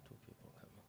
do people come up?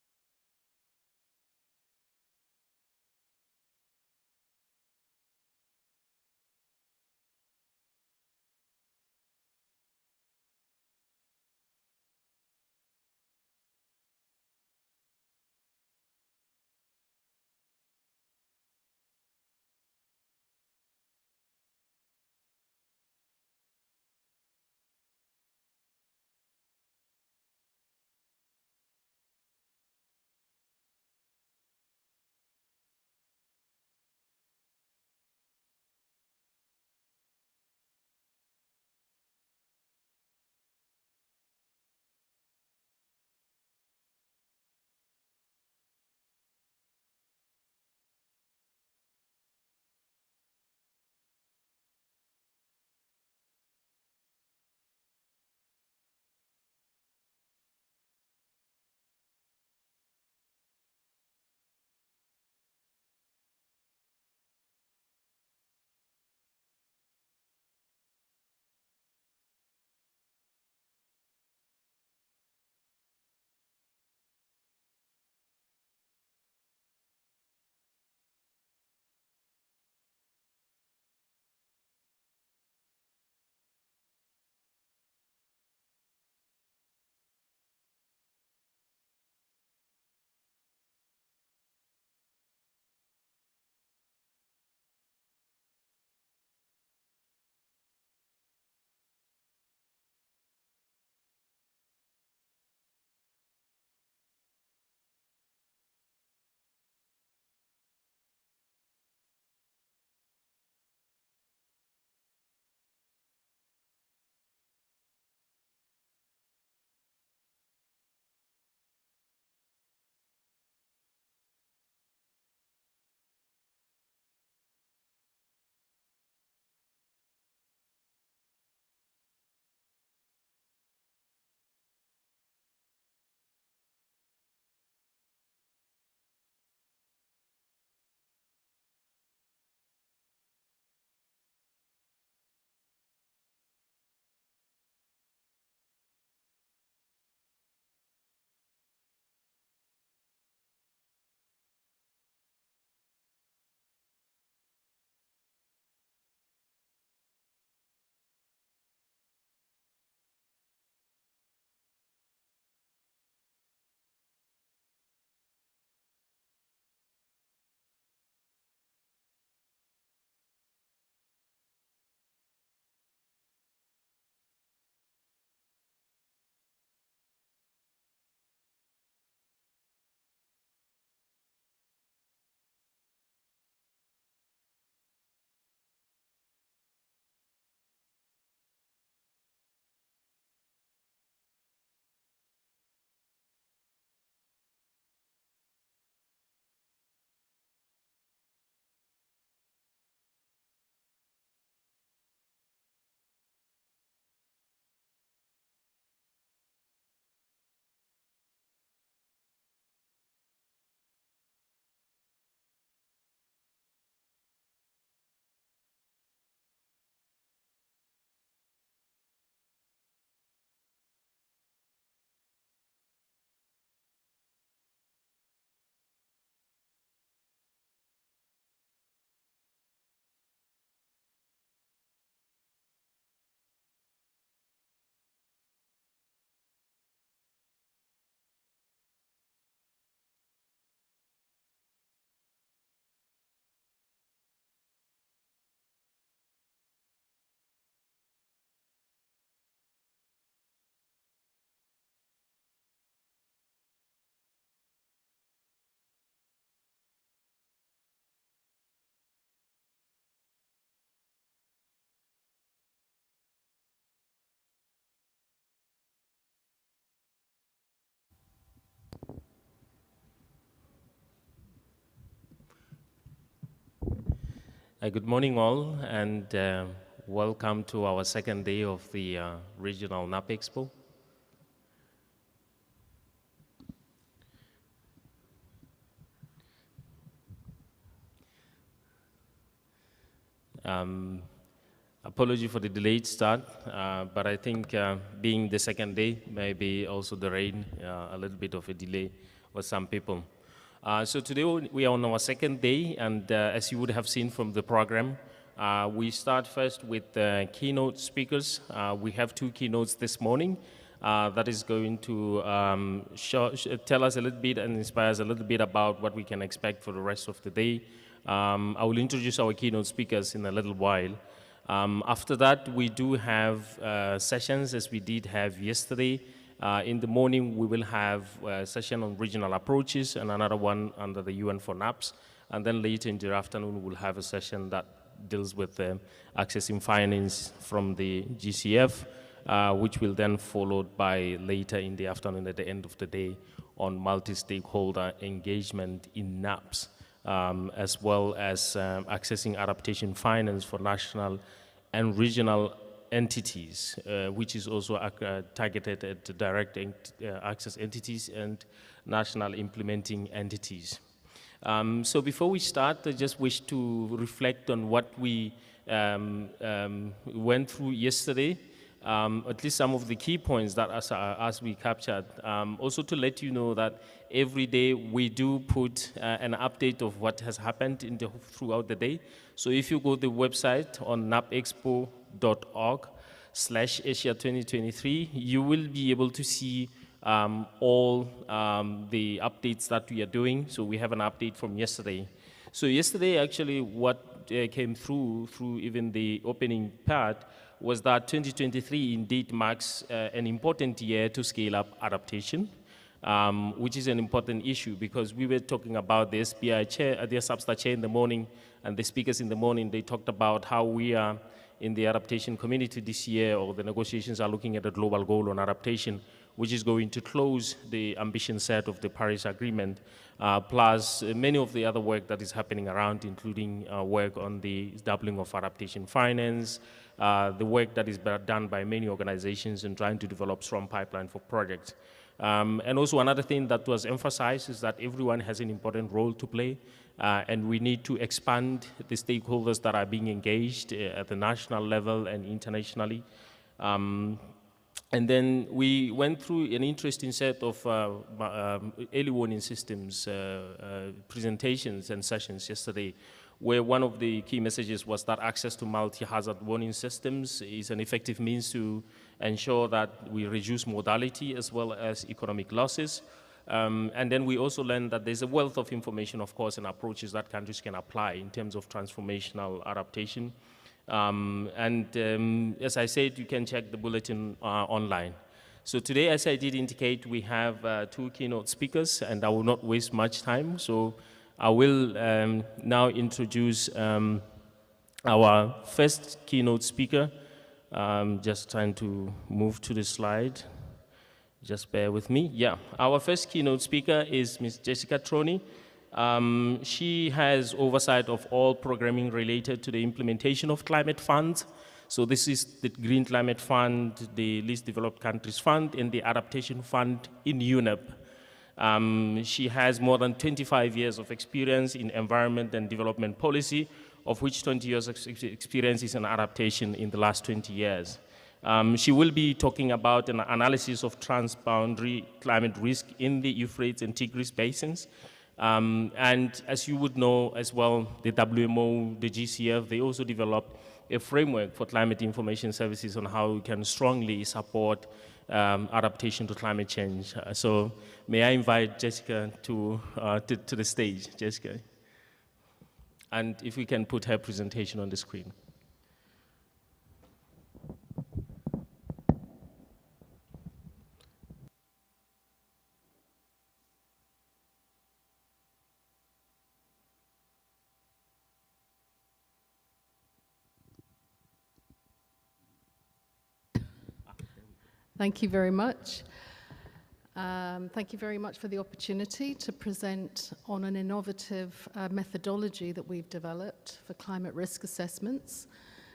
Good morning, all, and welcome to our second day of the Regional NAP Expo. Apology for the delayed start, but I think being the second day, maybe also the rain, a little bit of a delay for some people. So today we are on our second day, and as you would have seen from the program, we start first with keynote speakers. We have two keynotes this morning that is going to tell us a little bit and inspire us a little bit about what we can expect for the rest of the day. I will introduce our keynote speakers in a little while. After that, we do have sessions as we did have yesterday. In the morning, we will have a session on regional approaches and another one under the UN for NAPS. And then later in the afternoon, we'll have a session that deals with accessing finance from the GCF, which will then followed by later in the afternoon at the end of the day on multi-stakeholder engagement in NAPS. As well as accessing adaptation finance for national and regional entities, which is also targeted at direct access entities and national implementing entities. So before we start, I just wish to reflect on what we went through yesterday. At least some of the key points that as we captured. Also to let you know that every day we do put an update of what has happened throughout the day. So if you go to the website on napexpo.org/Asia 2023, you will be able to see all the updates that we are doing. So we have an update from yesterday. So yesterday actually what came through even the opening part was that 2023 indeed marks an important year to scale up adaptation, which is an important issue because we were talking about the SBI chair, the SABSTA chair in the morning, and the speakers in the morning, they talked about how we are in the adaptation community this year, or the negotiations are looking at a global goal on adaptation, which is going to close the ambition set of the Paris Agreement, plus many of the other work that is happening around, including work on the doubling of adaptation finance, the work that is done by many organizations in trying to develop strong pipeline for projects. And also another thing that was emphasized is that everyone has an important role to play, and we need to expand the stakeholders that are being engaged at the national level and internationally. And then we went through an interesting set of early warning systems presentations and sessions yesterday, where one of the key messages was that access to multi-hazard warning systems is an effective means to ensure that we reduce mortality as well as economic losses. And then we also learned that there's a wealth of information, of course, and approaches that countries can apply in terms of transformational adaptation. As I said, you can check the bulletin online. So today, as I did indicate, we have two keynote speakers, and I will not waste much time. So I will now introduce our first keynote speaker. Just trying to move to the slide. Just bear with me. Yeah, our first keynote speaker is Ms. Jessica Troney. She has oversight of all programming related to the implementation of climate funds. So this is the Green Climate Fund, the Least Developed Countries Fund, and the Adaptation Fund in UNEP. She has more than 25 years of experience in environment and development policy, of which 20 years of experience is in adaptation in the last 20 years. She will be talking about an analysis of transboundary climate risk in the Euphrates and Tigris basins. And as you would know as well, the WMO, the GCF, they also developed a framework for climate information services on how we can strongly support adaptation to climate change. So may I invite Jessica to the stage, Jessica. And if we can put her presentation on the screen. Thank you very much. Thank you very much for the opportunity to present on an innovative methodology that we've developed for climate risk assessments.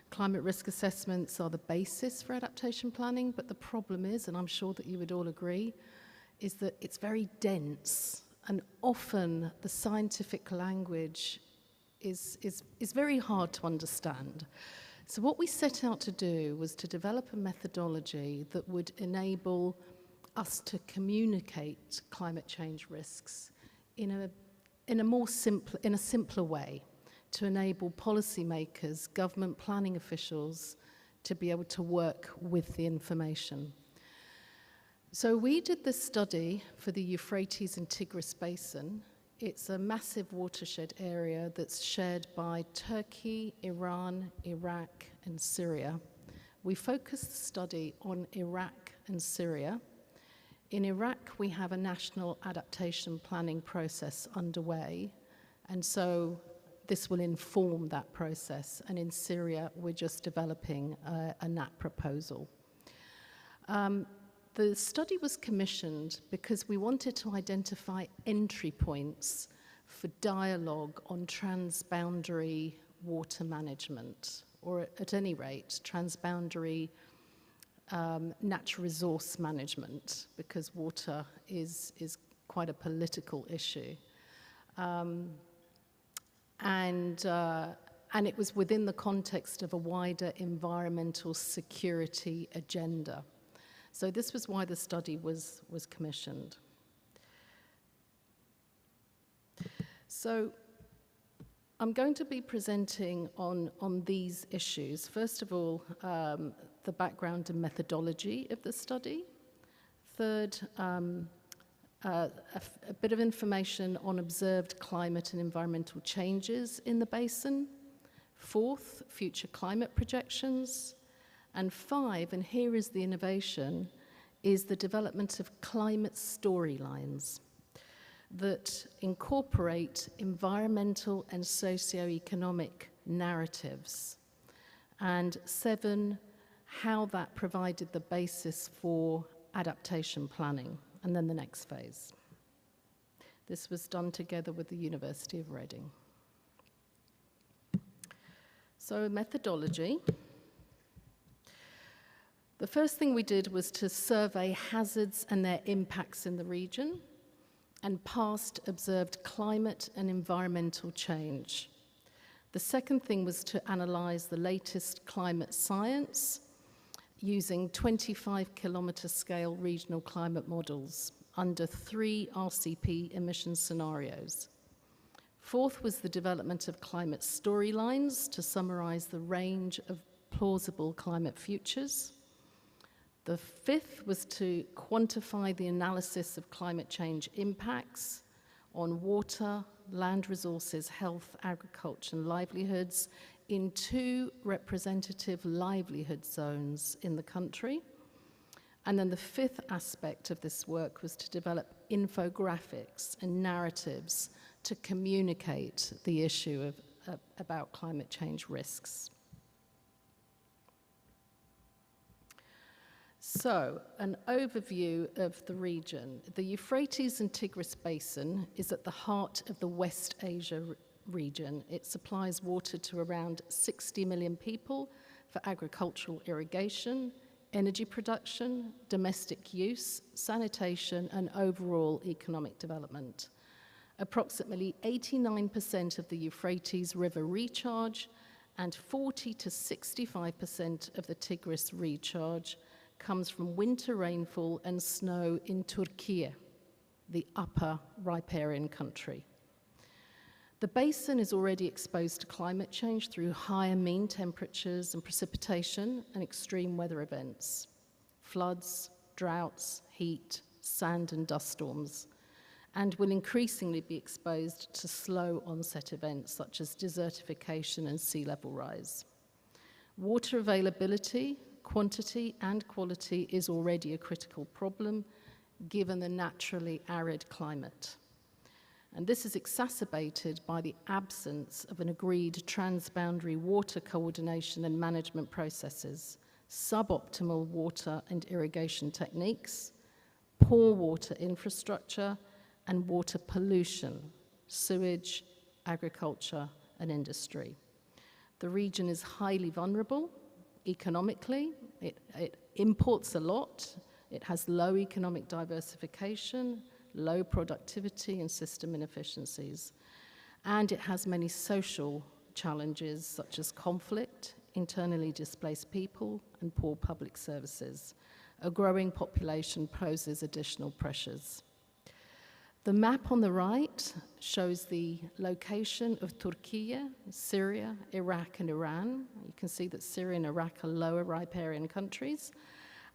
Climate risk assessments are the basis for adaptation planning, but the problem is, and I'm sure that you would all agree, is that it's very dense, and often the scientific language is very hard to understand. So what we set out to do was to develop a methodology that would enable us to communicate climate change risks in a simpler way, to enable policymakers, government planning officials to be able to work with the information. So we did this study for the Euphrates and Tigris Basin. It's a massive watershed area that's shared by Turkey, Iran, Iraq, and Syria. We focused the study on Iraq and Syria. In Iraq, we have a national adaptation planning process underway, and so this will inform that process. And in Syria, we're just developing a NAP proposal. The study was commissioned because we wanted to identify entry points for dialogue on transboundary water management, or at any rate, transboundary natural resource management, because water is quite a political issue. And it was within the context of a wider environmental security agenda. So this was why the study was commissioned. So I'm going to be presenting on these issues. First of all, the background and methodology of the study. Third, a bit of information on observed climate and environmental changes in the basin. Fourth, future climate projections. And 5, and here is the innovation, is the development of climate storylines that incorporate environmental and socio-economic narratives. And 7, how that provided the basis for adaptation planning. And then the next phase. This was done together with the University of Reading. So methodology. The first thing we did was to survey hazards and their impacts in the region and past observed climate and environmental change. The second thing was to analyze the latest climate science using 25-kilometer scale regional climate models under 3 RCP emission scenarios. Fourth was the development of climate storylines to summarize the range of plausible climate futures. The 5th was to quantify the analysis of climate change impacts on water, land resources, health, agriculture, and livelihoods in 2 representative livelihood zones in the country. And then the 5th aspect of this work was to develop infographics and narratives to communicate the issue about climate change risks. So, an overview of the region. The Euphrates and Tigris Basin is at the heart of the West Asia region. It supplies water to around 60 million people for agricultural irrigation, energy production, domestic use, sanitation, and overall economic development. Approximately 89% of the Euphrates River recharge and 40 to 65% of the Tigris recharge comes from winter rainfall and snow in Turkey, the upper riparian country. The basin is already exposed to climate change through higher mean temperatures and precipitation and extreme weather events, floods, droughts, heat, sand and dust storms, and will increasingly be exposed to slow onset events such as desertification and sea level rise. Water availability, quantity and quality is already a critical problem given the naturally arid climate. And this is exacerbated by the absence of an agreed transboundary water coordination and management processes, suboptimal water and irrigation techniques, poor water infrastructure, and water pollution, sewage, agriculture, and industry. The region is highly vulnerable economically. It imports a lot. It has low economic diversification, low productivity and system inefficiencies. And it has many social challenges such as conflict, internally displaced people, and poor public services. A growing population poses additional pressures. The map on the right shows the location of Turkey, Syria, Iraq, and Iran. You can see that Syria and Iraq are lower riparian countries.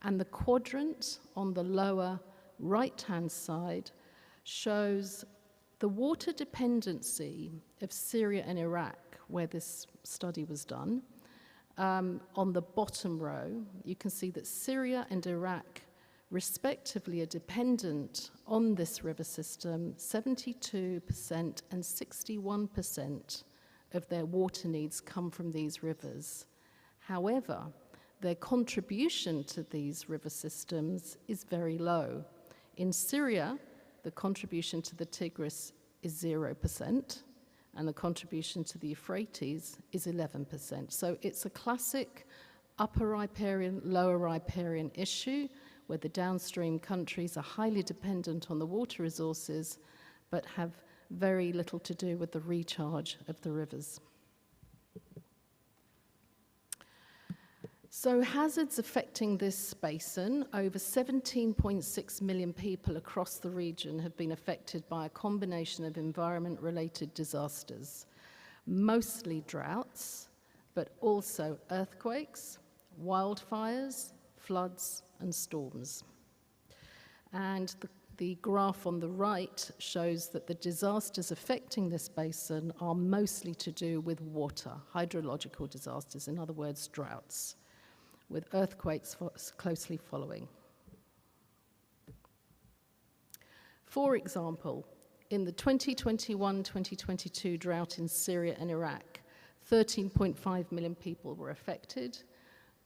And the quadrant on the lower right-hand side shows the water dependency of Syria and Iraq, where this study was done. On the bottom row, you can see that Syria and Iraq respectively are dependent on this river system. 72% and 61% of their water needs come from these rivers. However, their contribution to these river systems is very low. In Syria, the contribution to the Tigris is 0%, and the contribution to the Euphrates is 11%. So it's a classic upper riparian, lower riparian issue, where the downstream countries are highly dependent on the water resources, but have very little to do with the recharge of the rivers. So hazards affecting this basin, over 17.6 million people across the region have been affected by a combination of environment-related disasters, mostly droughts, but also earthquakes, wildfires, floods, and storms. And the graph on the right shows that the disasters affecting this basin are mostly to do with water, hydrological disasters, in other words, droughts, with earthquakes closely following. For example, in the 2021-2022 drought in Syria and Iraq, 13.5 million people were affected.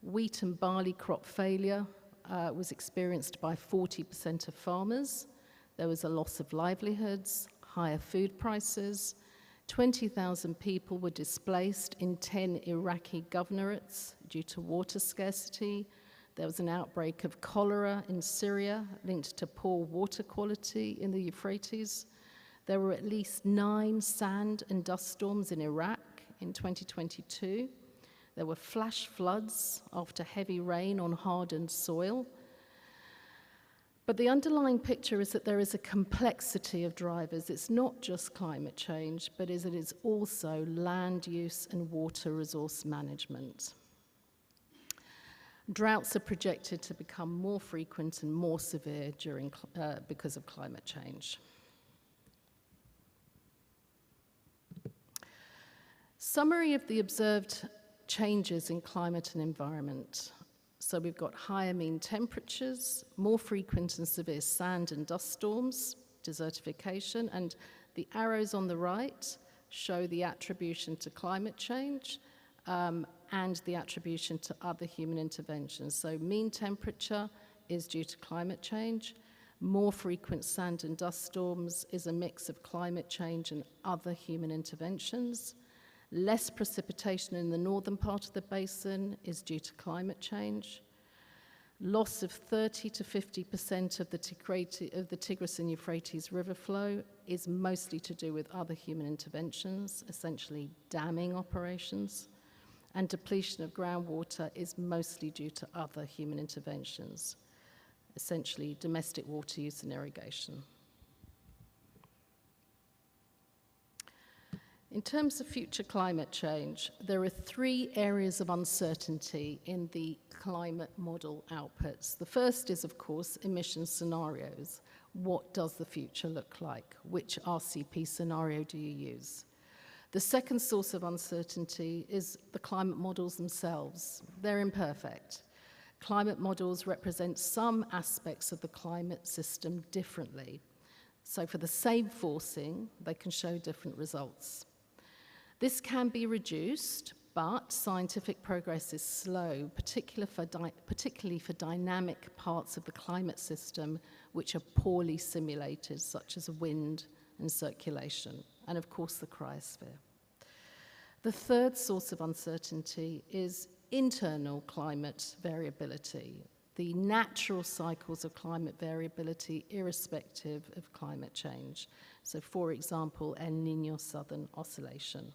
Wheat and barley crop failure was experienced by 40% of farmers. There was a loss of livelihoods, higher food prices. 20,000 people were displaced in 10 Iraqi governorates due to water scarcity. There was an outbreak of cholera in Syria linked to poor water quality in the Euphrates. There were at least 9 sand and dust storms in Iraq in 2022. There were flash floods after heavy rain on hardened soil. But the underlying picture is that there is a complexity of drivers. It's not just climate change, but it is also land use and water resource management. Droughts are projected to become more frequent and more severe because of climate change. Summary of the observed changes in climate and environment. So we've got higher mean temperatures, more frequent and severe sand and dust storms, desertification, and the arrows on the right show the attribution to climate change and the attribution to other human interventions. So mean temperature is due to climate change. More frequent sand and dust storms is a mix of climate change and other human interventions. Less precipitation in the northern part of the basin is due to climate change. Loss of 30 to 50% of the Tigris and Euphrates river flow is mostly to do with other human interventions, essentially damming operations. And depletion of groundwater is mostly due to other human interventions, essentially domestic water use and irrigation. In terms of future climate change, there are 3 areas of uncertainty in the climate model outputs. The first is, of course, emission scenarios. What does the future look like? Which RCP scenario do you use? The second source of uncertainty is the climate models themselves. They're imperfect. Climate models represent some aspects of the climate system differently. So for the same forcing, they can show different results. This can be reduced, but scientific progress is slow, particularly for dynamic parts of the climate system which are poorly simulated, such as wind and circulation, and of course the cryosphere. The third source of uncertainty is internal climate variability, the natural cycles of climate variability irrespective of climate change. So for example, El Niño Southern Oscillation.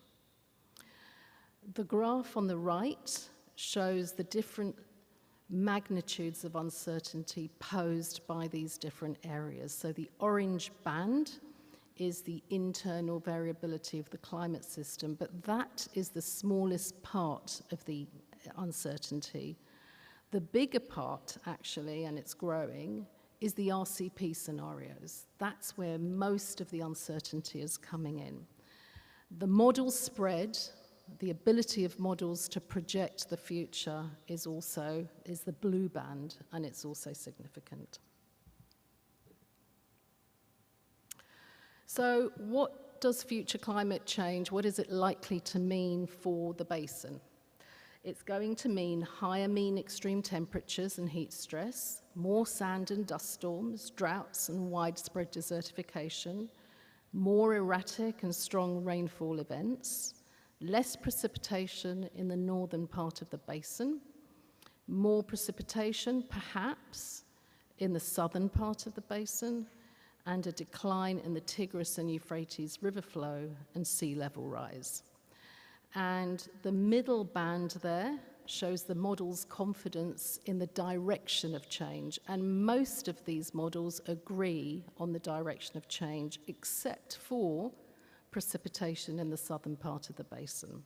The graph on the right shows the different magnitudes of uncertainty posed by these different areas. So the orange band is the internal variability of the climate system, but that is the smallest part of the uncertainty. The bigger part, actually, and it's growing, is the RCP scenarios. That's where most of the uncertainty is coming in. The model spread, the ability of models to project the future is the blue band, and it's also significant. So what does future climate change, what is it likely to mean for the basin? It's going to mean higher mean extreme temperatures and heat stress, more sand and dust storms, droughts and widespread desertification, more erratic and strong rainfall events, less precipitation in the northern part of the basin, more precipitation perhaps in the southern part of the basin, and a decline in the Tigris and Euphrates river flow and sea level rise. And the middle band there shows the model's confidence in the direction of change. And most of these models agree on the direction of change, except for precipitation in the southern part of the basin.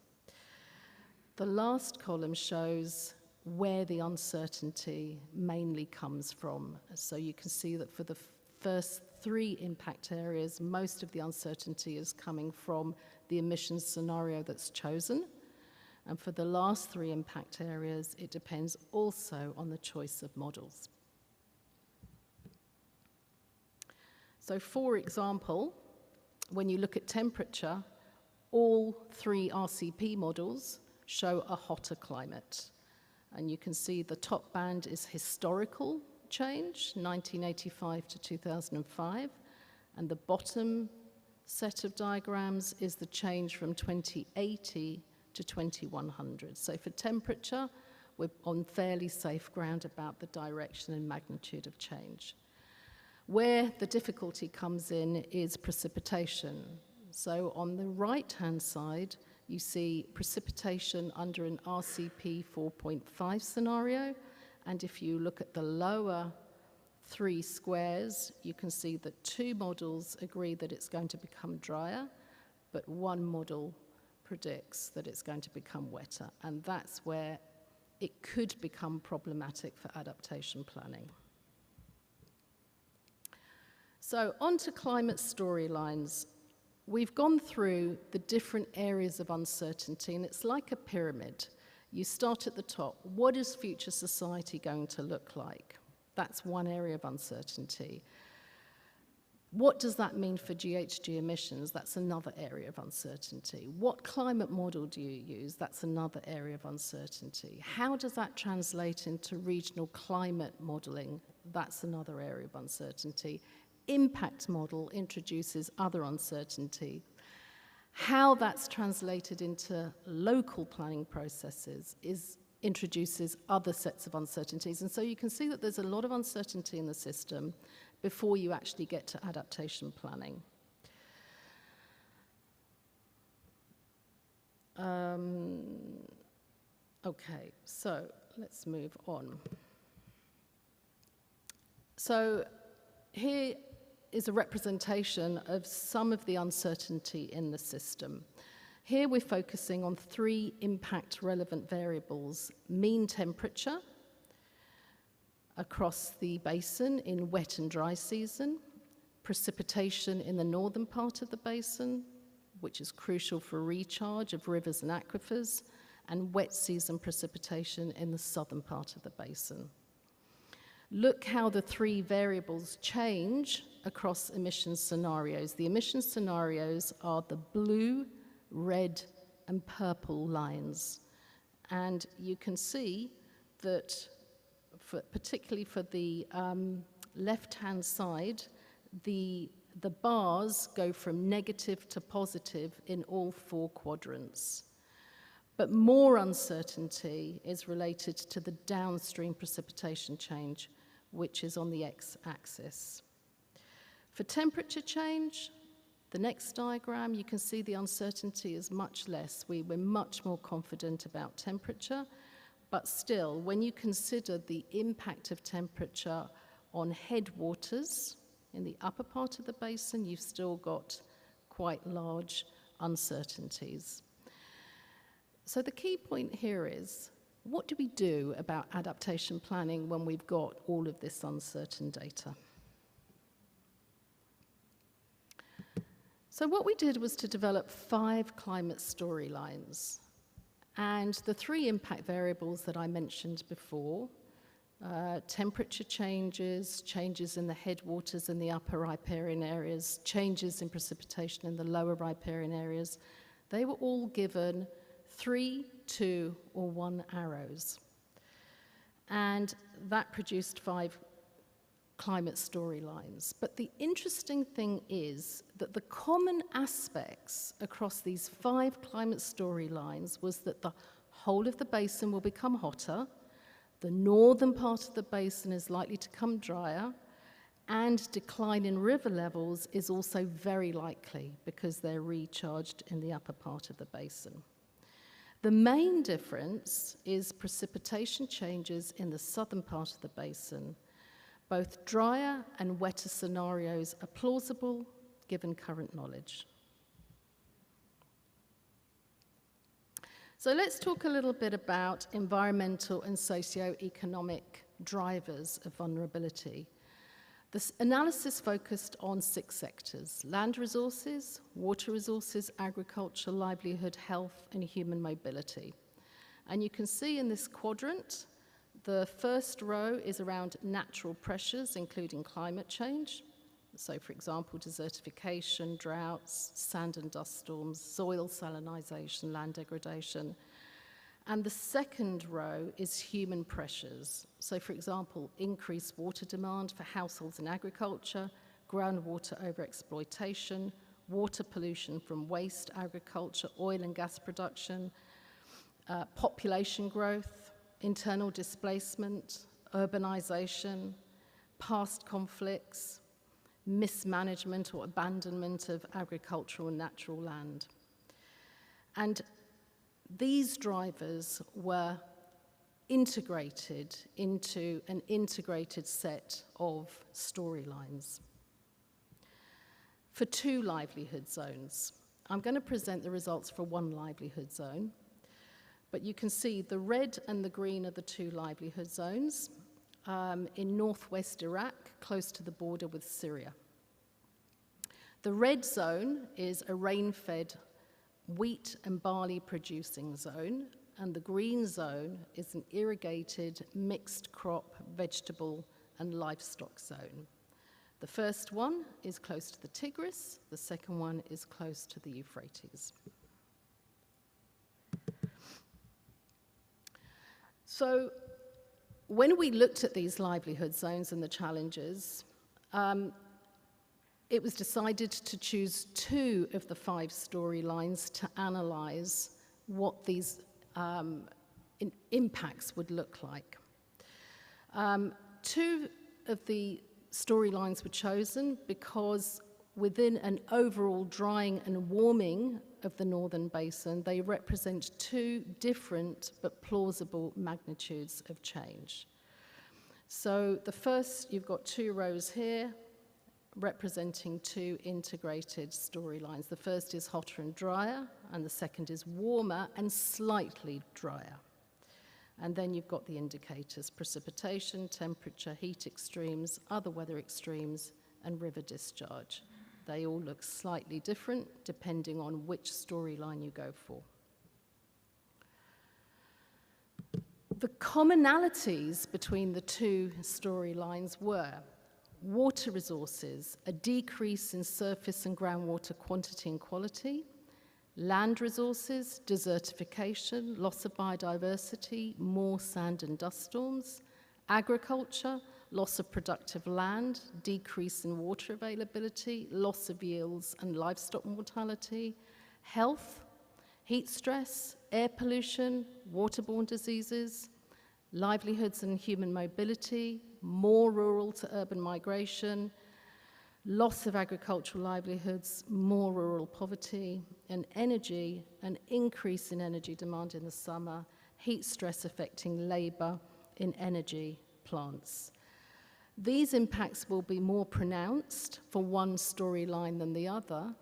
The last column shows where the uncertainty mainly comes from. So you can see that for the first 3 impact areas, most of the uncertainty is coming from the emissions scenario that's chosen. And for the last 3 impact areas, it depends also on the choice of models. So for example, when you look at temperature, all 3 RCP models show a hotter climate. And you can see the top band is historical change, 1985 to 2005, and the bottom set of diagrams is the change from 2080 to 2100. So for temperature, we're on fairly safe ground about the direction and magnitude of change. Where the difficulty comes in is precipitation. So on the right-hand side, you see precipitation under an RCP 4.5 scenario, and if you look at the lower 3 squares, you can see that 2 models agree that it's going to become drier, but 1 model predicts that it's going to become wetter, and that's where it could become problematic for adaptation planning. So on to climate storylines. We've gone through the different areas of uncertainty, and it's like a pyramid. You start at the top. What is future society going to look like? That's one area of uncertainty. What does that mean for GHG emissions? That's another area of uncertainty. What climate model do you use? That's another area of uncertainty. How does that translate into regional climate modeling? That's another area of uncertainty. Impact model introduces other uncertainty. How that's translated into local planning processes introduces other sets of uncertainties. And so you can see that there's a lot of uncertainty in the system before you actually get to adaptation planning. Okay, so let's move on. So here is a representation of some of the uncertainty in the system. Here we're focusing on 3 impact-relevant variables: mean temperature across the basin in wet and dry season, precipitation in the northern part of the basin, which is crucial for recharge of rivers and aquifers, and wet season precipitation in the southern part of the basin. Look how the 3 variables change across emissions scenarios. The emissions scenarios are the blue, red, and purple lines. And you can see that, particularly for the left-hand side, the bars go from negative to positive in all 4 quadrants. But more uncertainty is related to the downstream precipitation change, which is on the x-axis. For temperature change, The next diagram, you can see the uncertainty is much less. We're much more confident about temperature, but still, when you consider the impact of temperature on headwaters in the upper part of the basin, you've still got quite large uncertainties. So the key point here is, what do we do about adaptation planning when we've got all of this uncertain data? So what we did was to develop 5 climate storylines. And the 3 impact variables that I mentioned before, temperature changes, changes in the headwaters in the upper riparian areas, changes in precipitation in the lower riparian areas, they were all given 3, 2, or 1 arrows. And that produced 5 climate storylines. But the interesting thing is that the common aspects across these 5 climate storylines was that the whole of the basin will become hotter, the northern part of the basin is likely to become drier, and decline in river levels is also very likely because they're recharged in the upper part of the basin. The main difference is precipitation changes in the southern part of the basin. Both drier and wetter scenarios are plausible given current knowledge. So let's talk a little bit about environmental and socio-economic drivers of vulnerability. This analysis focused on 6 sectors: land resources, water resources, agriculture, livelihood, health, and human mobility. And you can see in this quadrant, the first row is around natural pressures, including climate change. So, for example, desertification, droughts, sand and dust storms, soil salinization, land degradation. And the second row is human pressures. So, for example, increased water demand for households and agriculture, groundwater overexploitation, water pollution from waste agriculture, oil and gas production, population growth, internal displacement, urbanization, past conflicts, mismanagement or abandonment of agricultural and natural land. And these drivers were integrated into an integrated set of storylines for 2 livelihood zones. I'm going to present the results for 1 livelihood zone. But you can see the red and the green are the 2 livelihood zones in northwest Iraq, close to the border with Syria. The red zone is a rain-fed wheat and barley producing zone, and the green zone is an irrigated mixed crop vegetable and livestock zone. The first one is close to the Tigris, the second one is close to the Euphrates. So when we looked at these livelihood zones and the challenges, it was decided to choose 2 of the 5 storylines to analyze what these impacts would look like. 2 of the storylines were chosen because within an overall drying and warming of the northern basin, they represent 2 different but plausible magnitudes of change. So the first, you've got 2 rows here representing 2 integrated storylines. The first is hotter and drier, and the second is warmer and slightly drier. And then you've got the indicators: precipitation, temperature, heat extremes, other weather extremes, and river discharge. They all look slightly different depending on which storyline you go for. The commonalities between the 2 storylines were water resources, a decrease in surface and groundwater quantity and quality; land resources, desertification, loss of biodiversity, more sand and dust storms; agriculture, loss of productive land, decrease in water availability, loss of yields and livestock mortality; health, heat stress, air pollution, waterborne diseases; livelihoods and human mobility, more rural to urban migration; loss of agricultural livelihoods, more rural poverty, and energy, an increase in energy demand in the summer, heat stress affecting labour in energy plants. These impacts will be more pronounced for one storyline than the other,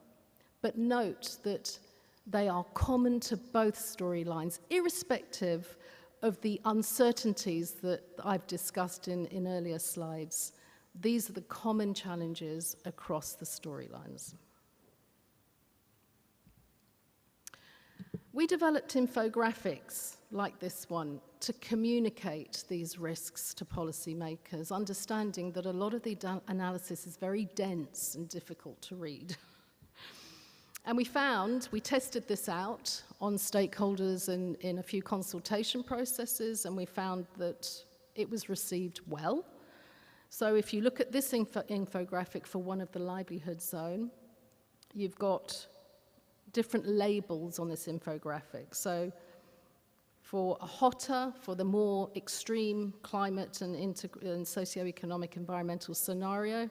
but note that they are common to both storylines, irrespective of the uncertainties that I've discussed in earlier slides. These are the common challenges across the storylines. We developed infographics like this one to communicate these risks to policymakers, understanding that a lot of the analysis is very dense and difficult to read. And we tested this out on stakeholders in a few consultation processes, and we found that it was received well. So if you look at this infographic for one of the livelihood zone, you've got different labels on this infographic. So for a hotter, for the more extreme climate and socioeconomic environmental scenario,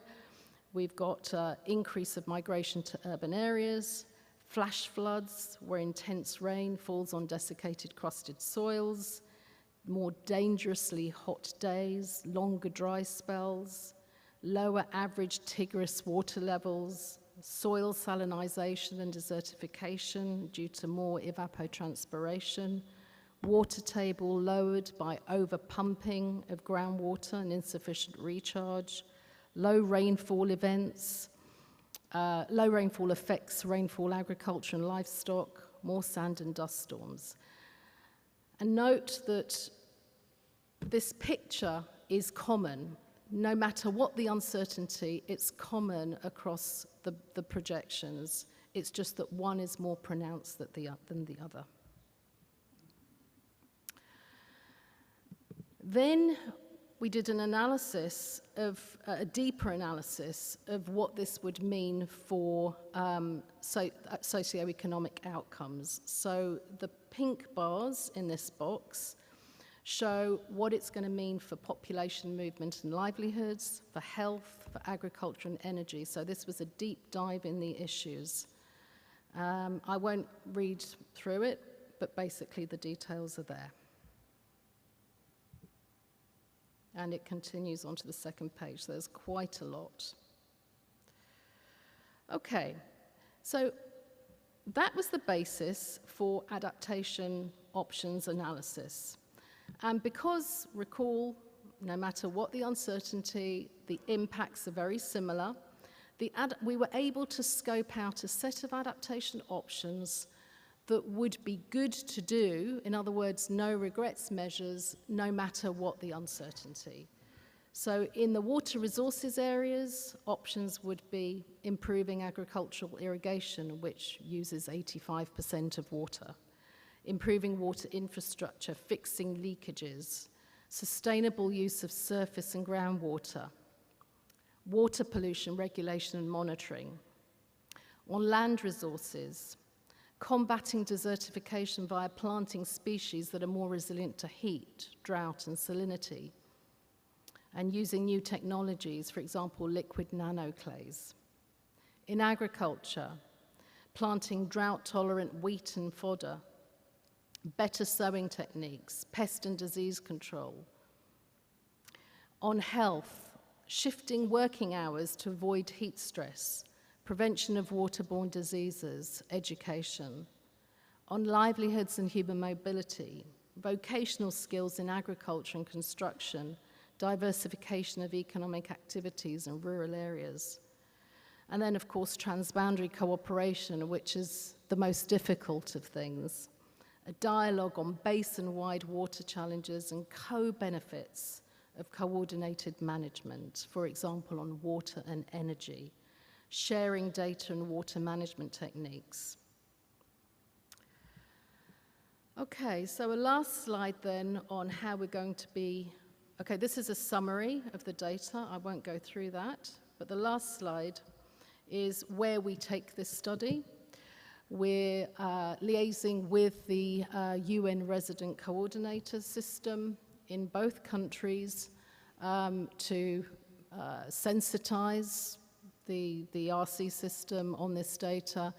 we've got increase of migration to urban areas, flash floods where intense rain falls on desiccated crusted soils, more dangerously hot days, longer dry spells, lower average Tigris water levels, soil salinization and desertification due to more evapotranspiration, water table lowered by over-pumping of groundwater and insufficient recharge, low rainfall events, low rainfall affects rainfall agriculture and livestock, more sand and dust storms. And note that this picture is common. No matter what the uncertainty, it's common across the projections. It's just that one is more pronounced than the other. Then we did an analysis a deeper analysis of what this would mean for socioeconomic outcomes. So the pink bars in this box show what it's going to mean for population movement and livelihoods, for health, for agriculture and energy. So this was a deep dive in the issues. I won't read through it, but basically the details are there. And it continues onto the second page. So there's quite a lot. Okay, so that was the basis for adaptation options analysis. And because, recall, no matter what the uncertainty, the impacts are very similar, we were able to scope out a set of adaptation options that would be good to do, in other words, no regrets measures, no matter what the uncertainty. So in the water resources areas, options would be improving agricultural irrigation, which uses 85% of water, improving water infrastructure, fixing leakages, sustainable use of surface and groundwater, water pollution regulation and monitoring. On land resources, combating desertification via planting species that are more resilient to heat, drought, and salinity, and using new technologies, for example, liquid nanoclays. In agriculture, planting drought-tolerant wheat and fodder, better sowing techniques, pest and disease control. On health, shifting working hours to avoid heat stress, prevention of waterborne diseases, education. On livelihoods and human mobility, vocational skills in agriculture and construction, diversification of economic activities in rural areas. And then, of course, transboundary cooperation, which is the most difficult of things. A dialogue on basin-wide water challenges and co-benefits of coordinated management, for example, on water and energy, sharing data and water management techniques. Okay, so a last slide then on how we're going to be, okay, this is a summary of the data. I won't go through that, but the last slide is where we take this study. We're liaising with the UN resident coordinator system in both countries to sensitize the RC system on this data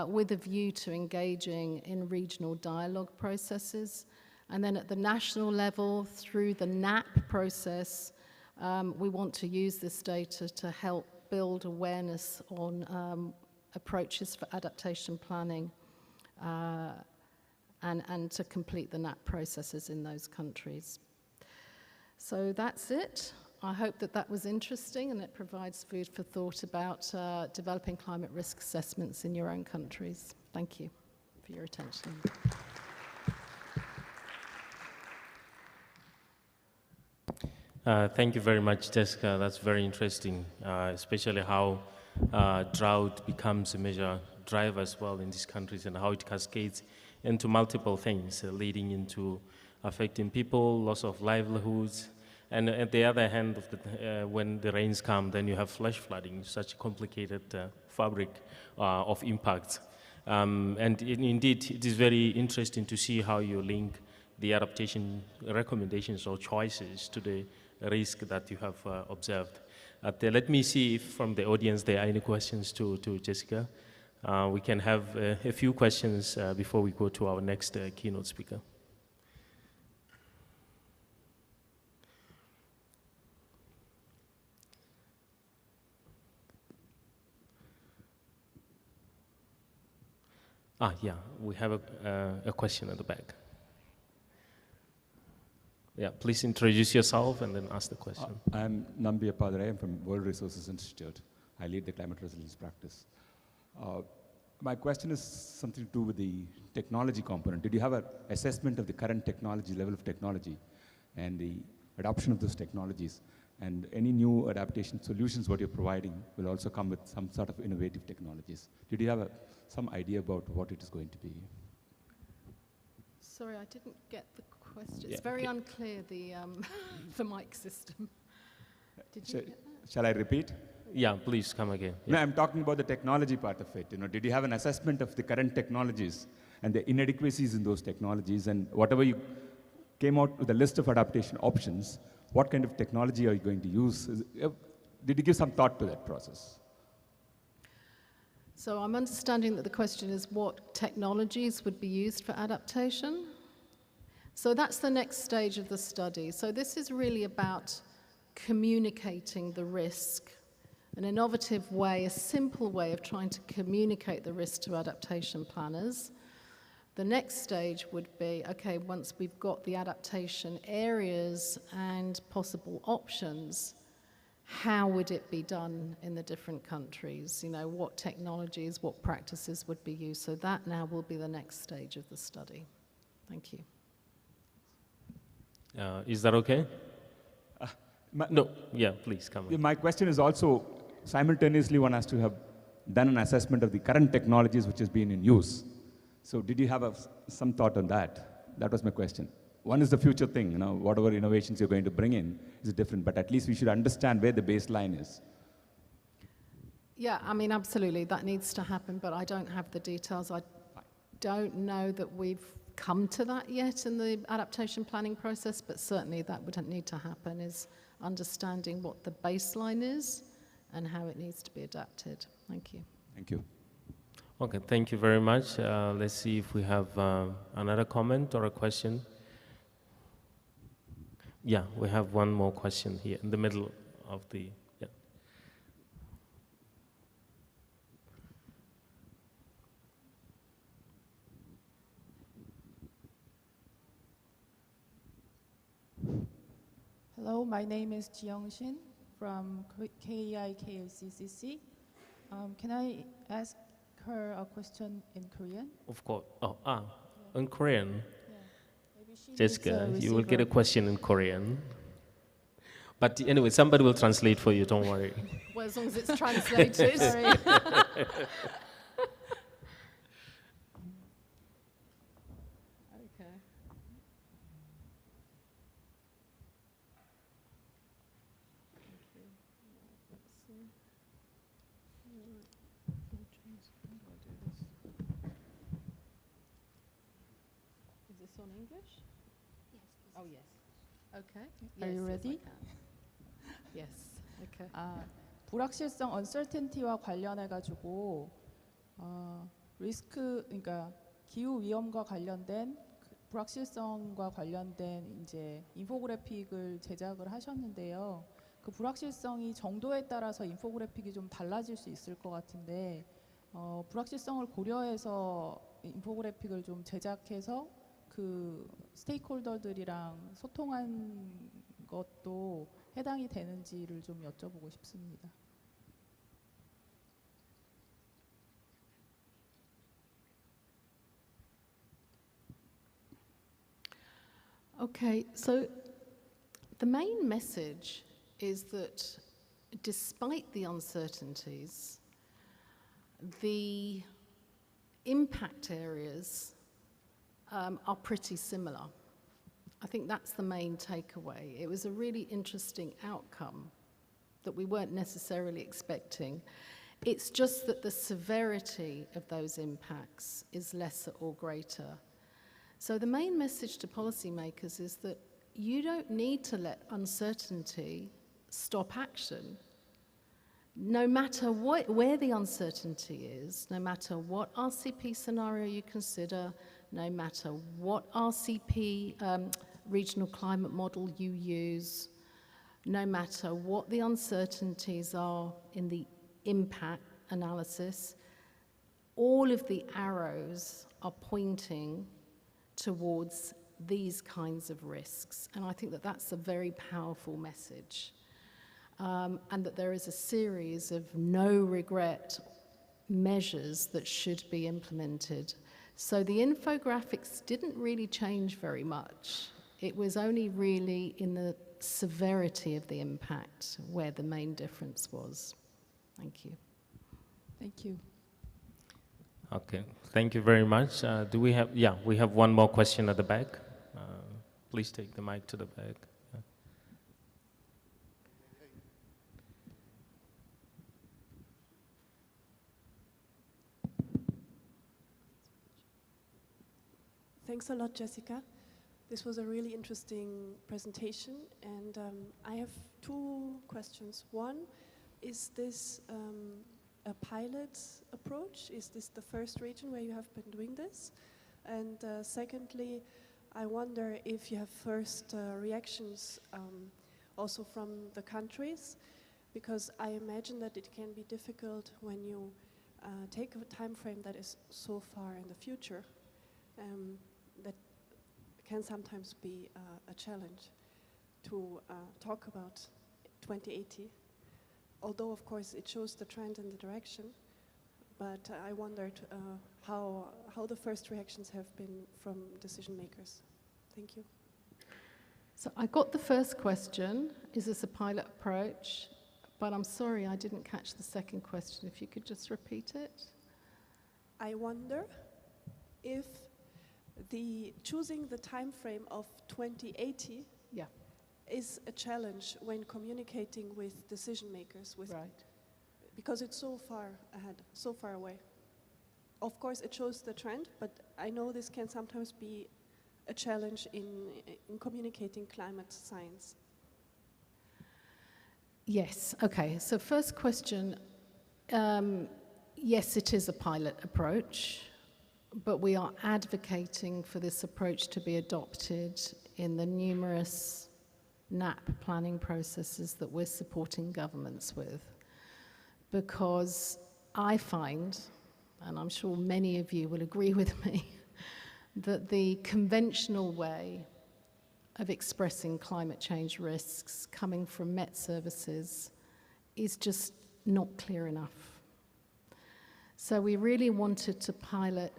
with a view to engaging in regional dialogue processes. And then at the national level, through the NAP process, we want to use this data to help build awareness on approaches for adaptation planning and to complete the NAP processes in those countries. So that's it. I hope that that was interesting and it provides food for thought about developing climate risk assessments in your own countries. Thank you for your attention. Thank you very much, Jessica. That's very interesting, especially how drought becomes a major driver as well in these countries and how it cascades into multiple things, leading into affecting people, loss of livelihoods, and at the other hand, when the rains come, then you have flash flooding, such a complicated fabric of impacts. Indeed, it is very interesting to see how you link the adaptation recommendations or choices to the risk that you have observed. Let me see if from the audience there are any questions to Jessica. We can have a few questions before we go to our next keynote speaker. Yeah, we have a question at the back. Yeah, please introduce yourself and then ask the question. I'm Nambiya Padare. I'm from World Resources Institute. I lead the climate resilience practice. My question is something to do with the technology component. Did you have an assessment of the current technology, level of technology, and the adoption of those technologies? And any new adaptation solutions what you're providing will also come with some sort of innovative technologies. Did you have some idea about what it is going to be? Sorry, I didn't get the question. Yeah, It's very okay. unclear, the mic system. Did you get that? Shall I repeat? Yeah, please come again. No, Yeah. I'm talking about the technology part of it. Did you have an assessment of the current technologies and the inadequacies in those technologies, and whatever you came out with a list of adaptation options, what kind of technology are you going to use? Did you give some thought to that process? So I'm understanding that the question is what technologies would be used for adaptation? So that's the next stage of the study. So this is really about communicating the risk, an innovative way, a simple way of trying to communicate the risk to adaptation planners. The next stage would be, okay, once we've got the adaptation areas and possible options, how would it be done in the different countries? What technologies, what practices would be used? So that now will be the next stage of the study. Thank you. Is that okay? No, yeah, please come on. My question is also, simultaneously one has to have done an assessment of the current technologies which has been in use. So did you have some thought on that? That was my question. One is the future thing, whatever innovations you're going to bring in is different, but at least we should understand where the baseline is. Yeah, absolutely, that needs to happen, but I don't have the details. I don't know that we've come to that yet in the adaptation planning process, but certainly that would need to happen, is understanding what the baseline is and how it needs to be adapted. Thank you. Thank you. Okay, thank you very much. Let's see if we have another comment or a question. Yeah, we have one more question here in the middle of the, yeah. Hello, my name is Jiyoung Shin from KEI-KLCCC. Can I ask her a question in Korean? Of course. In Korean. Yeah. Maybe she Jessica, needs a you will get a receiver. question in Korean. But anyway, somebody will translate for you, don't worry. Well, as long as it's translated. Sorry. Okay. Is this on English? Yes. Oh, yes. Okay. Are you Yes, ready? Yes, I can. Yes. Okay. 불확실성 uncertainty와 관련해 가지고 리스크 그러니까 기후 위험과 관련된 불확실성과 관련된 이제 인포그래픽을 제작을 하셨는데요. 그 불확실성이 정도에 따라서 인포그래픽이 좀 달라질 수 있을 것 같은데 불확실성을 고려해서 인포그래픽을 좀 제작해서 그 스테이크홀더들이랑 소통한 것도 해당이 되는지를 좀 여쭤보고 싶습니다. Okay, so the main message is that despite the uncertainties, the impact areas are pretty similar. I think that's the main takeaway. It was a really interesting outcome that we weren't necessarily expecting. It's just that the severity of those impacts is lesser or greater. So the main message to policymakers is that you don't need to let uncertainty stop action. No matter where the uncertainty is, no matter what RCP scenario you consider, no matter what RCP regional climate model you use, no matter what the uncertainties are in the impact analysis, all of the arrows are pointing towards these kinds of risks. And I think that that's a very powerful message. And that there is a series of no-regret measures that should be implemented. So the infographics didn't really change very much. It was only really in the severity of the impact where the main difference was. Thank you. Thank you. Okay, thank you very much. Do we have, yeah, we have one more question at the back. Please take the mic to the back. Thanks a lot, Jessica. This was a really interesting presentation, and I have two questions. One, is this a pilot approach? Is this the first region where you have been doing this? And secondly, I wonder if you have first reactions also from the countries, because I imagine that it can be difficult when you take a time frame that is so far in the future. That can sometimes be a challenge to talk about 2080. Although, of course, it shows the trend and the direction, but I wondered how the first reactions have been from decision makers. Thank you. So I got the first question, is this a pilot approach? But I'm sorry, I didn't catch the second question. If you could just repeat it. I wonder if choosing the time frame of 2080 is a challenge when communicating with decision makers, because it's so far ahead, so far away. Of course, it shows the trend, but I know this can sometimes be a challenge in communicating climate science. Yes, okay. So first question, yes, it is a pilot approach, but we are advocating for this approach to be adopted in the numerous NAP planning processes that we're supporting governments with. Because I find, and I'm sure many of you will agree with me, that the conventional way of expressing climate change risks coming from Met services is just not clear enough. So we really wanted to pilot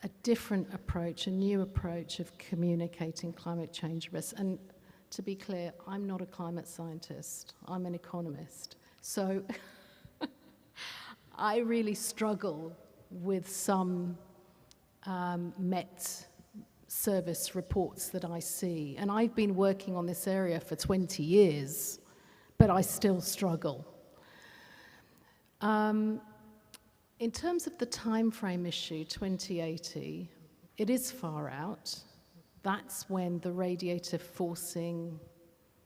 a different approach, a new approach of communicating climate change risks. And to be clear, I'm not a climate scientist, I'm an economist. So I really struggle with some Met service reports that I see. And I've been working on this area for 20 years, but I still struggle. In terms of the time frame issue, 2080, it is far out. That's when the radiative forcing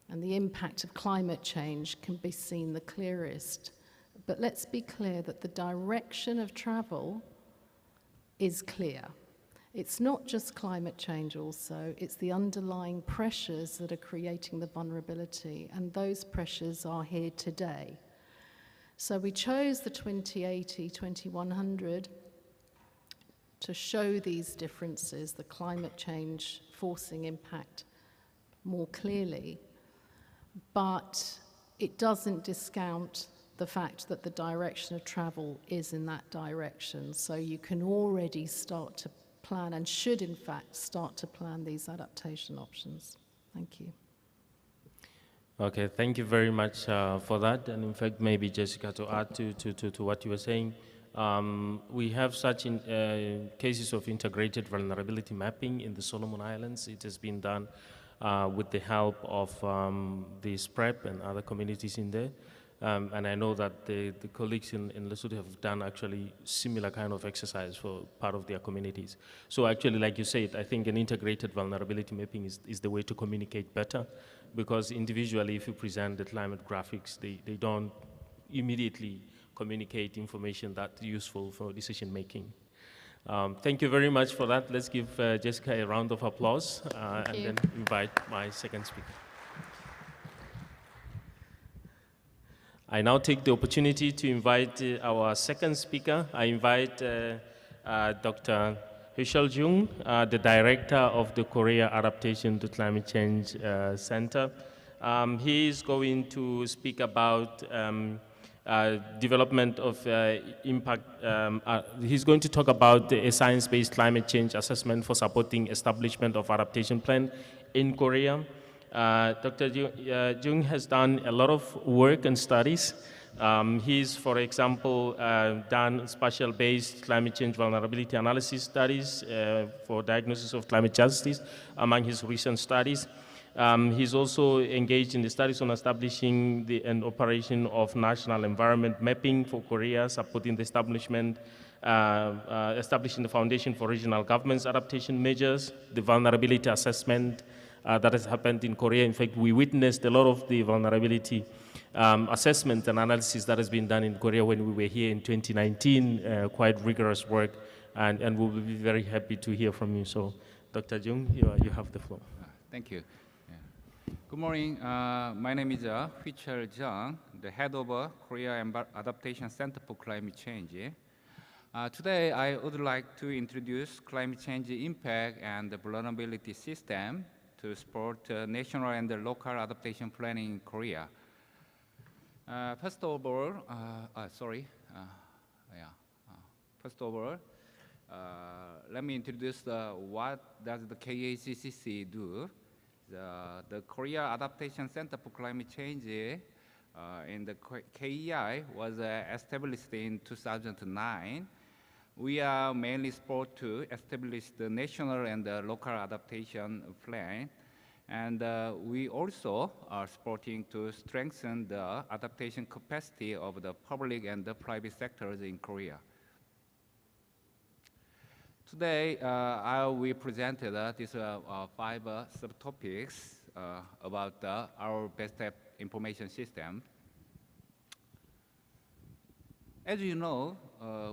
and the impact of climate change can be seen the clearest. But let's be clear that the direction of travel is clear. It's not just climate change also, it's the underlying pressures that are creating the vulnerability, and those pressures are here today. So we chose the 2080, 2100 to show these differences, the climate change forcing impact more clearly, but it doesn't discount the fact that the direction of travel is in that direction. So you can already start to plan, and should in fact start to plan, these adaptation options. Thank you. Okay, thank you very much for that. And in fact, maybe Jessica, to add to what you were saying, we have such cases of integrated vulnerability mapping in the Solomon Islands. It has been done with the help of the SPREP and other communities in there. And I know that the colleagues in Lesotho have done actually similar kind of exercise for part of their communities. So actually, like you said, I think an integrated vulnerability mapping is the way to communicate better, because individually, if you present the climate graphics, they don't immediately communicate information that's useful for decision making. Thank you very much for that. Let's give Jessica a round of applause and then invite my second speaker. I now take the opportunity to invite our second speaker. I invite Dr. Hyechal Jung, the director of the Korea Adaptation to Climate Change Center. He is going to speak about development of impact. He's going to talk about a science-based climate change assessment for supporting establishment of adaptation plan in Korea. Dr. Jung has done a lot of work and studies. He's, for example, done spatial-based climate change vulnerability analysis studies for diagnosis of climate justice among his recent studies. He's also engaged in the studies on establishing an operation of national environment mapping for Korea, supporting the establishing the foundation for regional governments adaptation measures, the vulnerability assessment that has happened in Korea. In fact, we witnessed a lot of the vulnerability assessment and analysis that has been done in Korea when we were here in 2019, quite rigorous work, and we'll be very happy to hear from you. So, Dr. Jung, you have the floor. Thank you. Good morning. My name is Hyechal Jung, the head of Korea Adaptation Center for Climate Change. Today, I would like to introduce climate change impact and the vulnerability system to support national and local adaptation planning in Korea. First of all, let me introduce what does the KACCC do. The Korea Adaptation Center for Climate Change in the KEI was established in 2009. We are mainly supposed to establish the national and local adaptation plan, and we also are supporting to strengthen the adaptation capacity of the public and the private sectors in Korea. Today, we presented these 5 subtopics about our best information system. As you know,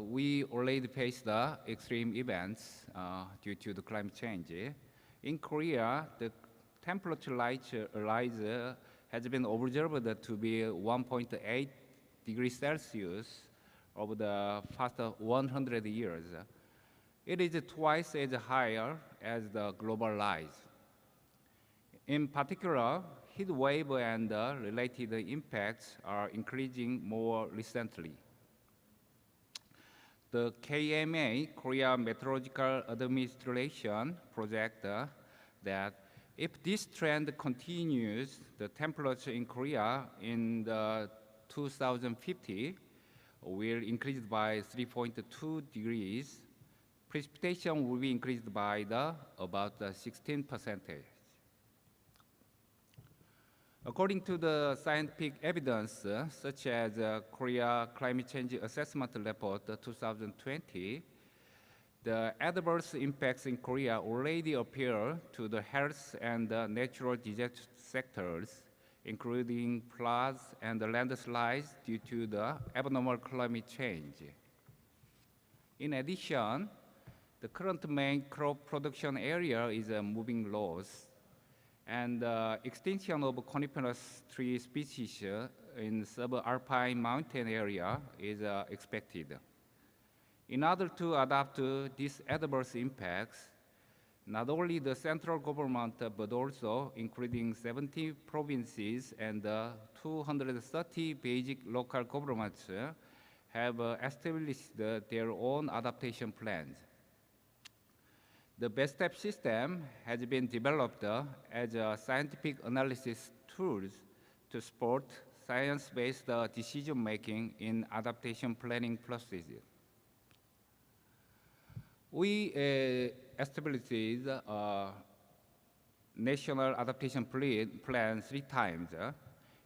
we already faced extreme events due to the climate change. In Korea, the temperature rise has been observed to be 1.8 degrees Celsius over the past 100 years. It is twice as higher as the global rise. In particular, heat wave and related impacts are increasing more recently. The KMA, Korea Meteorological Administration, projects that if this trend continues, the temperature in Korea in 2050 will increase by 3.2 degrees. Precipitation will be increased by about 16%. According to the scientific evidence, such as Korea Climate Change Assessment Report 2020, the adverse impacts in Korea already appear to the health and natural disaster sectors, including floods and landslides due to the abnormal climate change. In addition, the current main crop production area is moving loss, and extinction of coniferous tree species in subalpine mountain area is expected. In order to adapt to these adverse impacts, not only the central government, but also including 70 provinces and 230 basic local governments have established their own adaptation plans. The best step system has been developed as a scientific analysis tool to support science-based decision-making in adaptation planning processes. We established a national adaptation plan 3 times.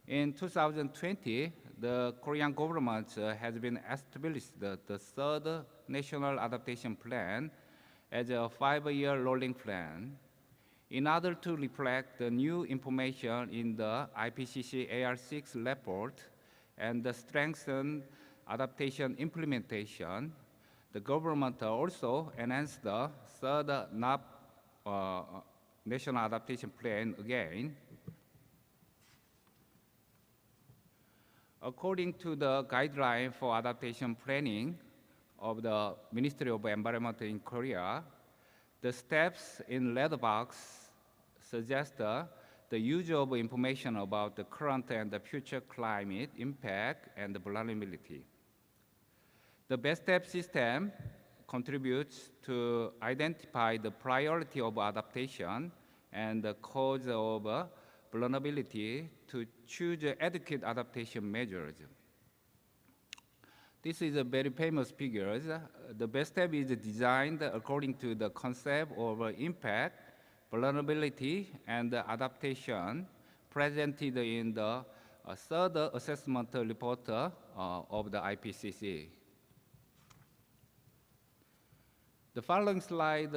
In 2020, the Korean government has been established the third national adaptation plan as a 5-year rolling plan in order to reflect the new information in the IPCC AR6 report and strengthen adaptation implementation. The government also enhanced the third National Adaptation Plan again. According to the guideline for adaptation planning of the Ministry of Environment in Korea, the steps in red box suggest the use of information about the current and the future climate impact and the vulnerability. The best step system contributes to identify the priority of adaptation and the cause of vulnerability to choose adequate adaptation measures. This is a very famous figure. The best step is designed according to the concept of impact, vulnerability, and adaptation presented in the third assessment report of the IPCC. The following slide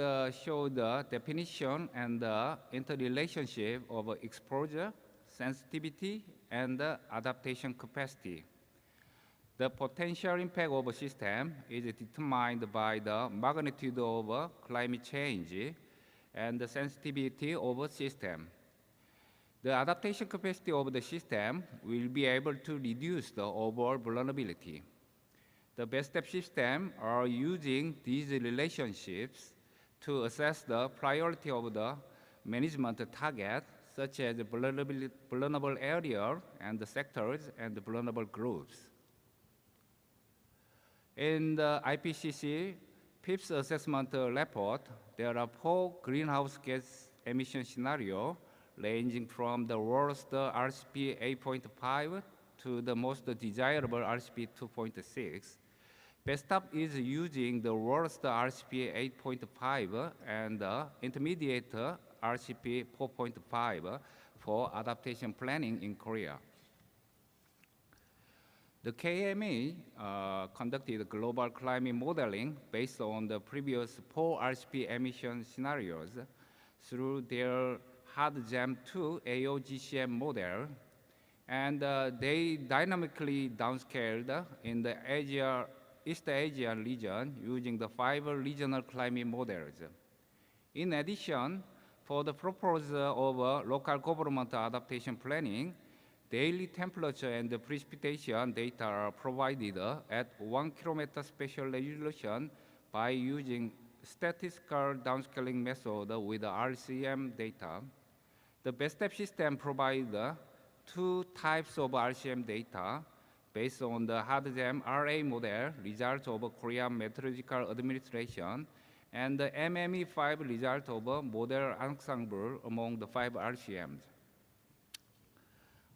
shows the definition and the interrelationship of exposure, sensitivity, and adaptation capacity. The potential impact of a system is determined by the magnitude of climate change and the sensitivity of a system. The adaptation capacity of the system will be able to reduce the overall vulnerability. The best step system are using these relationships to assess the priority of the management target, such as vulnerable area and the sectors and the vulnerable groups. In the IPCC fifth assessment report, there are 4 greenhouse gas emission scenarios ranging from the worst RCP 8.5 to the most desirable RCP 2.6. Best step is using the worst RCP 8.5 and intermediate RCP 4.5 for adaptation planning in Korea. The KME conducted global climate modeling based on the previous 4 RCP emission scenarios through their HARD-GEM2 AOGCM model, and they dynamically downscaled in the East Asian region using the 5 regional climate models. In addition, for the purpose of local government adaptation planning, daily temperature and the precipitation data are provided at 1 kilometer spatial resolution by using statistical downscaling method with RCM data. The best step system provides 2 types of RCM data based on the HARD-GEM RA model result of Korean Meteorological Administration and the MME5 result of model ensemble among the 5 RCMs.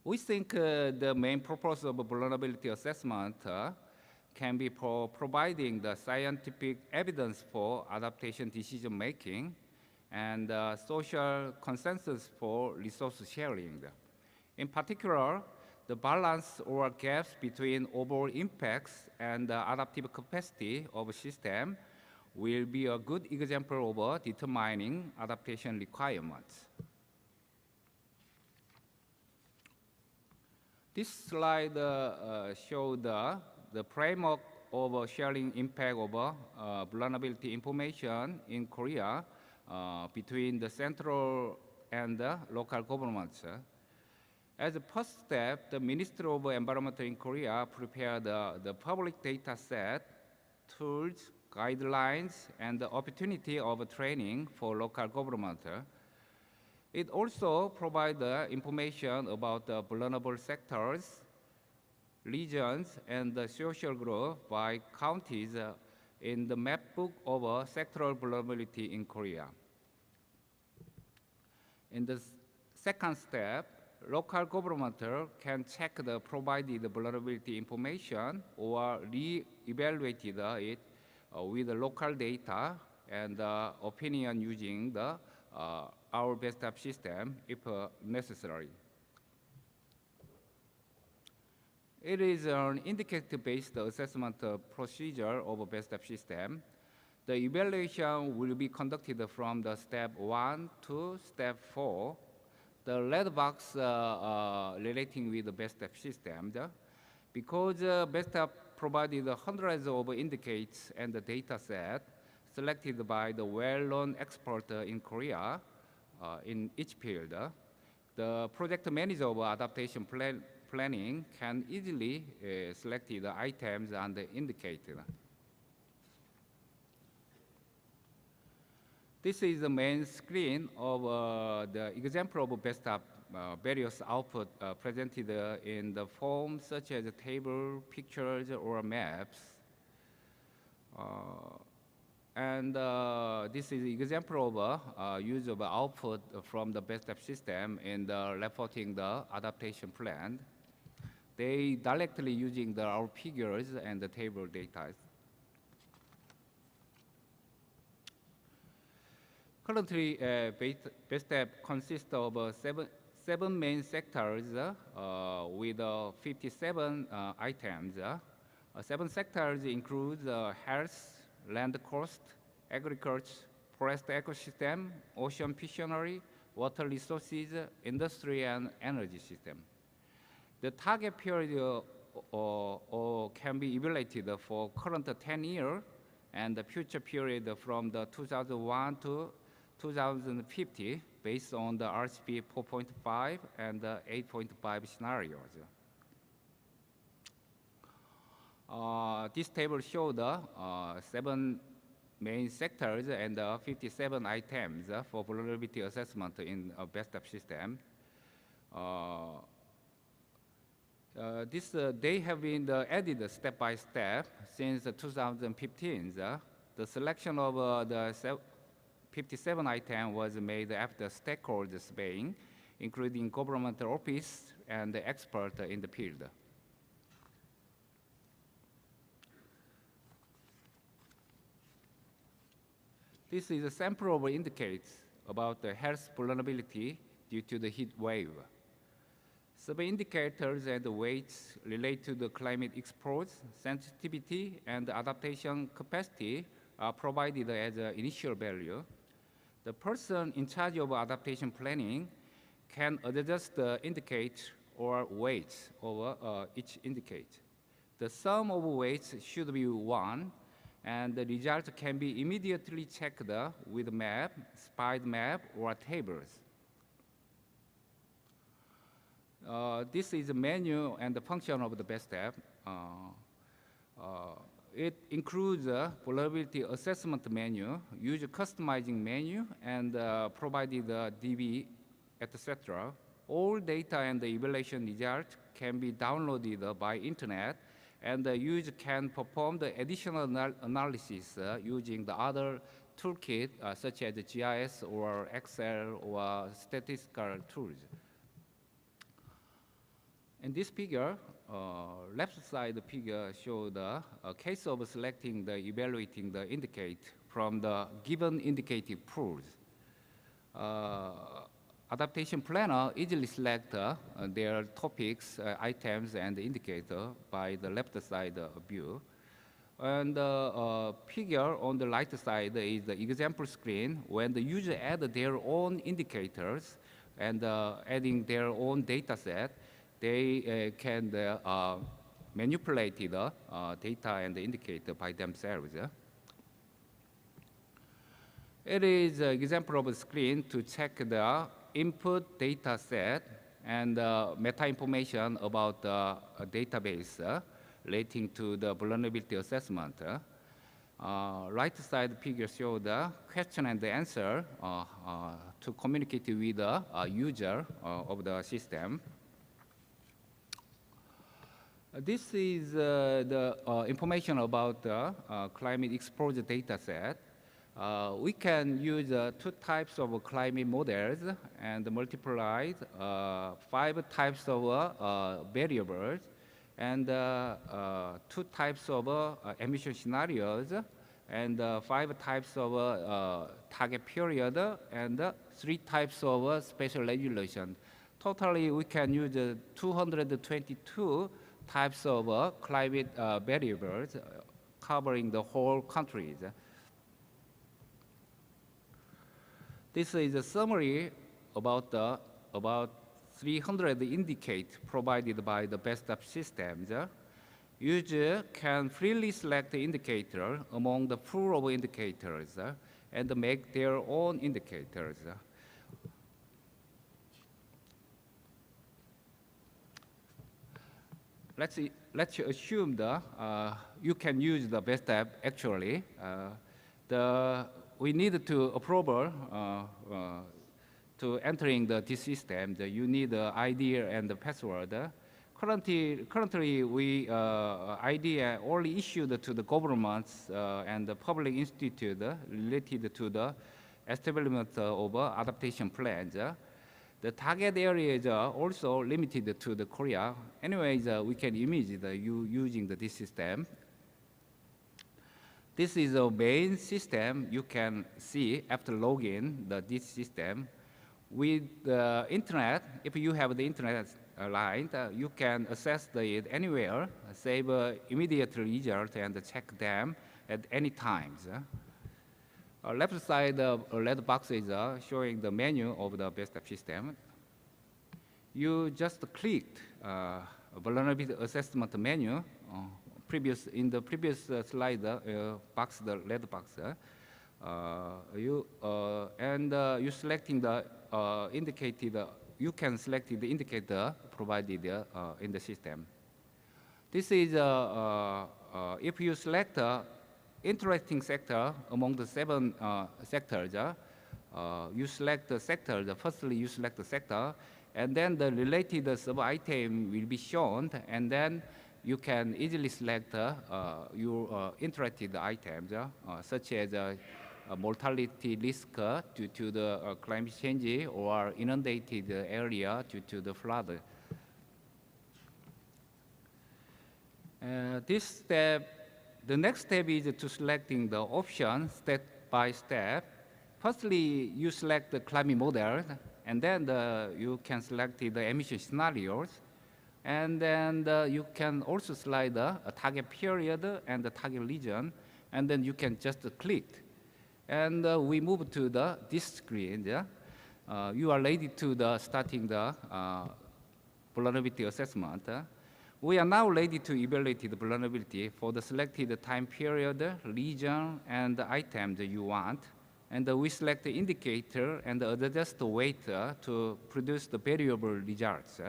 We think the main purpose of vulnerability assessment can be for providing the scientific evidence for adaptation decision making and social consensus for resource sharing. In particular, the balance or gaps between overall impacts and adaptive capacity of a system will be a good example of determining adaptation requirements. This slide showed the framework of sharing impact of vulnerability information in Korea between the central and the local governments. As a first step, the Ministry of Environment in Korea prepared the public data set, tools, guidelines, and the opportunity of training for local government. It also provides information about the vulnerable sectors, regions, and the social group by counties in the map book of sectoral vulnerability in Korea. In the second step, local government can check the provided vulnerability information or re-evaluate it with the local data and opinion using the our best app system if necessary. It is an indicator-based assessment procedure of a best app system. The evaluation will be conducted from the step 1 to step 4. The red box relating with the best app system, because best app provided hundreds of indicators and the data set selected by the well-known expert in Korea in each field. The project manager of adaptation planning can easily select the items and indicate. This is the main screen of the example of best app various output presented in the form such as a table, pictures, or maps. This is an example of use of output from the best app system in the reporting the adaptation plan. They directly using our figures and the table data. Currently, best app consists of seven main sectors with 57 items. 7 sectors include health, land coast, agriculture, forest ecosystem, ocean fishery, water resources, industry, and energy system. The target period can be evaluated for current 10 years and the future period from the 2001 to 2050 based on the RCP 4.5 and the 8.5 scenarios. This table shows the 7 main sectors and 57 items for vulnerability assessment in a best app system. They have been added step by step since 2015. The selection of the 57 items was made after stakeholder surveying, including government office and the expert in the field. This is a sample of indicates about the health vulnerability due to the heat wave. Survey indicators and weights relate to the climate exposure, sensitivity, and adaptation capacity are provided as an initial value. The person in charge of adaptation planning can adjust the indicate or weights of each indicate. The sum of weights should be 1, and the result can be immediately checked with map, spied map, or tables. This is the menu and the function of the best app. It includes a vulnerability assessment menu, user customizing menu, and provided DB, etc. All data and the evaluation result can be downloaded by internet, and the user can perform the additional analysis using the other toolkit such as the GIS or Excel or statistical tools. In this figure, left side figure shows the case of selecting the evaluating the indicate from the given indicative pools. Adaptation planner easily select their topics, items, and indicator by the left side view. And the figure on the right side is the example screen when the user add their own indicators and adding their own data set. they can manipulate the data and indicate by themselves. It is an example of a screen to check the input data set and meta information about the database relating to the vulnerability assessment. Right side figure shows the question and the answer to communicate with the user of the system. This is the information about the climate exposure data set. We can use two types of climate models and multiply 5 types of variables and 2 types of emission scenarios and 5 types of target period and 3 types of spatial resolution. Totally, we can use 222 types of climate variables covering the whole countries. This is a summary about 300 indicators provided by the best of systems. User can freely select the indicator among the pool of indicators and make their own indicators. Let's assume you can use the best app actually. We need to approval to entering this system. You need the ID and the password. Currently, we ID only issued to the governments and the public institute related to the establishment of adaptation plans. The target area is also limited to the Korea. Anyways, we can image you using this system. This is a main system you can see after login this system. With the internet, if you have the internet line, you can access it anywhere, save immediate result and check them at any times. Left side red box is showing the menu of the best app system. You just clicked vulnerability assessment menu. In the previous slide, box, the red box, you selecting the indicated. You can select the indicator provided in the system. This is if you select interesting sector among the 7 sectors. You select the sector. Firstly, you select the sector, and then the related sub-item will be shown, and then you can easily select your interested items, such as mortality risk due to the climate change or inundated area due to the flood. The next step is to selecting the option step by step. Firstly, you select the climate model, and then you can select the emission scenarios. And then you can also slide a target period and the target region, and then you can just click. And we move to this screen. You are ready to starting the vulnerability assessment. We are now ready to evaluate the vulnerability for the selected time period, region, and the item that you want. And we select the indicator and adjust the weight to produce the variable results.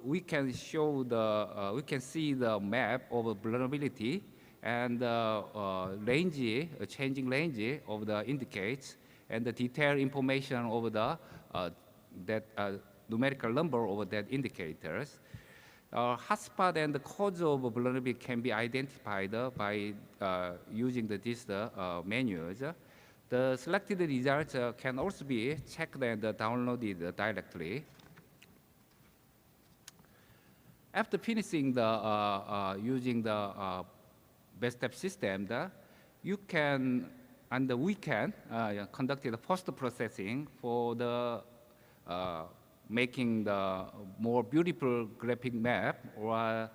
We can see the map of vulnerability and range, changing range of the indicates, and the detailed information over that numerical number of that indicators. Hotspot and the cause of vulnerability can be identified by using these menus. The selected results can also be checked and downloaded directly. After finishing using the best step system, we can conduct the post-processing for the making the more beautiful graphic map or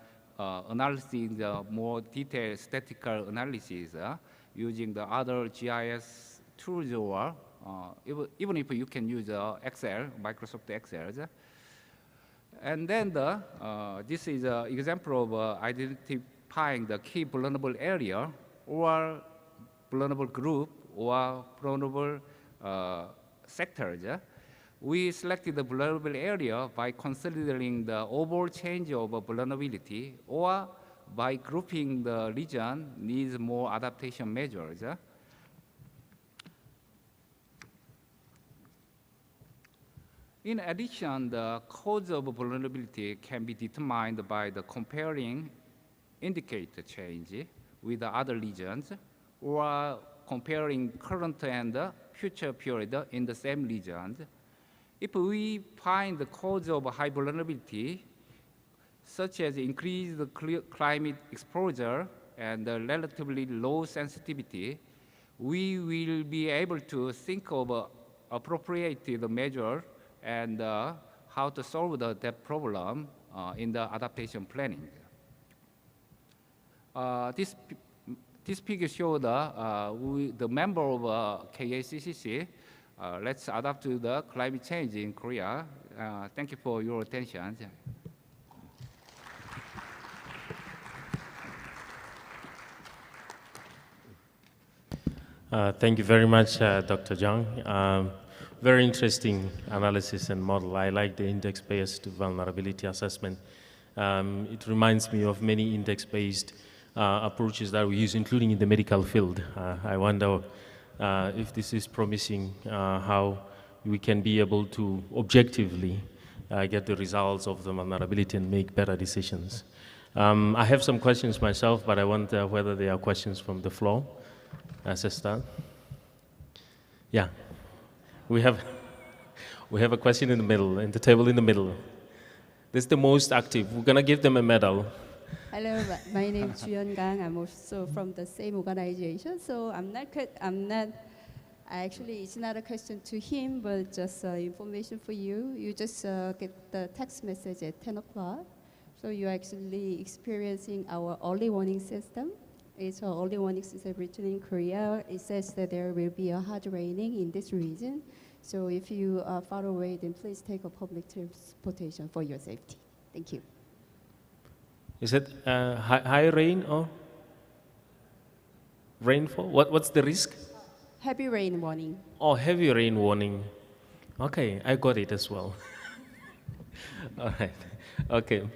analyzing the more detailed statistical analysis using the other GIS tools or even if you can use Excel, Microsoft Excel. And then this is an example of identifying the key vulnerable area or vulnerable group or vulnerable sectors. We selected the vulnerable area by considering the overall change of vulnerability or by grouping the region needs more adaptation measures. In addition, the cause of vulnerability can be determined by the comparing indicator change with the other regions or comparing current and future period in the same regions. If we find the cause of high vulnerability, such as increased climate exposure and relatively low sensitivity, we will be able to think of appropriate measure and how to solve that problem in the adaptation planning. This figure shows the member of KACCC. Let's adapt to the climate change in Korea. Thank you for your attention. Thank you very much, Dr. Zhang. Very interesting analysis and model. I like the index-based vulnerability assessment. It reminds me of many index-based approaches that we use, including in the medical field. I wonder if this is promising, how we can be able to objectively get the results of the vulnerability and make better decisions. I have some questions myself, but I wonder whether there are questions from the floor as a start. Yeah. We have a question in the middle, in the table in the middle. This is the most active. We're going to give them a medal. Hello, my name is Juyeon Kang. I'm also from the same organization. So actually, it's not a question to him, but just information for you. You just get the text message at 10 o'clock. So you're actually experiencing our early warning system. It's our early warning system written in Korea. It says that there will be a hard raining in this region. So if you are far away, then please take a public transportation for your safety. Thank you. Is it high rain or rainfall? What's the risk? Heavy rain warning. Oh, heavy rain warning. Okay, I got it as well. All right. Okay.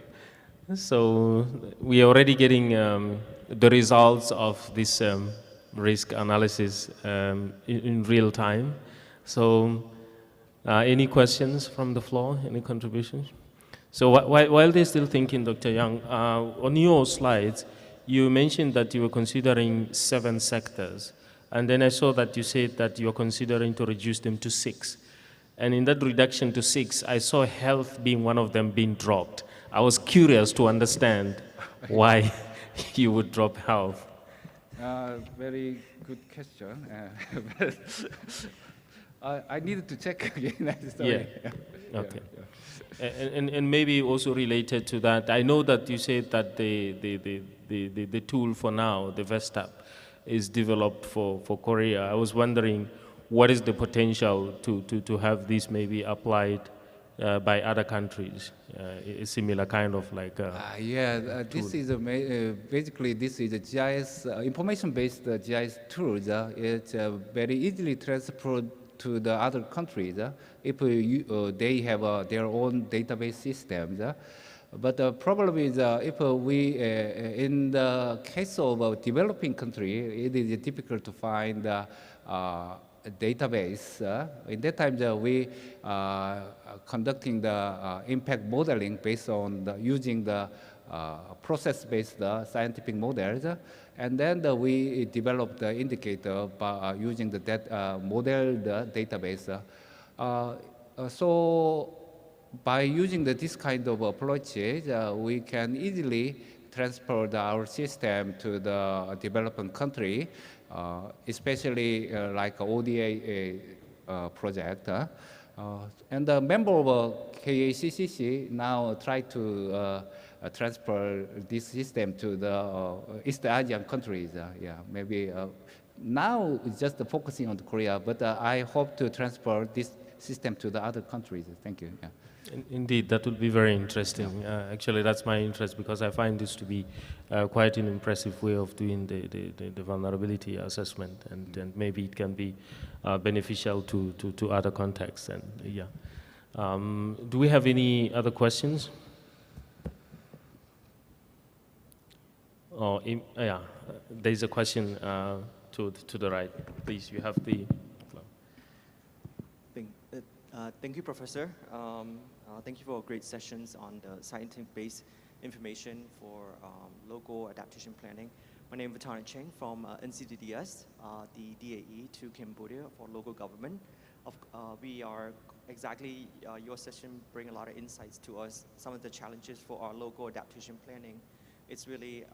So we are already getting the results of this risk analysis in real time. So any questions from the floor? Any contributions? So while they're still thinking, Dr. Yang, on your slides, you mentioned that you were considering 7 sectors. And then I saw that you said that you're considering to reduce them to 6. And in that reduction to 6, I saw health being one of them being dropped. I was curious to understand why you would drop health. Very good question. I needed to check again. Sorry. Yeah. Okay. And maybe also related to that, I know that you said that the tool for now, the VESTAP, is developed for Korea. I was wondering, what is the potential to have this maybe applied by other countries, a similar kind of like this is basically this is a GIS information-based GIS tool. It's very easily transferred to the other countries if they have their own database systems. But the problem is if we, in the case of a developing country, it is difficult to find a database. In that time, we conducting the impact modeling based on using the process-based scientific models. And then we developed the indicator by using the modeled database. So by using this kind of approaches, we can easily transfer our system to the developing country, especially like ODA project. And the member of KACCC now try to transfer this system to the East Asian countries. Maybe now it's just focusing on Korea, but I hope to transfer this system to the other countries. Thank you. Yeah. Indeed, that would be very interesting. Actually, that's my interest because I find this to be quite an impressive way of doing the vulnerability assessment, and maybe it can be beneficial to other contexts. And yeah, do we have any other questions? Oh, yeah, there's a question to the right. Please, you have the. Thank you, Professor. Thank you for great sessions on the scientific-based information for local adaptation planning. My name is Vatana Cheng from NCDDS, the DAE to Cambodia for local government. We are exactly, your session bring a lot of insights to us. Some of the challenges for our local adaptation planning, it's really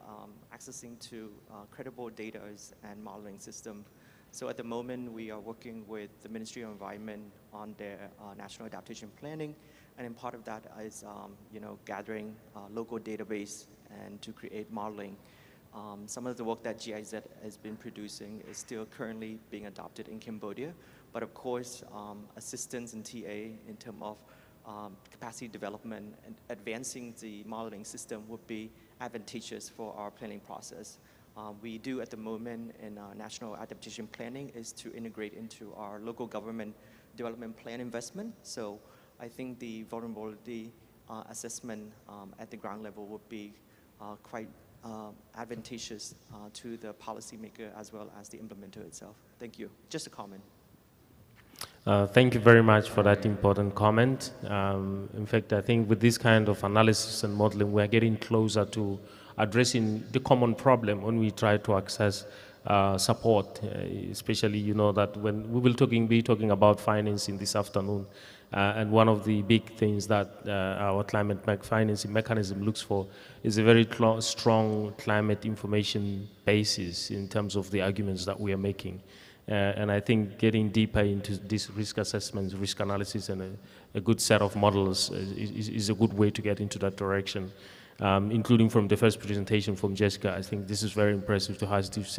accessing to credible data and modeling system. So at the moment, we are working with the Ministry of Environment on their national adaptation planning, and in part of that is, gathering local database and to create modeling. Some of the work that GIZ has been producing is still currently being adopted in Cambodia, but of course, assistance in TA in terms of capacity development and advancing the modeling system would be advantageous for our planning process. We do at the moment in our national adaptation planning is to integrate into our local government development plan investment. So I think the vulnerability assessment at the ground level would be quite advantageous to the policymaker as well as the implementer itself. Thank you. Just a comment. Thank you very much for that important comment. In fact, I think with this kind of analysis and modeling, we're getting closer to addressing the common problem when we try to access support, especially, you know, that when we will be talking about financing this afternoon, and one of the big things that our climate financing mechanism looks for is a very strong climate information basis in terms of the arguments that we are making. And I think getting deeper into these risk assessments, risk analysis, and a good set of models is a good way to get into that direction. Including from the first presentation from Jessica, I think this is very impressive to have this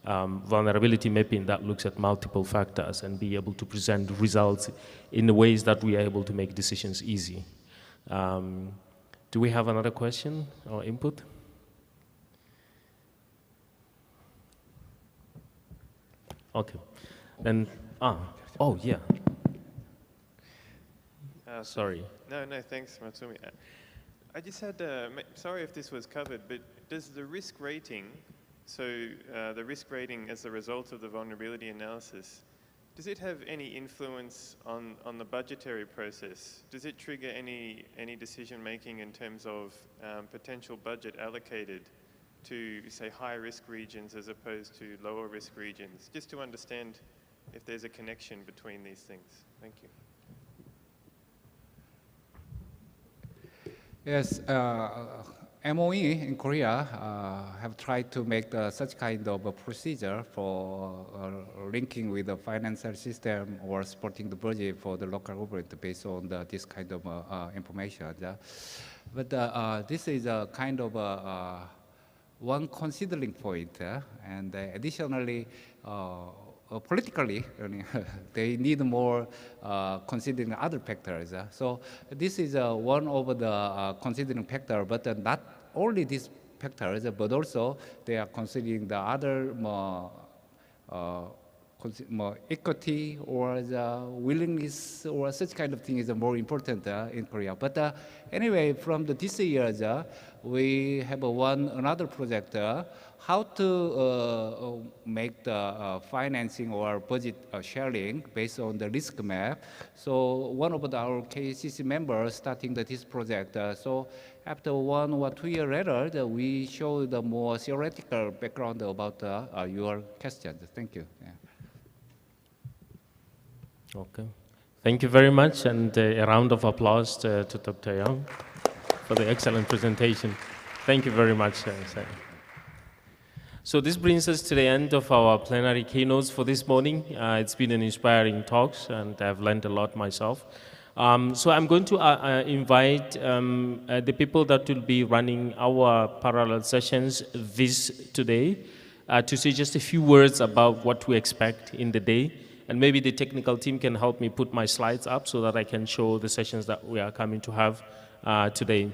vulnerability mapping that looks at multiple factors and be able to present results in the ways that we are able to make decisions easy. Do we have another question or input? Okay, then, oh yeah. Sorry. No, thanks, Matsumi. I just had, sorry if this was covered, but does the risk rating, so the risk rating as a result of the vulnerability analysis, does it have any influence on the budgetary process? Does it trigger any decision making in terms of potential budget allocated to, say, high risk regions as opposed to lower risk regions? Just to understand if there's a connection between these things. Thank you. Yes, MOE in Korea have tried to make such kind of a procedure for linking with the financial system or supporting the budget for the local government based on this kind of information. But this is a kind of one considering point, and additionally, politically, they need more considering other factors. So this is one of the considering factor, but not only these factors, but also they are considering the other more equity or the willingness or such kind of thing is more important in Korea. But anyway, from this year, we have another project, how to make the financing or budget sharing based on the risk map. So one of our KCC members starting this project. So after 1 or 2 years later, we show the more theoretical background about your questions. Thank you. Yeah. Okay. Thank you very much, and a round of applause to Dr. Young for the excellent presentation. Thank you very much, sir. So this brings us to the end of our plenary keynotes for this morning. It's been an inspiring talk, and I've learned a lot myself. So I'm going to invite the people that will be running our parallel sessions today to say just a few words about what to expect in the day And maybe the technical team can help me put my slides up so that I can show the sessions that we are coming to have today.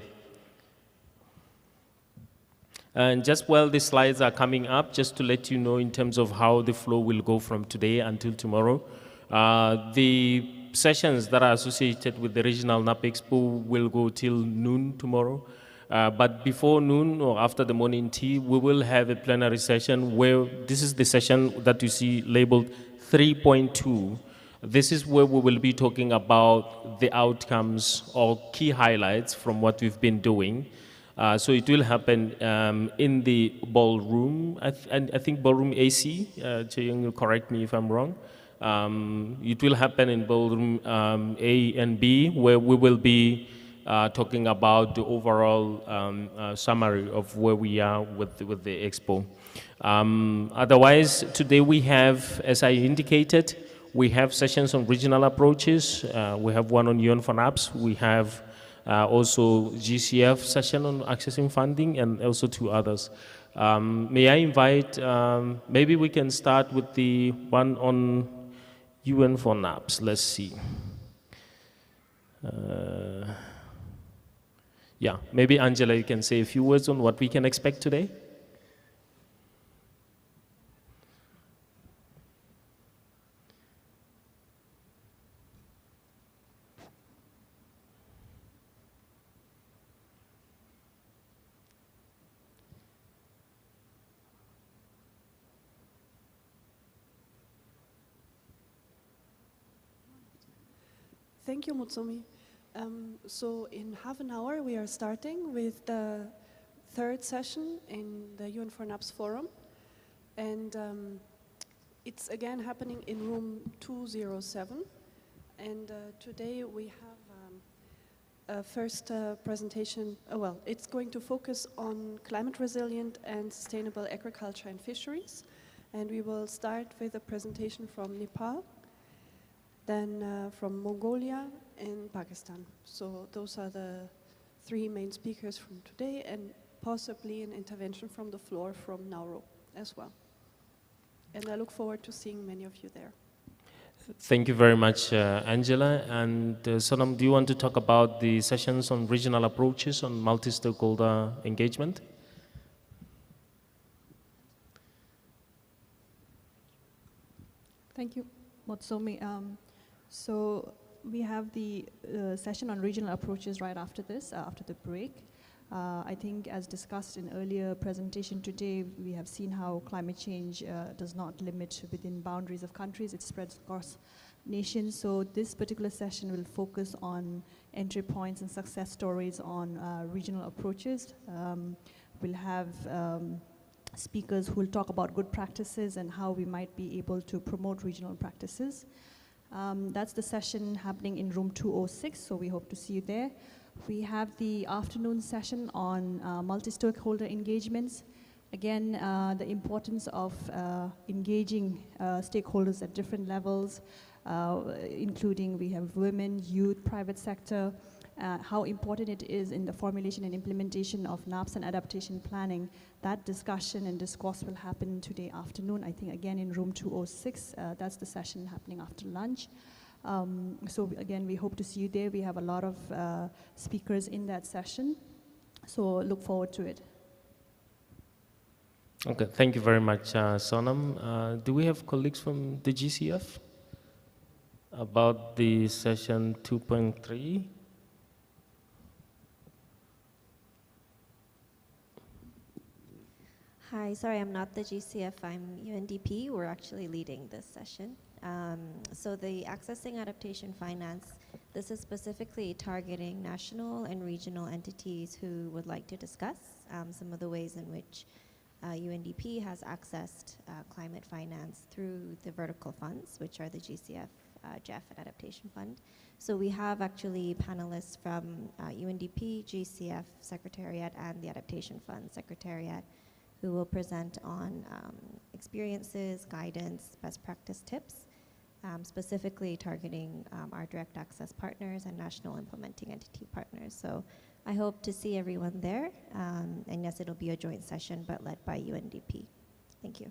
And just while the slides are coming up, just to let you know in terms of how the flow will go from today until tomorrow, the sessions that are associated with the regional NAP Expo will go till noon tomorrow. But before noon or after the morning tea, we will have a plenary session where this is the session that you see labeled 3.2. This is where we will be talking about the outcomes or key highlights from what we've been doing. So it will happen in the ballroom, I think ballroom AC, Cheyong will correct me if I'm wrong. It will happen in ballroom A and B, where we will be talking about the overall summary of where we are with the Expo. Otherwise, today we have, as I indicated, we have sessions on regional approaches. We have one on UN for NAPS. We have also GCF session on accessing funding, and also two others. May I invite, maybe we can start with the one on UN for NAPS. Let's see. Yeah, maybe Angela, you can say a few words on what we can expect today. Thank you, Mutsomi. So in half an hour, we are starting with the third session in the UN for NAPS Forum. And it's again happening in room 207. And today we have a first presentation. Well, it's going to focus on climate resilient and sustainable agriculture and fisheries. And we will start with a presentation from Nepal, then from Mongolia and Pakistan. So those are the three main speakers from today, and possibly an intervention from the floor from Nauru as well. And I look forward to seeing many of you there. Thank you very much, Angela. And Sonam, do you want to talk about the sessions on regional approaches on multi-stakeholder engagement? Thank you, Motsomi. So we have the session on regional approaches right after this, after the break. I think as discussed in earlier presentation today, we have seen how climate change does not limit within boundaries of countries, it spreads across nations. So this particular session will focus on entry points and success stories on regional approaches. We'll have speakers who will talk about good practices and how we might be able to promote regional practices. That's the session happening in room 206, so we hope to see you there. We have the afternoon session on multi-stakeholder engagements. Again, the importance of engaging stakeholders at different levels, including we have women, youth, private sector, how important it is in the formulation and implementation of NAPS and adaptation planning. That discussion and discourse will happen today afternoon, I think again in room 206. That's the session happening after lunch. So again, we hope to see you there. We have a lot of speakers in that session, so look forward to it. Okay, thank you very much, Sonam. Do we have colleagues from the GCF about the session 2.3? Hi, sorry, I'm not the GCF, I'm UNDP. We're actually leading this session. So the Accessing Adaptation Finance, this is specifically targeting national and regional entities who would like to discuss some of the ways in which UNDP has accessed climate finance through the vertical funds, which are the GCF, GEF, and Adaptation Fund. So we have actually panelists from UNDP, GCF Secretariat, and the Adaptation Fund Secretariat, who will present on experiences, guidance, best practice tips, specifically targeting our direct access partners and national implementing entity partners. So I hope to see everyone there. And yes, it'll be a joint session, but led by UNDP. Thank you.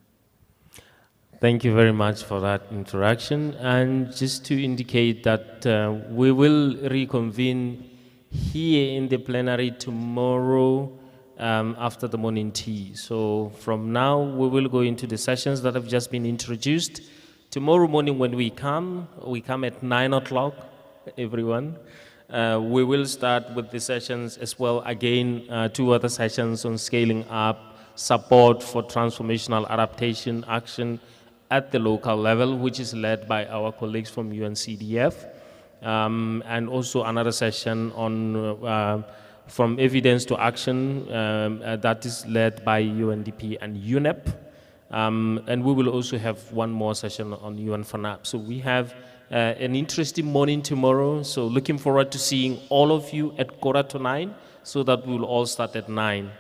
Thank you very much for that interaction. And just to indicate that we will reconvene here in the plenary tomorrow after the morning tea. So from now, we will go into the sessions that have just been introduced. Tomorrow morning when we come at 9 o'clock, everyone. We will start with the sessions as well. Again, 2 other sessions on scaling up, support for transformational adaptation action at the local level, which is led by our colleagues from UNCDF. And also another session on from evidence to action that is led by UNDP and UNEP. And we will also have one more session on UNFANAP. So we have an interesting morning tomorrow. So looking forward to seeing all of you at 8:45, so that we'll all start at 9.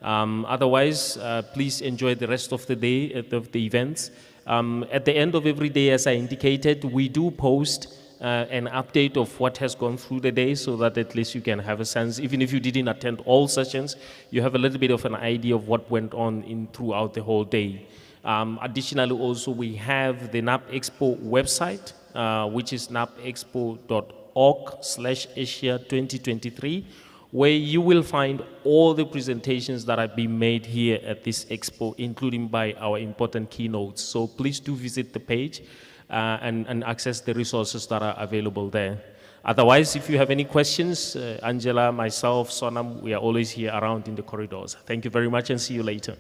Otherwise, please enjoy the rest of the day of the events. At the end of every day, as I indicated, we do post an update of what has gone through the day, so that at least you can have a sense, even if you didn't attend all sessions, you have a little bit of an idea of what went on throughout the whole day. Additionally, also, we have the NAP Expo website, which is napexpo.org/Asia 2023, where you will find all the presentations that are being made here at this Expo, including by our important keynotes. So please do visit the page and access the resources that are available there. Otherwise, if you have any questions, Angela, myself, Sonam, we are always here around in the corridors. Thank you very much and see you later.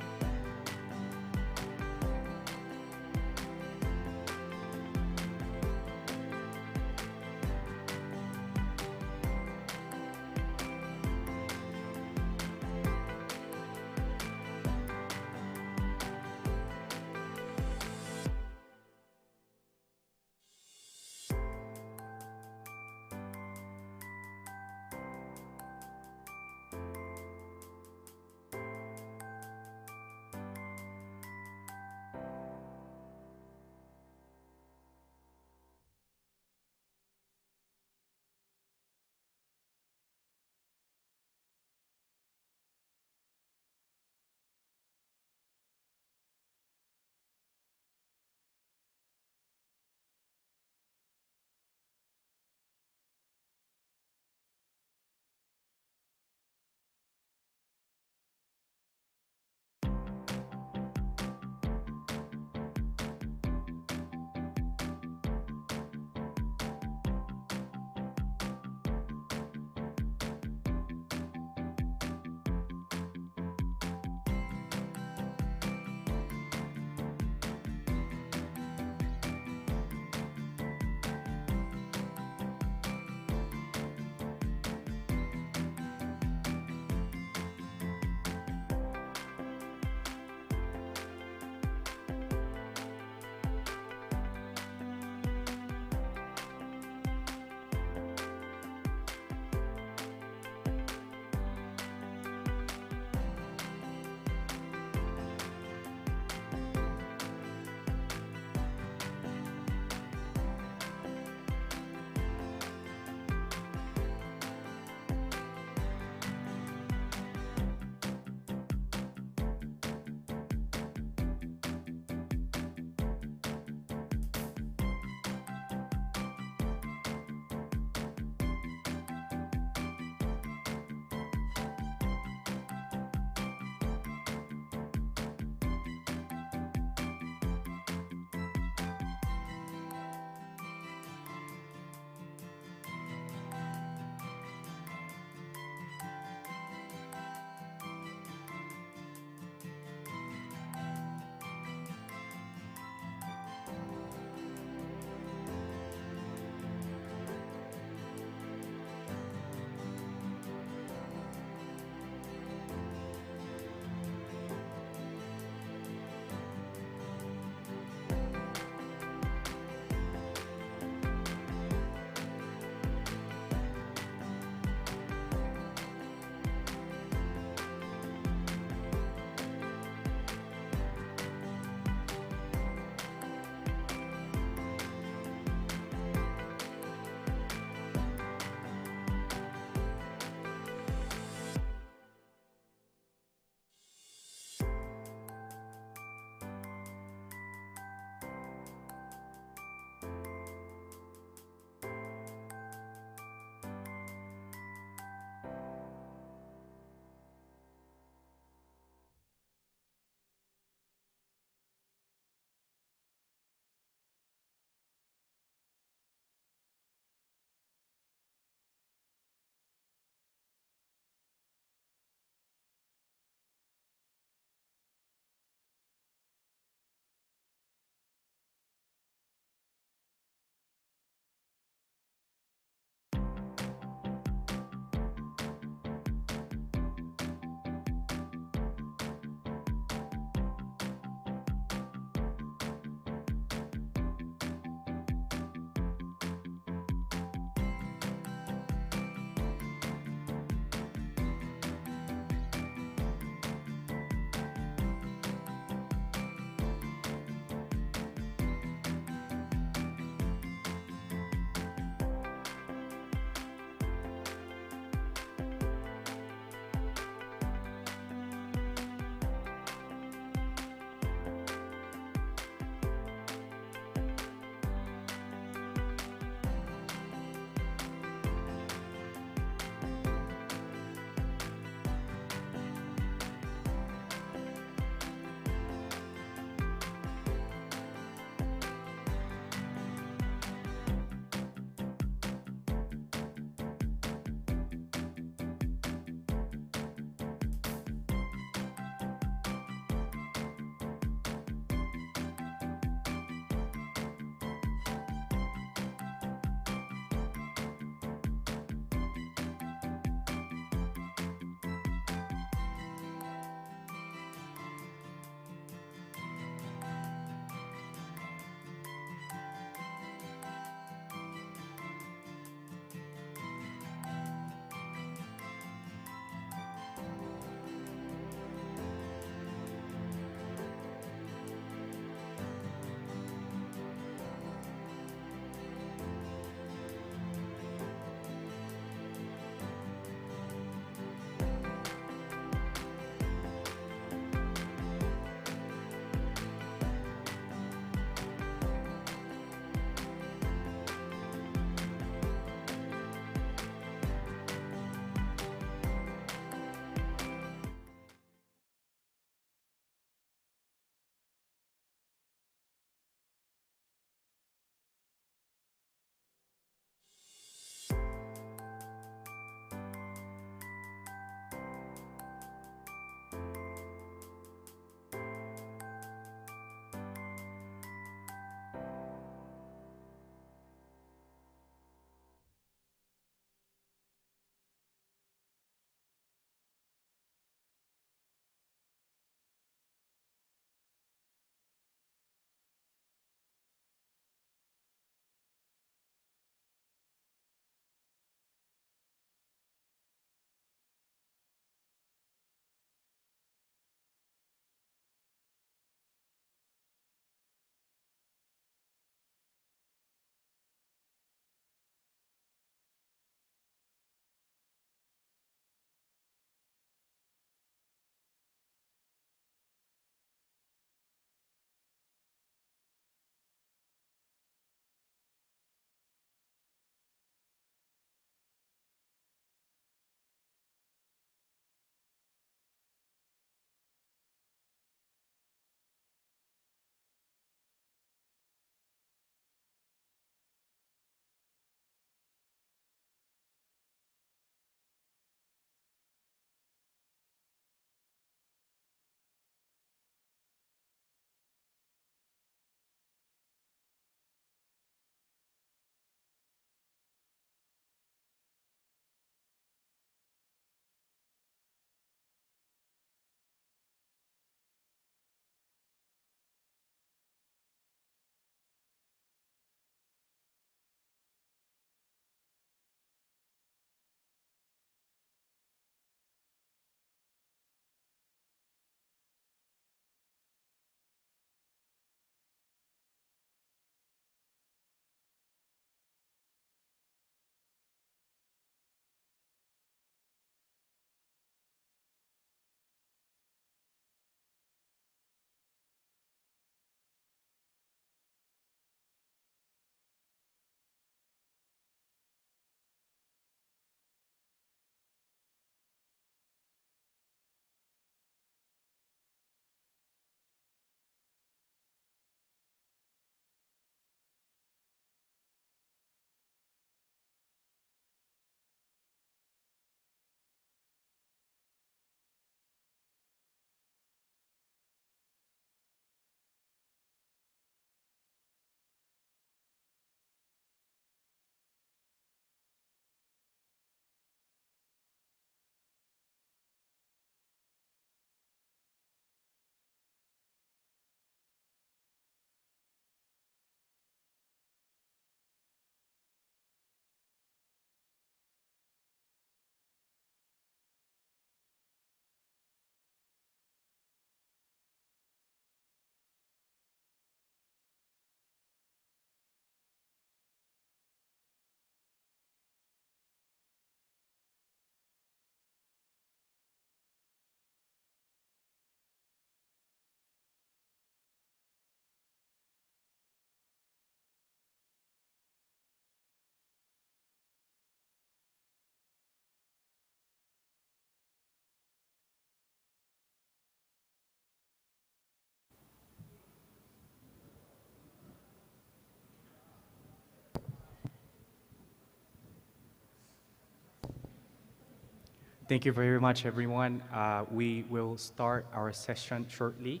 Thank you very much, everyone. We will start our session shortly.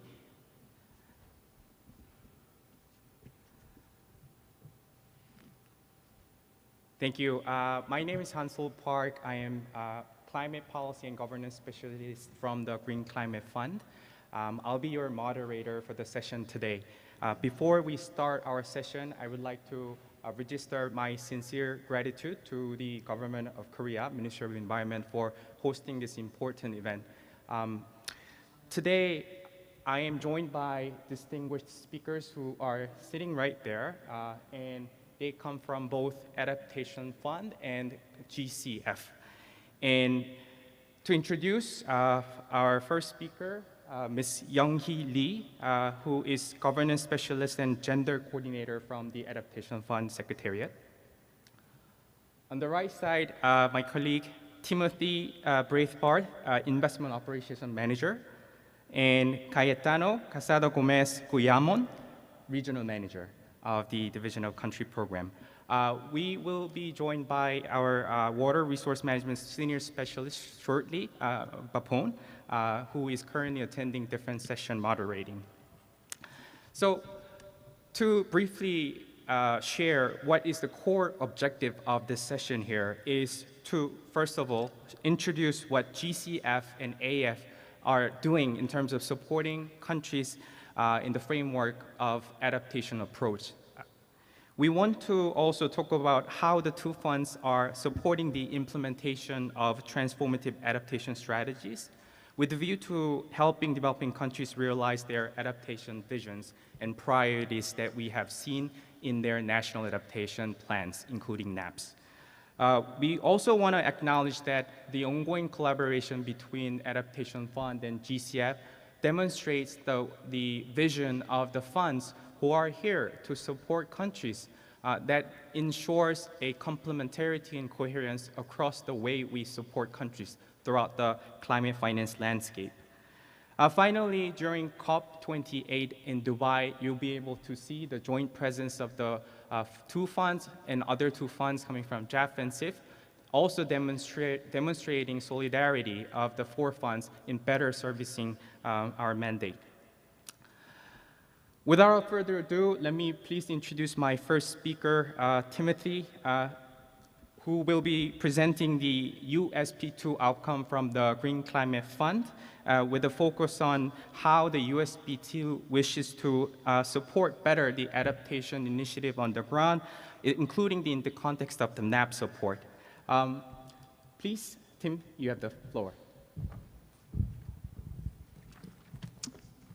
Thank you. My name is Hansel Park. I am Climate Policy and Governance Specialist from the Green Climate Fund. I'll be your moderator for the session today. Before we start our session, I would like to register my sincere gratitude to the Government of Korea, Ministry of Environment, for hosting this important event. Today, I am joined by distinguished speakers who are sitting right there, and they come from both Adaptation Fund and GCF. And to introduce our first speaker, Ms. Young-hee Lee, who is Governance Specialist and Gender Coordinator from the Adaptation Fund Secretariat. On the right side, my colleague, Timothy Braithwaite, Investment Operations Manager, and Cayetano Casado Gomez Guyamon, Regional Manager of the Division of Country Program. We will be joined by our Water Resource Management Senior Specialist shortly, Bapon, who is currently attending different session moderating. So to briefly share what is the core objective of this session here is to, first of all, introduce what GCF and AF are doing in terms of supporting countries in the framework of adaptation approach. We want to also talk about how the two funds are supporting the implementation of transformative adaptation strategies with a view to helping developing countries realize their adaptation visions and priorities that we have seen in their national adaptation plans, including NAPs. We also want to acknowledge that the ongoing collaboration between Adaptation Fund and GCF demonstrates the vision of the funds who are here to support countries that ensures a complementarity and coherence across the way we support countries throughout the climate finance landscape. Finally, during COP28 in Dubai, you'll be able to see the joint presence of the two funds and other two funds coming from JAF and SIF, also demonstrating solidarity of the four funds in better servicing our mandate. Without further ado, let me please introduce my first speaker, Timothy, who will be presenting the USP2 outcome from the Green Climate Fund with a focus on how the USP2 wishes to support better the adaptation initiative on the ground, including in the context of the NAP support. Please, Tim, you have the floor.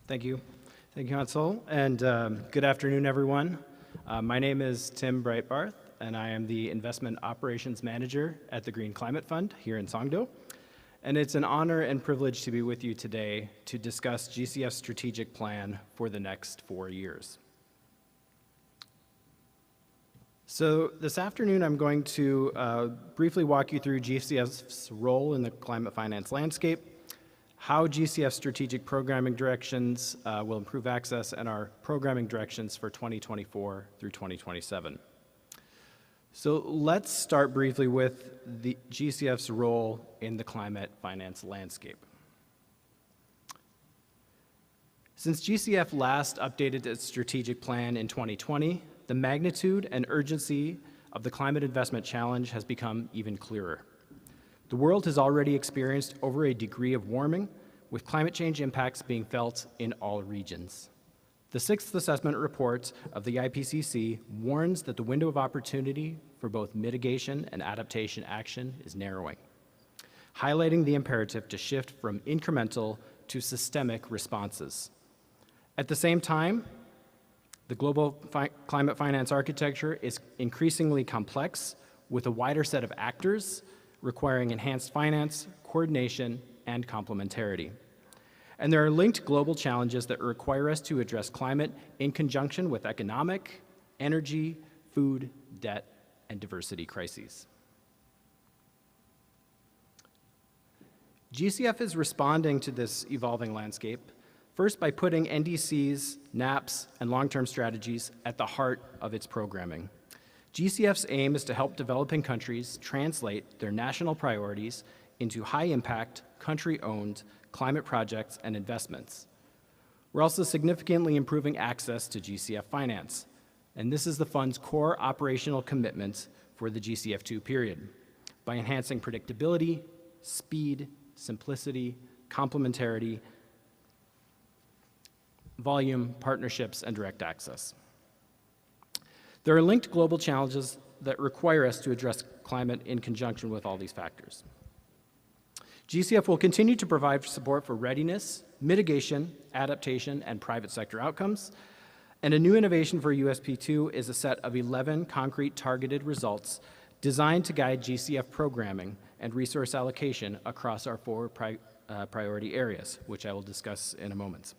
Thank you. Thank you, Hansel, and good afternoon, everyone. My name is Tim Breitbarth, and I am the Investment Operations Manager at the Green Climate Fund here in Songdo. And it's an honor and privilege to be with you today to discuss GCF's strategic plan for the next 4 years. So this afternoon, I'm going to briefly walk you through GCF's role in the climate finance landscape, how GCF's strategic programming directions will improve access, and our programming directions for 2024 through 2027. So let's start briefly with the GCF's role in the climate finance landscape. Since GCF last updated its strategic plan in 2020, the magnitude and urgency of the climate investment challenge has become even clearer. The world has already experienced over a degree of warming, with climate change impacts being felt in all regions. The sixth assessment report of the IPCC warns that the window of opportunity for both mitigation and adaptation action is narrowing, highlighting the imperative to shift from incremental to systemic responses. At the same time, the global climate finance architecture is increasingly complex, with a wider set of actors requiring enhanced finance, coordination, and complementarity. And there are linked global challenges that require us to address climate in conjunction with economic, energy, food, debt, and diversity crises. GCF is responding to this evolving landscape, first by putting NDCs, NAPs, and long-term strategies at the heart of its programming. GCF's aim is to help developing countries translate their national priorities into high-impact, country-owned climate projects and investments. We're also significantly improving access to GCF finance, and this is the fund's core operational commitment for the GCF2 period, by enhancing predictability, speed, simplicity, complementarity, volume, partnerships, and direct access. There are linked global challenges that require us to address climate in conjunction with all these factors. GCF will continue to provide support for readiness, mitigation, adaptation, and private sector outcomes. And a new innovation for USP2 is a set of 11 concrete targeted results designed to guide GCF programming and resource allocation across our four priority areas, which I will discuss in a moment.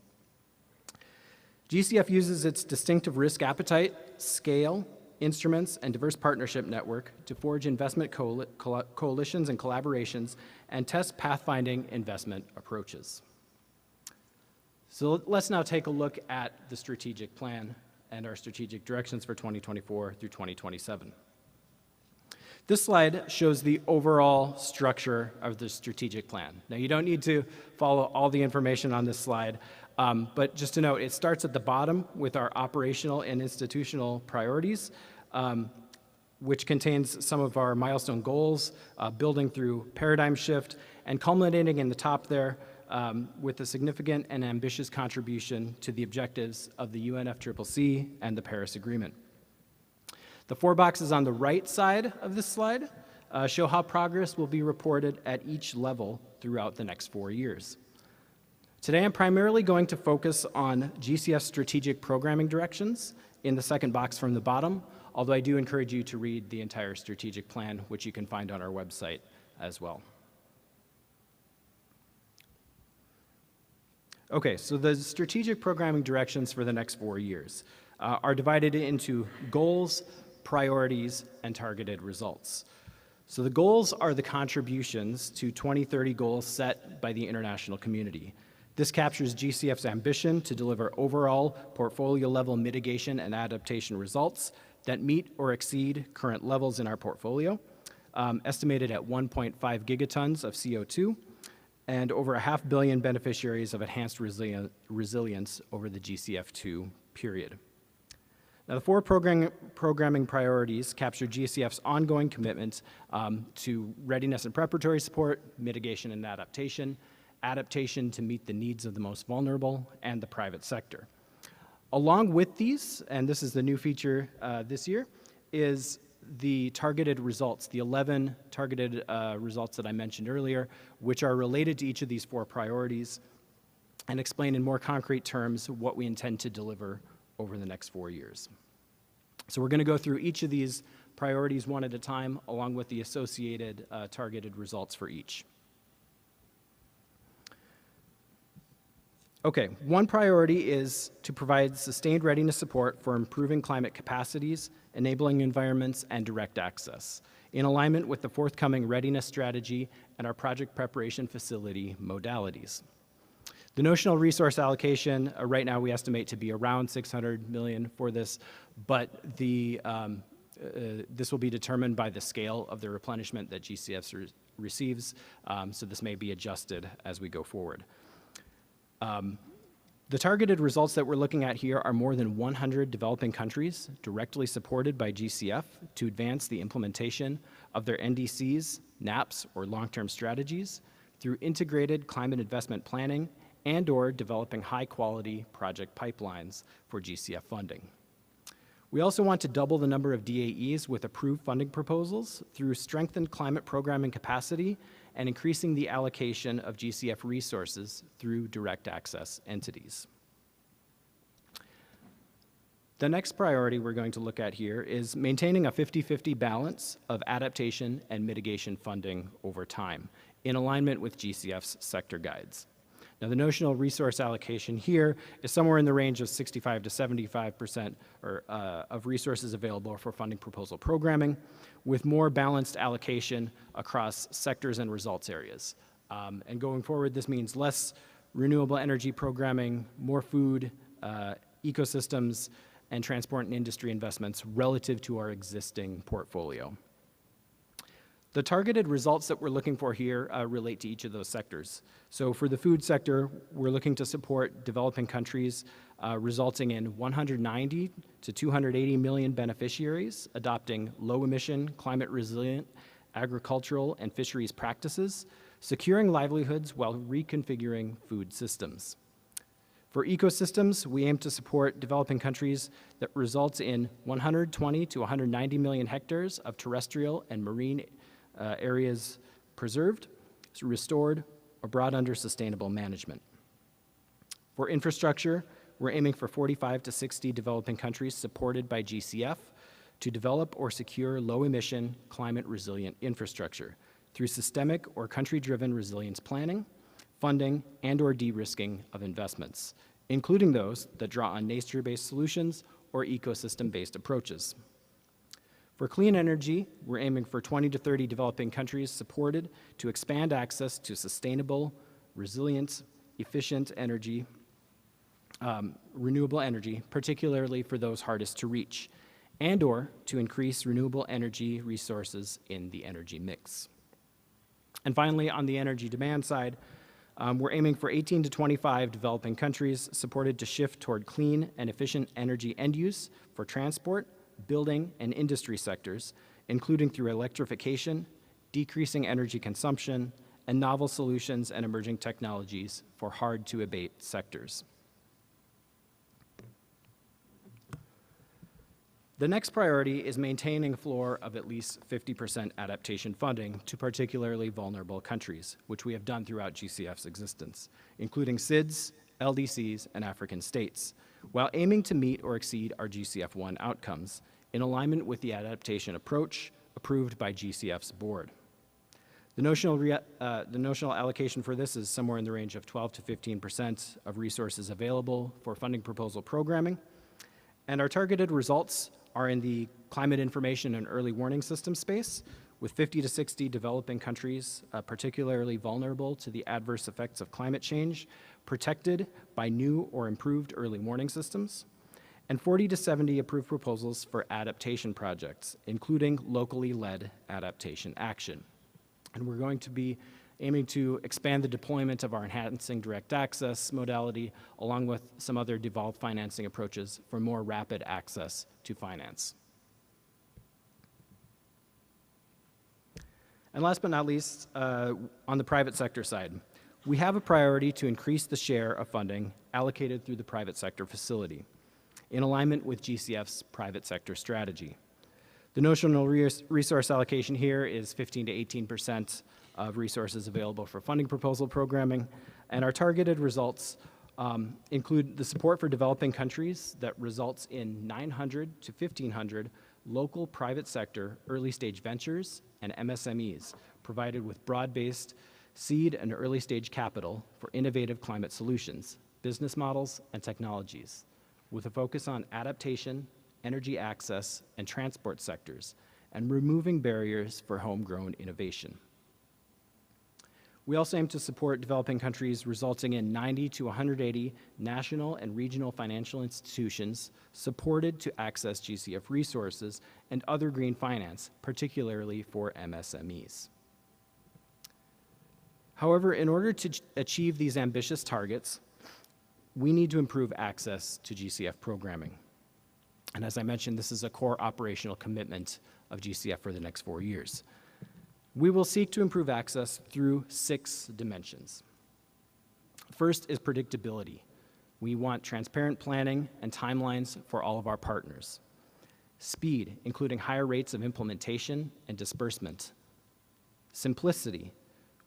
GCF uses its distinctive risk appetite, scale, instruments, and diverse partnership network to forge investment coalitions and collaborations and test pathfinding investment approaches. So let's now take a look at the strategic plan and our strategic directions for 2024 through 2027. This slide shows the overall structure of the strategic plan. Now, you don't need to follow all the information on this slide, but just to note, it starts at the bottom with our operational and institutional priorities, which contains some of our milestone goals, building through paradigm shift, and culminating in the top there with a significant and ambitious contribution to the objectives of the UNFCCC and the Paris Agreement. The 4 boxes on the right side of this slide show how progress will be reported at each level throughout the next 4 years. Today, I'm primarily going to focus on GCF's strategic programming directions in the second box from the bottom, although I do encourage you to read the entire strategic plan, which you can find on our website as well. Okay, so the strategic programming directions for the next 4 years are divided into goals, priorities, and targeted results. So the goals are the contributions to 2030 goals set by the international community. This captures GCF's ambition to deliver overall portfolio-level mitigation and adaptation results that meet or exceed current levels in our portfolio, estimated at 1.5 gigatons of CO2, and over 500 million beneficiaries of enhanced resilience over the GCF2 period. Now, the 4 programming priorities capture GCF's ongoing commitment to readiness and preparatory support, mitigation and adaptation to meet the needs of the most vulnerable, and the private sector. Along with these, and this is the new feature this year, is the targeted results, the 11 targeted results that I mentioned earlier, which are related to each of these 4 priorities and explain in more concrete terms what we intend to deliver over the next 4 years. So we're going to go through each of these priorities one at a time, along with the associated targeted results for each. Okay, one priority is to provide sustained readiness support for improving climate capacities, enabling environments, and direct access, in alignment with the forthcoming readiness strategy and our project preparation facility modalities. The notional resource allocation, right now we estimate to be around 600 million for this, but this will be determined by the scale of the replenishment that GCF receives, so this may be adjusted as we go forward. The targeted results that we're looking at here are more than 100 developing countries directly supported by GCF to advance the implementation of their NDCs, NAPs, or long-term strategies through integrated climate investment planning and/or developing high-quality project pipelines for GCF funding. We also want to double the number of DAEs with approved funding proposals through strengthened climate programming capacity and increasing the allocation of GCF resources through direct access entities. The next priority we're going to look at here is maintaining a 50-50 balance of adaptation and mitigation funding over time, in alignment with GCF's sector guides. Now, the notional resource allocation here is somewhere in the range of 65 to 75% of resources available for funding proposal programming, with more balanced allocation across sectors and results areas. And going forward, this means less renewable energy programming, more food, ecosystems, and transport and industry investments relative to our existing portfolio. The targeted results that we're looking for here relate to each of those sectors. So for the food sector, we're looking to support developing countries, resulting in 190 to 280 million beneficiaries adopting low-emission, climate-resilient agricultural and fisheries practices, securing livelihoods while reconfiguring food systems. For ecosystems, we aim to support developing countries that results in 120 to 190 million hectares of terrestrial and marine areas preserved, restored, or brought under sustainable management. For infrastructure, we're aiming for 45 to 60 developing countries supported by GCF to develop or secure low-emission, climate-resilient infrastructure through systemic or country-driven resilience planning, funding, and/or de-risking of investments, including those that draw on nature-based solutions or ecosystem-based approaches. For clean energy, we're aiming for 20 to 30 developing countries supported to expand access to sustainable, resilient, efficient energy, renewable energy, particularly for those hardest to reach, and/or to increase renewable energy resources in the energy mix. And finally, on the energy demand side, we're aiming for 18 to 25 developing countries supported to shift toward clean and efficient energy end use for transport, building, and industry sectors, including through electrification, decreasing energy consumption, and novel solutions and emerging technologies for hard-to-abate sectors. The next priority is maintaining a floor of at least 50% adaptation funding to particularly vulnerable countries, which we have done throughout GCF's existence, including SIDS, LDCs, and African states, while aiming to meet or exceed our GCF1 outcomes in alignment with the adaptation approach approved by GCF's board. The notional allocation for this is somewhere in the range of 12 to 15% of resources available for funding proposal programming, and our targeted results are in the climate information and early warning system space, with 50 to 60 developing countries particularly vulnerable to the adverse effects of climate change, protected by new or improved early warning systems, and 40 to 70 approved proposals for adaptation projects, including locally led adaptation action. And we're going to be aiming to expand the deployment of our enhancing direct access modality, along with some other devolved financing approaches for more rapid access to finance. And last but not least, on the private sector side, we have a priority to increase the share of funding allocated through the private sector facility, in alignment with GCF's private sector strategy. The notional resource allocation here is 15 to 18% of resources available for funding proposal programming, and our targeted results include the support for developing countries that results in 900 to 1,500 local private sector early stage ventures and MSMEs provided with broad-based seed and early stage capital for innovative climate solutions, business models, and technologies, with a focus on adaptation, energy access, and transport sectors, and removing barriers for homegrown innovation. We also aim to support developing countries resulting in 90 to 180 national and regional financial institutions supported to access GCF resources and other green finance, particularly for MSMEs. However, in order to achieve these ambitious targets, we need to improve access to GCF programming. And as I mentioned, this is a core operational commitment of GCF for the next 4 years. We will seek to improve access through 6 dimensions. First is predictability. We want transparent planning and timelines for all of our partners. Speed, including higher rates of implementation and disbursement. Simplicity.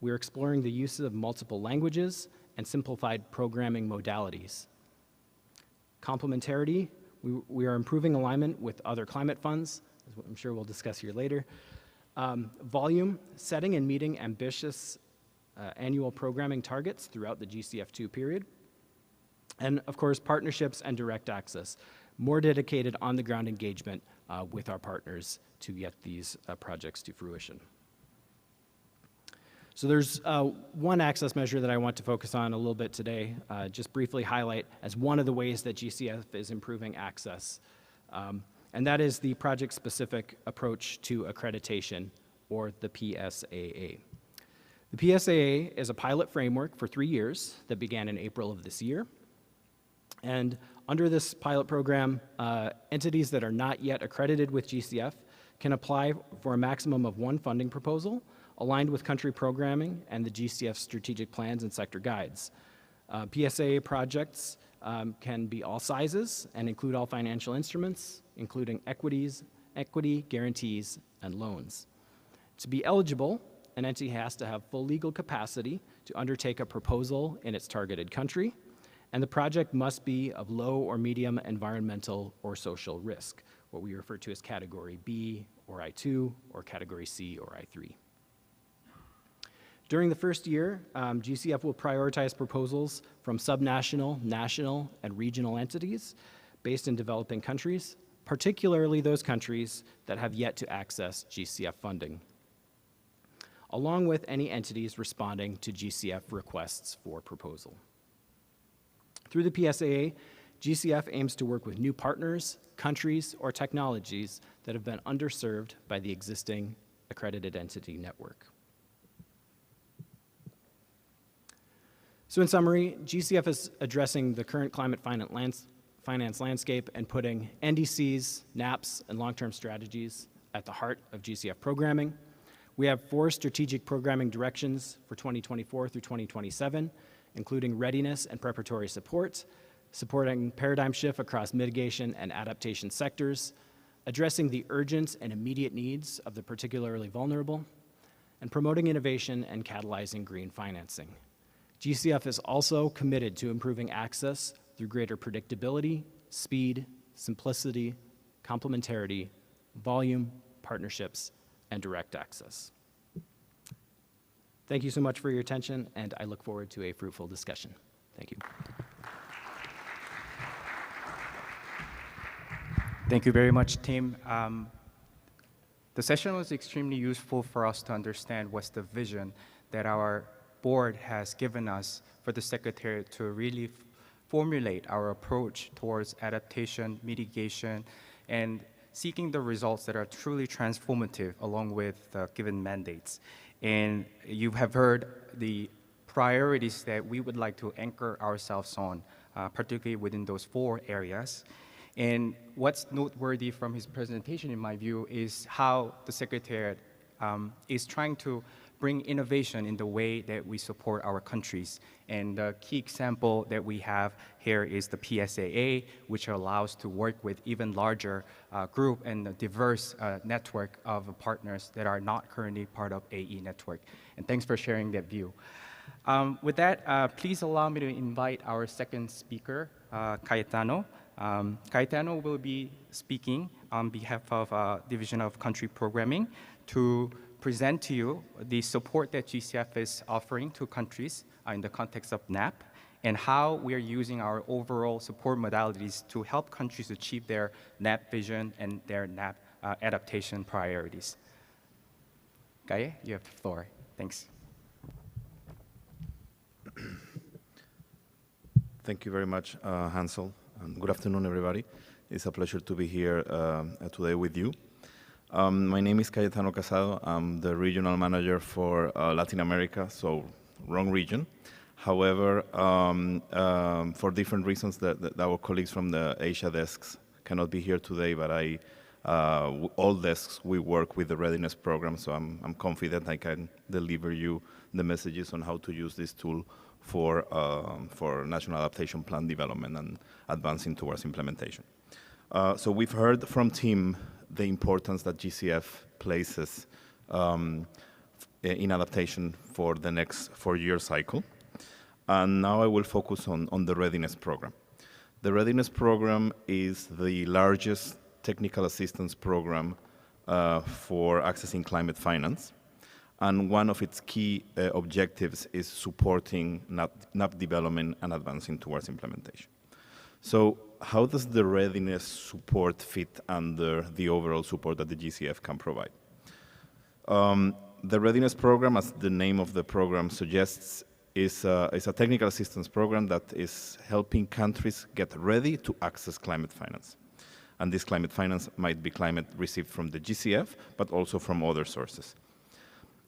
We're exploring the use of multiple languages and simplified programming modalities. Complementarity. We are improving alignment with other climate funds, as I'm sure we'll discuss here later. Volume, setting and meeting ambitious annual programming targets throughout the GCF2 period. And of course, partnerships and direct access, more dedicated on-the-ground engagement with our partners to get these projects to fruition. So there's one access measure that I want to focus on a little bit today, just briefly highlight as one of the ways that GCF is improving access. And that is the project-specific approach to accreditation or the PSAA. The PSAA is a pilot framework for 3 years that began in April of this year. And under this pilot program, entities that are not yet accredited with GCF can apply for a maximum of 1 funding proposal aligned with country programming and the GCF strategic plans and sector guides. PSAA projects can be all sizes and include all financial instruments, including equity, guarantees, and loans. To be eligible, an entity has to have full legal capacity to undertake a proposal in its targeted country, and the project must be of low or medium environmental or social risk, what we refer to as Category B or I2 or Category C or I3. During the first year, GCF will prioritize proposals from subnational, national, and regional entities based in developing countries, particularly those countries that have yet to access GCF funding, along with any entities responding to GCF requests for proposal. Through the PSAA, GCF aims to work with new partners, countries, or technologies that have been underserved by the existing accredited entity network. So in summary, GCF is addressing the current climate finance landscape and putting NDCs, NAPs, and long-term strategies at the heart of GCF programming. We have 4 strategic programming directions for 2024 through 2027, including readiness and preparatory support, supporting paradigm shift across mitigation and adaptation sectors, addressing the urgent and immediate needs of the particularly vulnerable, and promoting innovation and catalyzing green financing. GCF is also committed to improving access through greater predictability, speed, simplicity, complementarity, volume, partnerships, and direct access. Thank you so much for your attention, and I look forward to a fruitful discussion. Thank you. Thank you very much, Tim. The session was extremely useful for us to understand what's the vision that our board has given us for the Secretariat to really formulate our approach towards adaptation, mitigation, and seeking the results that are truly transformative along with the given mandates. And you have heard the priorities that we would like to anchor ourselves on, particularly within those 4 areas. And what's noteworthy from his presentation, in my view, is how the Secretariat is trying to bring innovation in the way that we support our countries. And the key example that we have here is the PSAA, which allows to work with even larger group and a diverse network of partners that are not currently part of AE network. And thanks for sharing that view. With that, please allow me to invite our second speaker, Cayetano. Cayetano will be speaking on behalf of Division of Country Programming to present to you the support that GCF is offering to countries in the context of NAP and how we are using our overall support modalities to help countries achieve their NAP vision and their NAP adaptation priorities. Kaye, you have the floor. Thanks. Thank you very much, Hansel. And good afternoon, everybody. It's a pleasure to be here today with you. My name is Cayetano Casado. I'm the regional manager for Latin America, so wrong region. However, for different reasons, that our colleagues from the Asia desks cannot be here today, but all desks, we work with the readiness program, so I'm confident I can deliver you the messages on how to use this tool for national adaptation plan development and advancing towards implementation. So we've heard from Tim the importance that GCF places in adaptation for the next 4-year cycle. And now I will focus on the readiness program. The readiness program is the largest technical assistance program for accessing climate finance. And one of its key objectives is supporting NAP development and advancing towards implementation. So how does the readiness support fit under the overall support that the GCF can provide? The readiness program, as the name of the program suggests, is a technical assistance program that is helping countries get ready to access climate finance. And this climate finance might be climate received from the GCF, but also from other sources.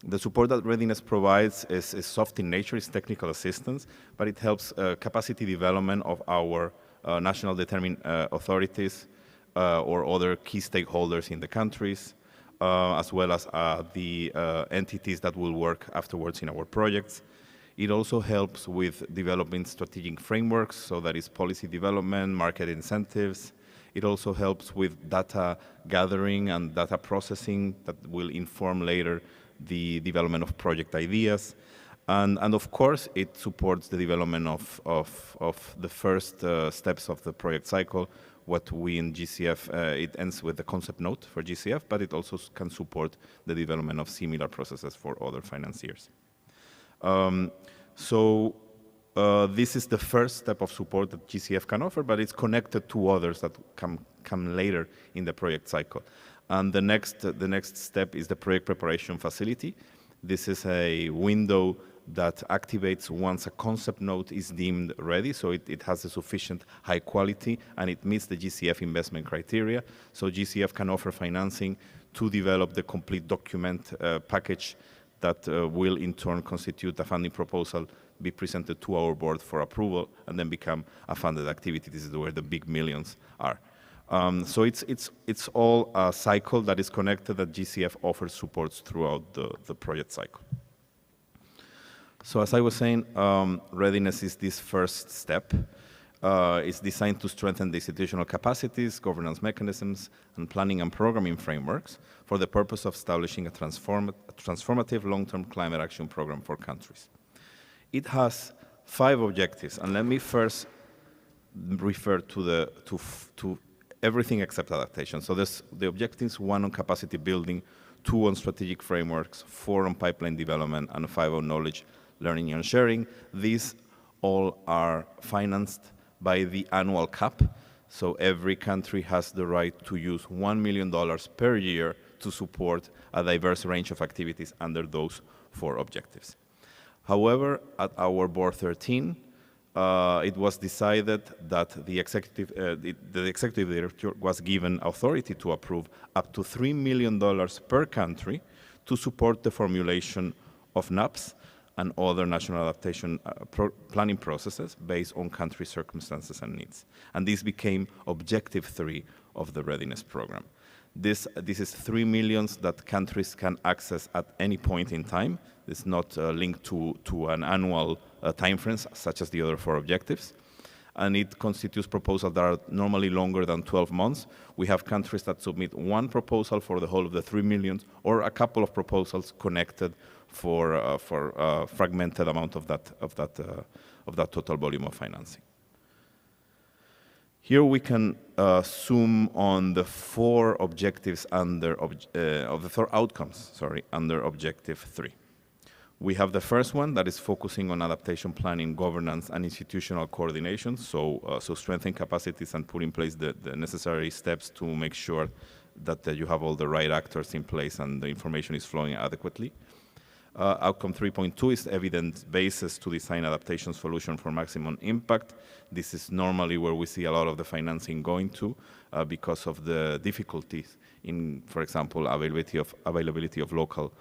The support that Readiness provides is soft in nature, it's technical assistance, but it helps capacity development of our national determined authorities or other key stakeholders in the countries, as well as the entities that will work afterwards in our projects. It also helps with developing strategic frameworks, so that is policy development, market incentives. It also helps with data gathering and data processing that will inform later the development of project ideas. And of course, it supports the development of the first steps of the project cycle. What we in GCF, it ends with the concept note for GCF, but it also can support the development of similar processes for other financiers. This is the first step of support that GCF can offer, but it's connected to others that come later in the project cycle. And the next step is the project preparation facility. This is a window that activates once a concept note is deemed ready, so it has a sufficient high quality and it meets the GCF investment criteria. So GCF can offer financing to develop the complete document package that will in turn constitute a funding proposal, be presented to our board for approval, and then become a funded activity. This is where the big millions are. So it's all a cycle that is connected, that GCF offers supports throughout the project cycle. So as I was saying, Readiness is this first step. It's designed to strengthen the institutional capacities, governance mechanisms, and planning and programming frameworks for the purpose of establishing a transformative long-term climate action program for countries. It has 5 objectives, and let me first refer to everything except adaptation. So there's the objectives: 1 on capacity building, 2 on strategic frameworks, 4 on pipeline development, and 5 on knowledge, learning, and sharing. These all are financed by the annual cap. So every country has the right to use $1 million per year to support a diverse range of activities under those 4 objectives. However, at our Board 13, it was decided that the executive director was given authority to approve up to $3 million per country to support the formulation of NAPs and other national adaptation planning processes based on country circumstances and needs. And this became Objective 3 of the Readiness Program. This is $3 million that countries can access at any point in time. It's not linked to an annual time frame, such as the other 4 objectives. And it constitutes proposals that are normally longer than 12 months. We have countries that submit 1 proposal for the whole of the 3 million, or a couple of proposals connected for a fragmented amount of that total volume of financing. Here we can zoom on the 4 objectives of the 4 outcomes, under Objective 3. We have the first one that is focusing on adaptation planning, governance, and institutional coordination. So strengthen capacities and put in place the necessary steps to make sure that you have all the right actors in place and the information is flowing adequately. Outcome 3.2 is evidence basis to design adaptation solution for maximum impact. This is normally where we see a lot of the financing going to because of the difficulties in, for example, availability of local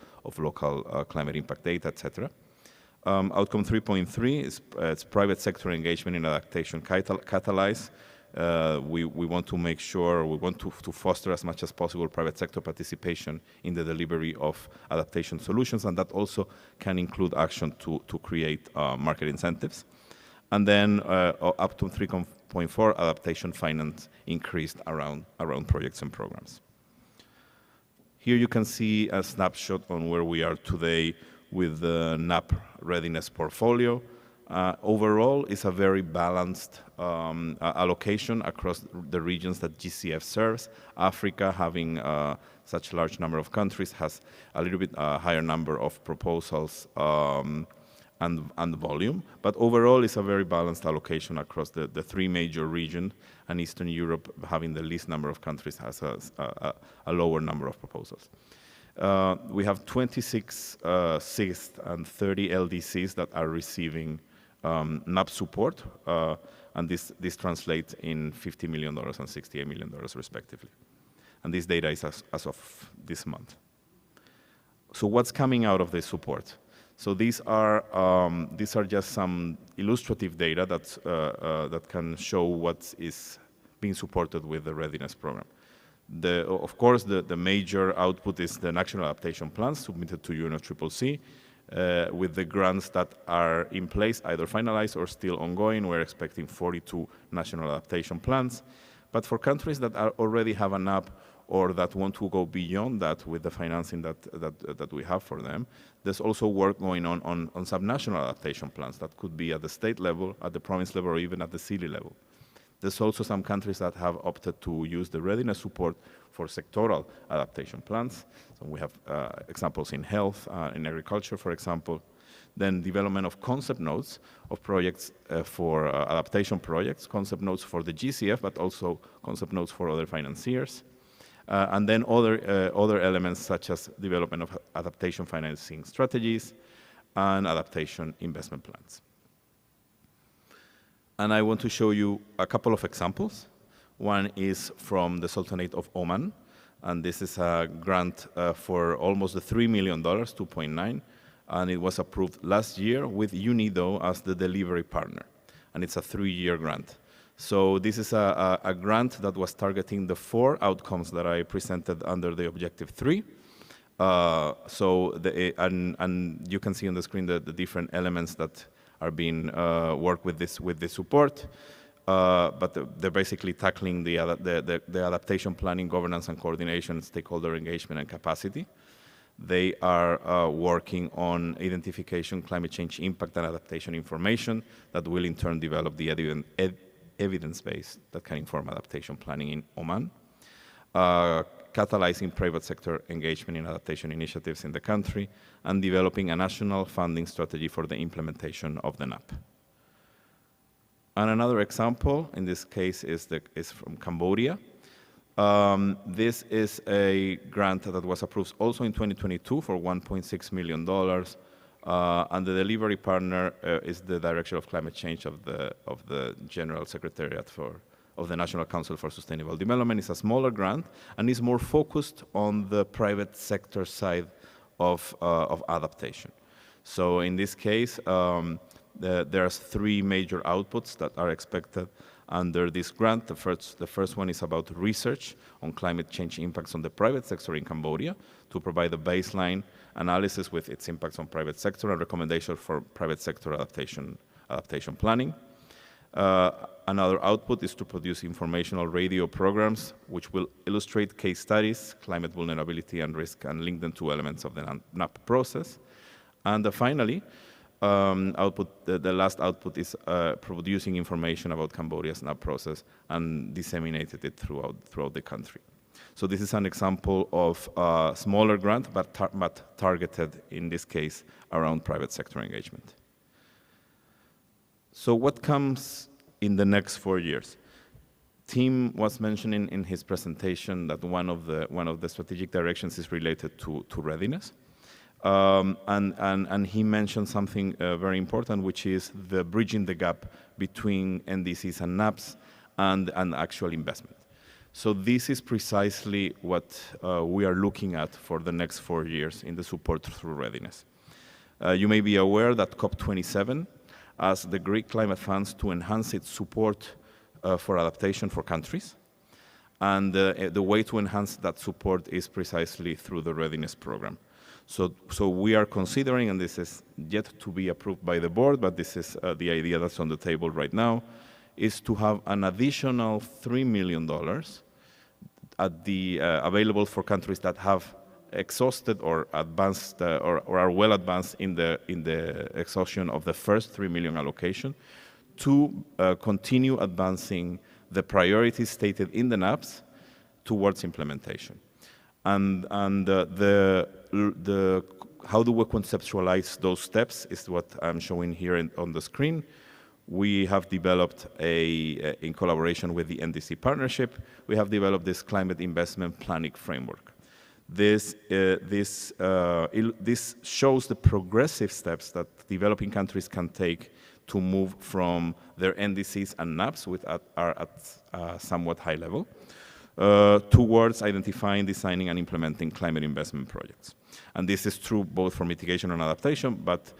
climate impact data, etc. Outcome 3.3 is private sector engagement in adaptation catalyze. We want to make sure, we want to foster as much as possible private sector participation in the delivery of adaptation solutions, and that also can include action to create market incentives. And then up to 3.4, adaptation finance increased around projects and programs. Here you can see a snapshot on where we are today with the NAP readiness portfolio. Overall, it's a very balanced allocation across the regions that GCF serves. Africa, having such a large number of countries, has a little bit higher number of proposals and volume. But overall, it's a very balanced allocation across the 3 major regions, and Eastern Europe, having the least number of countries, has a lower number of proposals. We have 26 CIST and 30 LDCs that are receiving NAP support, and this translates in $50 million and $68 million respectively. And this data is as of this month. So what's coming out of this support? So these are just some illustrative data that can show what is being supported with the readiness program. Of course, the major output is the national adaptation plans submitted to UNFCCC with the grants that are in place, either finalized or still ongoing. We're expecting 42 national adaptation plans. But for countries that already have an app or that want to go beyond that with the financing that we have for them, there's also work going on subnational adaptation plans that could be at the state level, at the province level, or even at the city level. There's also some countries that have opted to use the readiness support for sectoral adaptation plans. So we have examples in health, in agriculture, for example. Then development of concept notes of projects for adaptation projects, concept notes for the GCF, but also concept notes for other financiers. And then other elements such as development of adaptation financing strategies and adaptation investment plans. And I want to show you a couple of examples. One is from the Sultanate of Oman, and this is a grant for almost $3 million, 2.9, and it was approved last year with UNIDO as the delivery partner, and it's a 3-year grant. So this is a grant that was targeting the 4 outcomes that I presented under the Objective 3. And you can see on the screen the different elements that are being worked with this support, but they're basically tackling the adaptation planning, governance and coordination, stakeholder engagement and capacity. They are working on identification, climate change impact and adaptation information that will in turn develop the evidence base that can inform adaptation planning in Oman. Catalyzing private sector engagement in adaptation initiatives in the country, and developing a national funding strategy for the implementation of the NAP. And another example, in this case, is from Cambodia. This is a grant that was approved also in 2022 for $1.6 million, and the delivery partner is the Director of Climate Change of the General Secretariat of the National Council for Sustainable Development. It's a smaller grant and is more focused on the private sector side of adaptation. So in this case, there's 3 major outputs that are expected under this grant. The first one is about research on climate change impacts on the private sector in Cambodia to provide a baseline analysis with its impacts on private sector and recommendations for private sector adaptation planning. Another output is to produce informational radio programs which will illustrate case studies, climate vulnerability and risk, and link them to elements of the NAP process. And finally, the last output is producing information about Cambodia's NAP process and disseminated it throughout the country. So this is an example of a smaller grant, but targeted, in this case, around private sector engagement. So what comes in the next 4 years? Tim was mentioning in his presentation that one of the strategic directions is related to readiness. And he mentioned something very important, which is the bridging the gap between NDCs and NAPs and actual investment. So this is precisely what we are looking at for the next 4 years in the support through readiness. You may be aware that COP27 asked the Greek climate funds to enhance its support for adaptation for countries. And the way to enhance that support is precisely through the readiness program. So we are considering, and this is yet to be approved by the board, but this is the idea that's on the table right now, is to have an additional $3 million available for countries that have exhausted or advanced or are well advanced in the exhaustion of the first $3 million allocation to continue advancing the priorities stated in the NAPs towards implementation. And how do we conceptualize those steps is what I'm showing here on the screen. We have developed in collaboration with the NDC partnership, we have developed this climate investment planning framework. This shows the progressive steps that developing countries can take to move from their NDCs and NAPs, which are at a somewhat high level, towards identifying, designing, and implementing climate investment projects. And this is true both for mitigation and adaptation, but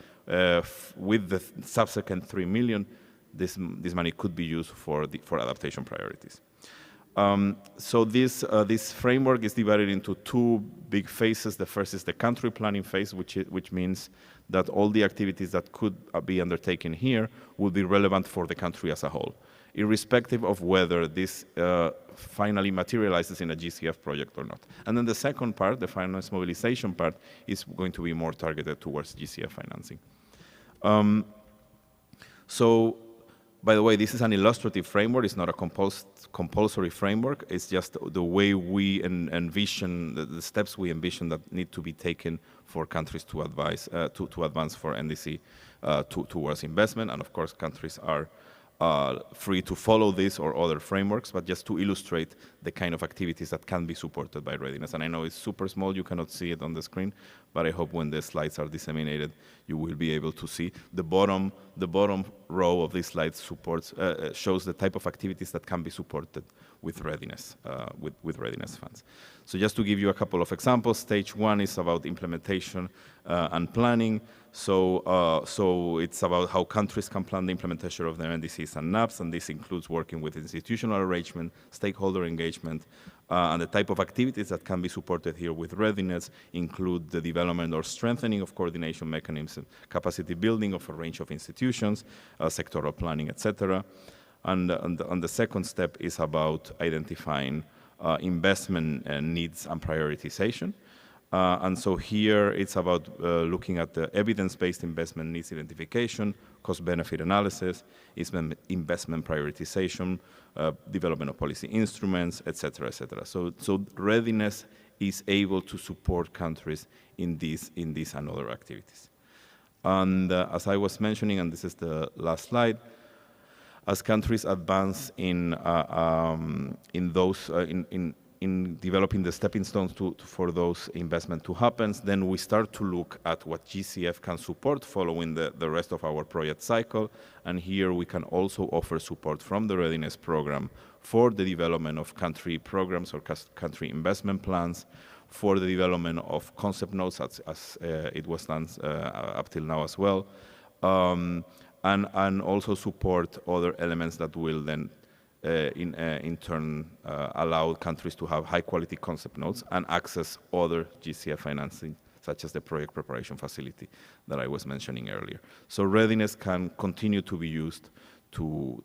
with the subsequent 3 million, this money could be used for adaptation priorities. So this framework is divided into 2 big phases. The first is the country planning phase, which means that all the activities that could be undertaken here will be relevant for the country as a whole, irrespective of whether this finally materializes in a GCF project or not. And then the second part, the finance mobilization part, is going to be more targeted towards GCF financing. So, by the way, this is an illustrative framework. It's not a compulsory framework. It's just the way we envision, the steps we envision that need to be taken for countries to advance for NDC towards investment. And of course, countries are free to follow this or other frameworks, but just to illustrate the kind of activities that can be supported by readiness. And I know it's super small, you cannot see it on the screen, but I hope when the slides are disseminated, you will be able to see. The bottom row of this slide shows the type of activities that can be supported with readiness, with readiness funds. So just to give you a couple of examples, stage 1 is about implementation and planning. So it's about how countries can plan the implementation of their NDCs and NAPs, and this includes working with institutional arrangement, stakeholder engagement, and the type of activities that can be supported here with readiness include the development or strengthening of coordination mechanisms, capacity building of a range of institutions, sectoral planning, etc. And the second step is about identifying investment needs and prioritization. And so here it's about looking at the evidence-based investment needs identification, cost-benefit analysis, investment prioritization, development of policy instruments, et cetera, et cetera. So readiness is able to support countries in these and other activities. And as I was mentioning, and this is the last slide, as countries advance in developing the stepping stones for those investment to happen, then we start to look at what GCF can support following the rest of our project cycle. And here we can also offer support from the readiness program for the development of country programs or country investment plans, for the development of concept notes as it was done up till now as well, and also support other elements that will then in turn allow countries to have high quality concept notes and access other GCF financing, such as the project preparation facility that I was mentioning earlier. So readiness can continue to be used to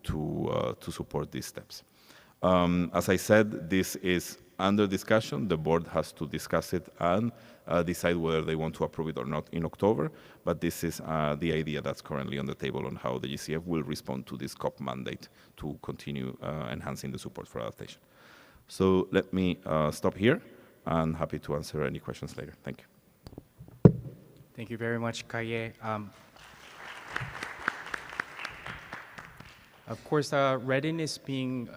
support these steps. As I said, this is under discussion. The board has to discuss it and decide whether they want to approve it or not in October, but this is the idea that's currently on the table on how the GCF will respond to this COP mandate to continue enhancing the support for adaptation. So let me stop here, and happy to answer any questions later. Thank you. Thank you very much, Kaye. Of course, readiness being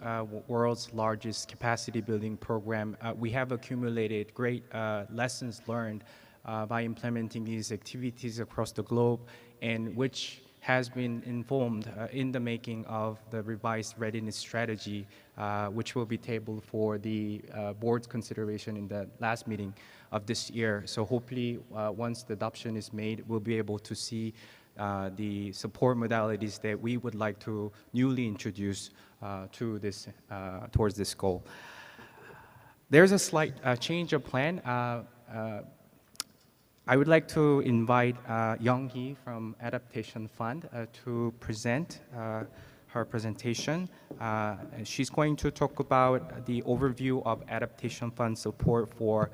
world's largest capacity building program, we have accumulated great lessons learned by implementing these activities across the globe, and which has been informed in the making of the revised readiness strategy, which will be tabled for the board's consideration in the last meeting of this year. So hopefully, once the adoption is made, we'll be able to see the support modalities that we would like to newly introduce to this, towards this goal. There's a slight change of plan. I would like to invite Young-hee from Adaptation Fund to present her presentation. She's going to talk about the overview of Adaptation Fund support for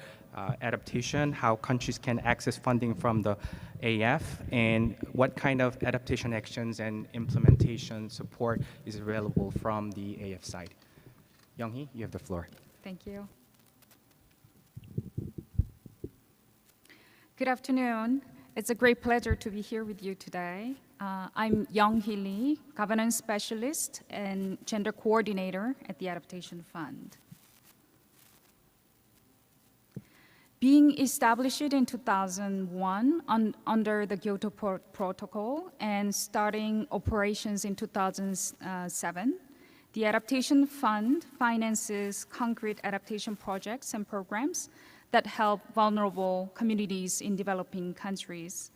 adaptation, how countries can access funding from the AF, and what kind of adaptation actions and implementation support is available from the AF side. Young-hee, you have the floor. Thank you. Good afternoon. It's a great pleasure to be here with you today. I'm Young-hee Lee, Governance Specialist and Gender Coordinator at the Adaptation Fund. Being established in 2001 under the Kyoto Protocol and starting operations in 2007, The Adaptation Fund finances concrete adaptation projects and programs that help vulnerable communities in developing countries.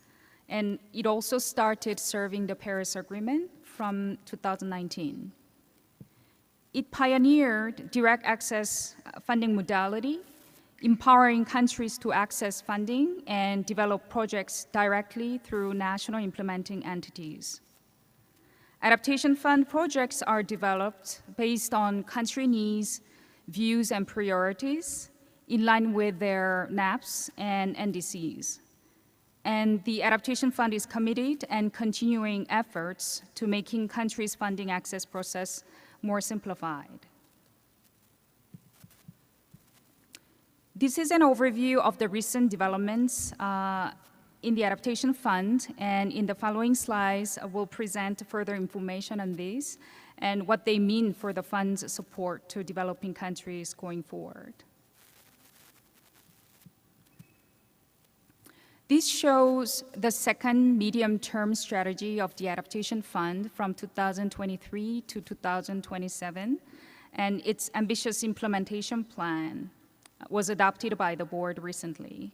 And it also started serving the Paris Agreement from 2019. It pioneered direct access funding modality, empowering countries to access funding and develop projects directly through national implementing entities. Adaptation Fund projects are developed based on country needs, views, and priorities in line with their NAPs and NDCs. And the Adaptation Fund is committed and continuing efforts to making countries' funding access process more simplified. This is an overview of the recent developments in the Adaptation Fund, and in the following slides, I will present further information on this and what they mean for the fund's support to developing countries going forward. This shows the second medium-term strategy of the Adaptation Fund from 2023 to 2027, and its ambitious implementation plan was adopted by the board recently.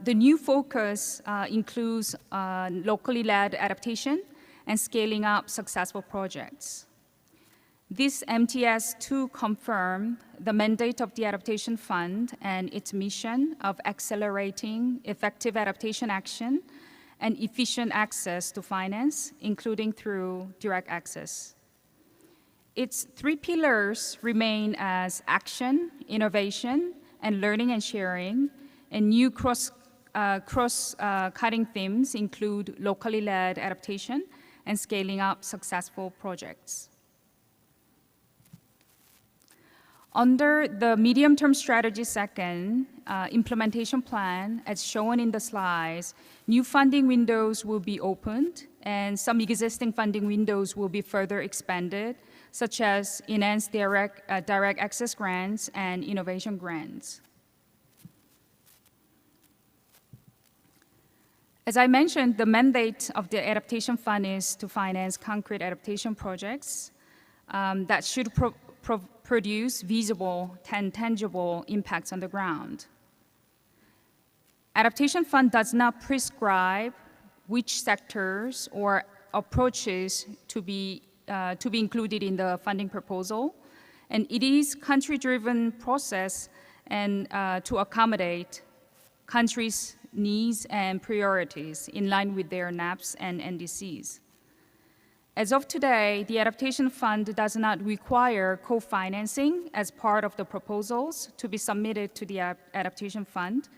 The new focus includes locally led adaptation and scaling up successful projects. This MTS2 confirms the mandate of the Adaptation Fund and its mission of accelerating effective adaptation action and efficient access to finance, including through direct access. Its three pillars remain as action, innovation, and learning and sharing, and new cross-cutting themes include locally led adaptation and scaling up successful projects. Under the medium-term strategy second implementation plan, as shown in the slides, new funding windows will be opened and some existing funding windows will be further expanded, such as enhanced direct access grants and innovation grants. As I mentioned, the mandate of the Adaptation Fund is to finance concrete adaptation projects that should produce visible and tangible impacts on the ground. Adaptation Fund does not prescribe which sectors or approaches to be included in the funding proposal, and it is country-driven process and to accommodate countries' needs and priorities in line with their NAPs and NDCs. As of today, the Adaptation Fund does not require co-financing as part of the proposals to be submitted to the Adaptation Fund.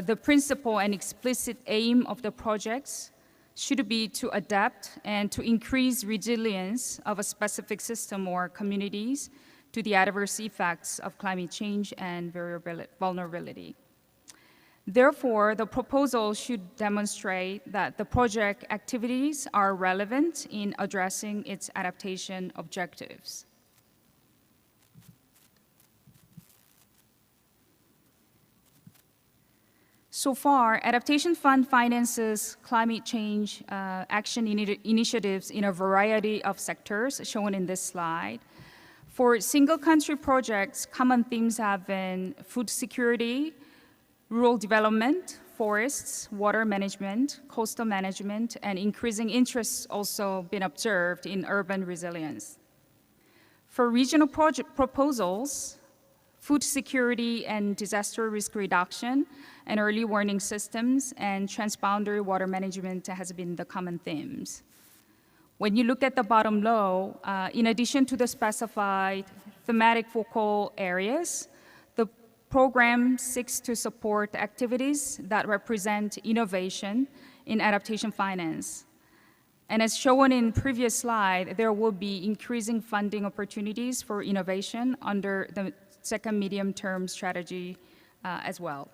The principal and explicit aim of the projects should be to adapt and to increase resilience of a specific system or communities to the adverse effects of climate change and vulnerability. Therefore, the proposal should demonstrate that the project activities are relevant in addressing its adaptation objectives. So far, Adaptation Fund finances climate change action initiatives in a variety of sectors shown in this slide. For single country projects, common themes have been food security, rural development, forests, water management, coastal management, and increasing interests also been observed in urban resilience. For regional project proposals, food security and disaster risk reduction, and early warning systems, and transboundary water management has been the common themes. When you look at the bottom row, in addition to the specified thematic focal areas, the program seeks to support activities that represent innovation in adaptation finance. And as shown in previous slide, there will be increasing funding opportunities for innovation under the second medium-term strategy as well.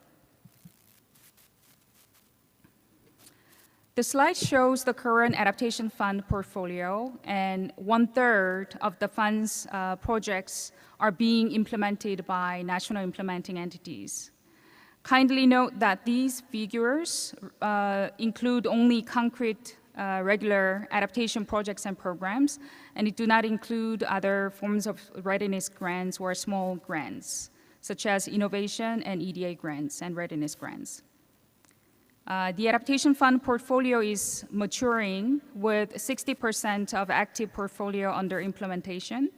The slide shows the current Adaptation Fund portfolio, and 1/3 of the fund's projects are being implemented by national implementing entities. Kindly note that these figures include only concrete regular adaptation projects and programs, and it do not include other forms of readiness grants or small grants, such as innovation and EDA grants and readiness grants. The Adaptation Fund portfolio is maturing with 60% of active portfolio under implementation.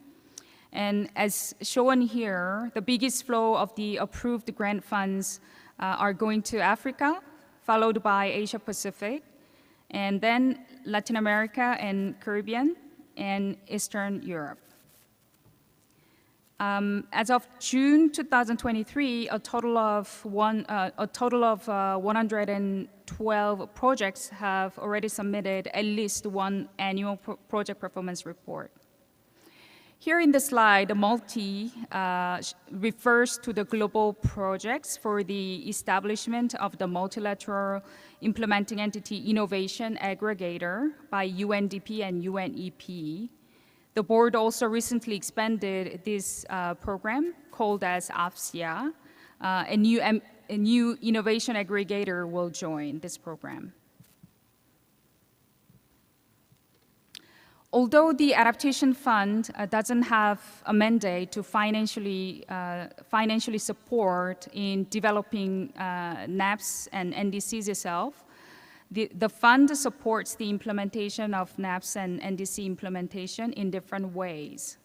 And as shown here, the biggest flow of the approved grant funds are going to Africa, followed by Asia Pacific, and then Latin America and Caribbean, and Eastern Europe. As of June 2023, a total of 112 projects have already submitted at least one annual project performance report. Here in the slide, the multi refers to the global projects for the establishment of the multilateral implementing entity innovation aggregator by UNDP and UNEP. The board also recently expanded this program called as AFSIA. A new innovation aggregator will join this program. Although the Adaptation Fund doesn't have a mandate to financially support in developing NAPS and NDCs itself, the fund supports the implementation of NAPS and NDC implementation in different ways.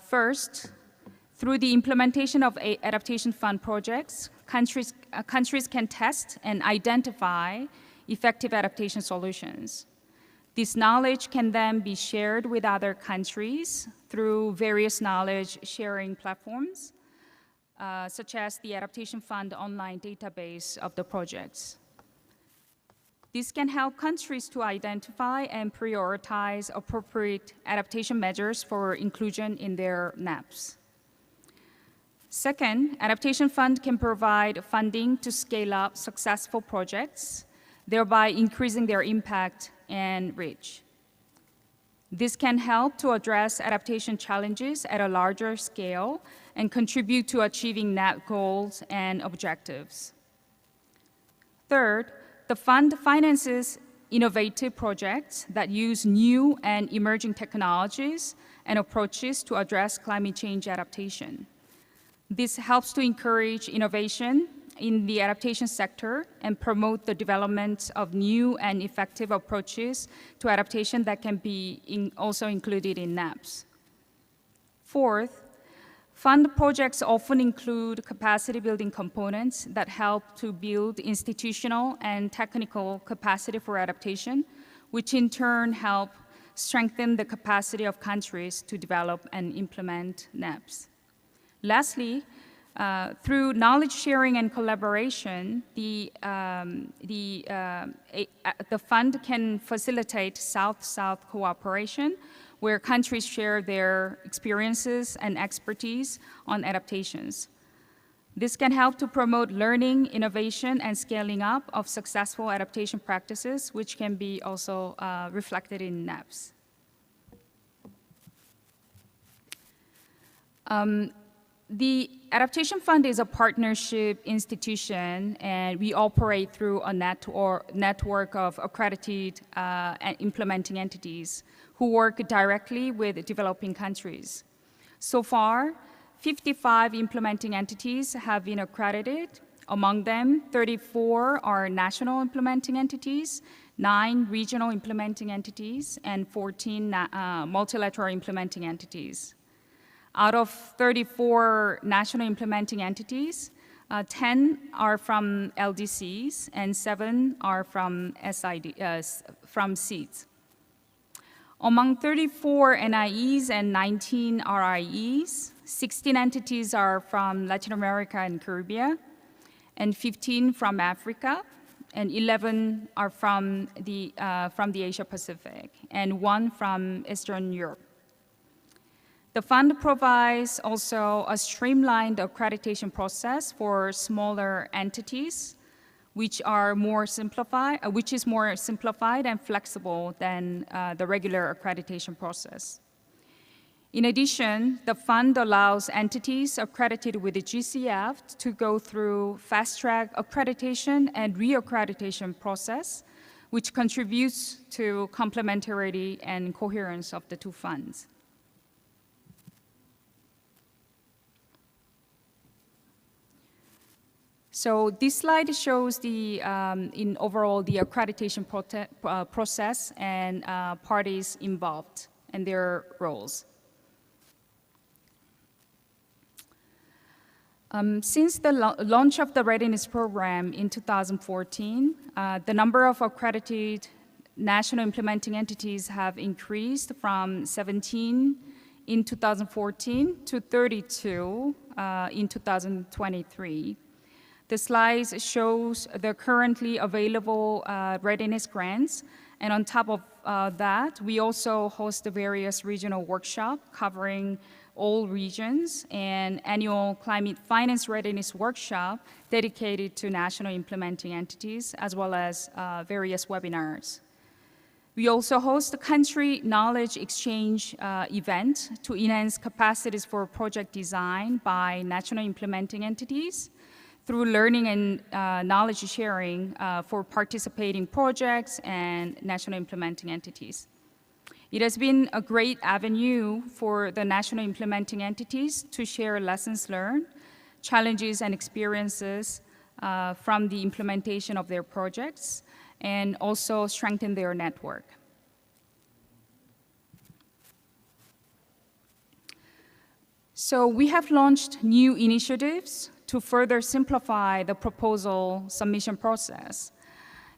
First, through the implementation of Adaptation Fund projects, countries can test and identify effective adaptation solutions. This knowledge can then be shared with other countries through various knowledge sharing platforms, such as the Adaptation Fund online database of the projects. This can help countries to identify and prioritize appropriate adaptation measures for inclusion in their NAPS. Second, Adaptation Fund can provide funding to scale up successful projects, thereby increasing their impact and reach. This can help to address adaptation challenges at a larger scale and contribute to achieving NAP goals and objectives. Third, the fund finances innovative projects that use new and emerging technologies and approaches to address climate change adaptation. This helps to encourage innovation in the adaptation sector and promote the development of new and effective approaches to adaptation that can be also included in NAPS. Fourth, fund projects often include capacity building components that help to build institutional and technical capacity for adaptation, which in turn help strengthen the capacity of countries to develop and implement NAPS. Lastly, through knowledge sharing and collaboration, the fund can facilitate South-South cooperation, where countries share their experiences and expertise on adaptations. This can help to promote learning, innovation, and scaling up of successful adaptation practices, which can be also reflected in NAPS. The Adaptation Fund is a partnership institution, and we operate through a network of accredited implementing entities who work directly with developing countries. So far, 55 implementing entities have been accredited. Among them, 34 are national implementing entities, 9 regional implementing entities, and 14 multilateral implementing entities. Out of 34 national implementing entities, 10 are from LDCs and 7 are from SEEDs. Among 34 NIEs and 19 RIEs, 16 entities are from Latin America and Caribbean, and 15 from Africa, and 11 are from the Asia Pacific, and 1 from Eastern Europe. The fund provides also a streamlined accreditation process for smaller entities, which is more simplified and flexible than the regular accreditation process. In addition, the fund allows entities accredited with the GCF to go through fast-track accreditation and reaccreditation process which contributes to complementarity and coherence of the two funds. So this slide shows in overall the accreditation process and parties involved and their roles. Since the launch of the readiness program in 2014, the number of accredited national implementing entities have increased from 17 in 2014 to 32 in 2023. The slide shows the currently available readiness grants, and on top of that, we also host the various regional workshops covering all regions and annual climate finance readiness workshop dedicated to national implementing entities, as well as various webinars. We also host a country knowledge exchange event to enhance capacities for project design by national implementing entities through learning and knowledge sharing for participating projects and national implementing entities. It has been a great avenue for the national implementing entities to share lessons learned, challenges and experiences from the implementation of their projects, and also strengthen their network. So we have launched new initiatives to further simplify the proposal submission process.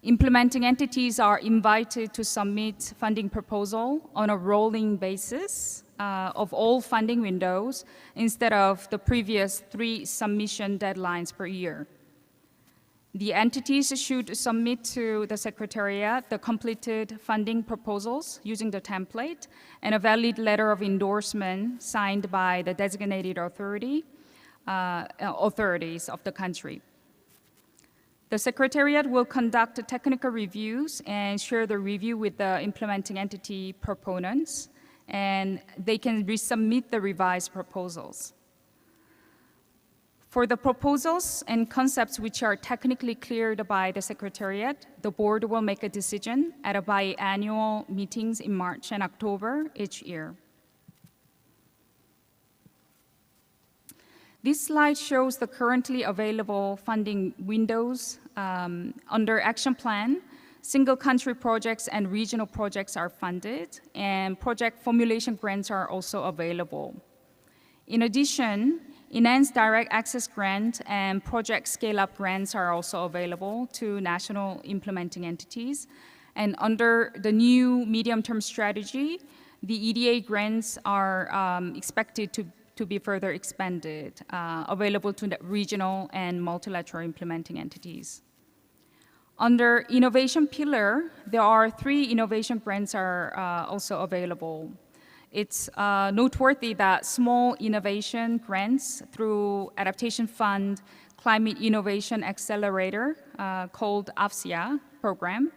Implementing entities are invited to submit funding proposal on a rolling basis of all funding windows instead of the previous 3 submission deadlines per year. The entities should submit to the Secretariat the completed funding proposals using the template and a valid letter of endorsement signed by the designated authorities of the country. The Secretariat will conduct technical reviews and share the review with the implementing entity proponents, and they can resubmit the revised proposals. For the proposals and concepts which are technically cleared by the Secretariat, the board will make a decision at a biannual meetings in March and October each year. This slide shows the currently available funding windows. Under Action Plan, single country projects and regional projects are funded, and project formulation grants are also available. In addition, enhanced direct access grant and project scale-up grants are also available to national implementing entities. And under the new medium-term strategy, the EDA grants are expected to be further expanded, available to the regional and multilateral implementing entities. Under innovation pillar, there are 3 innovation grants are also available. It's noteworthy that small innovation grants through Adaptation Fund Climate Innovation Accelerator, called AFSIA program.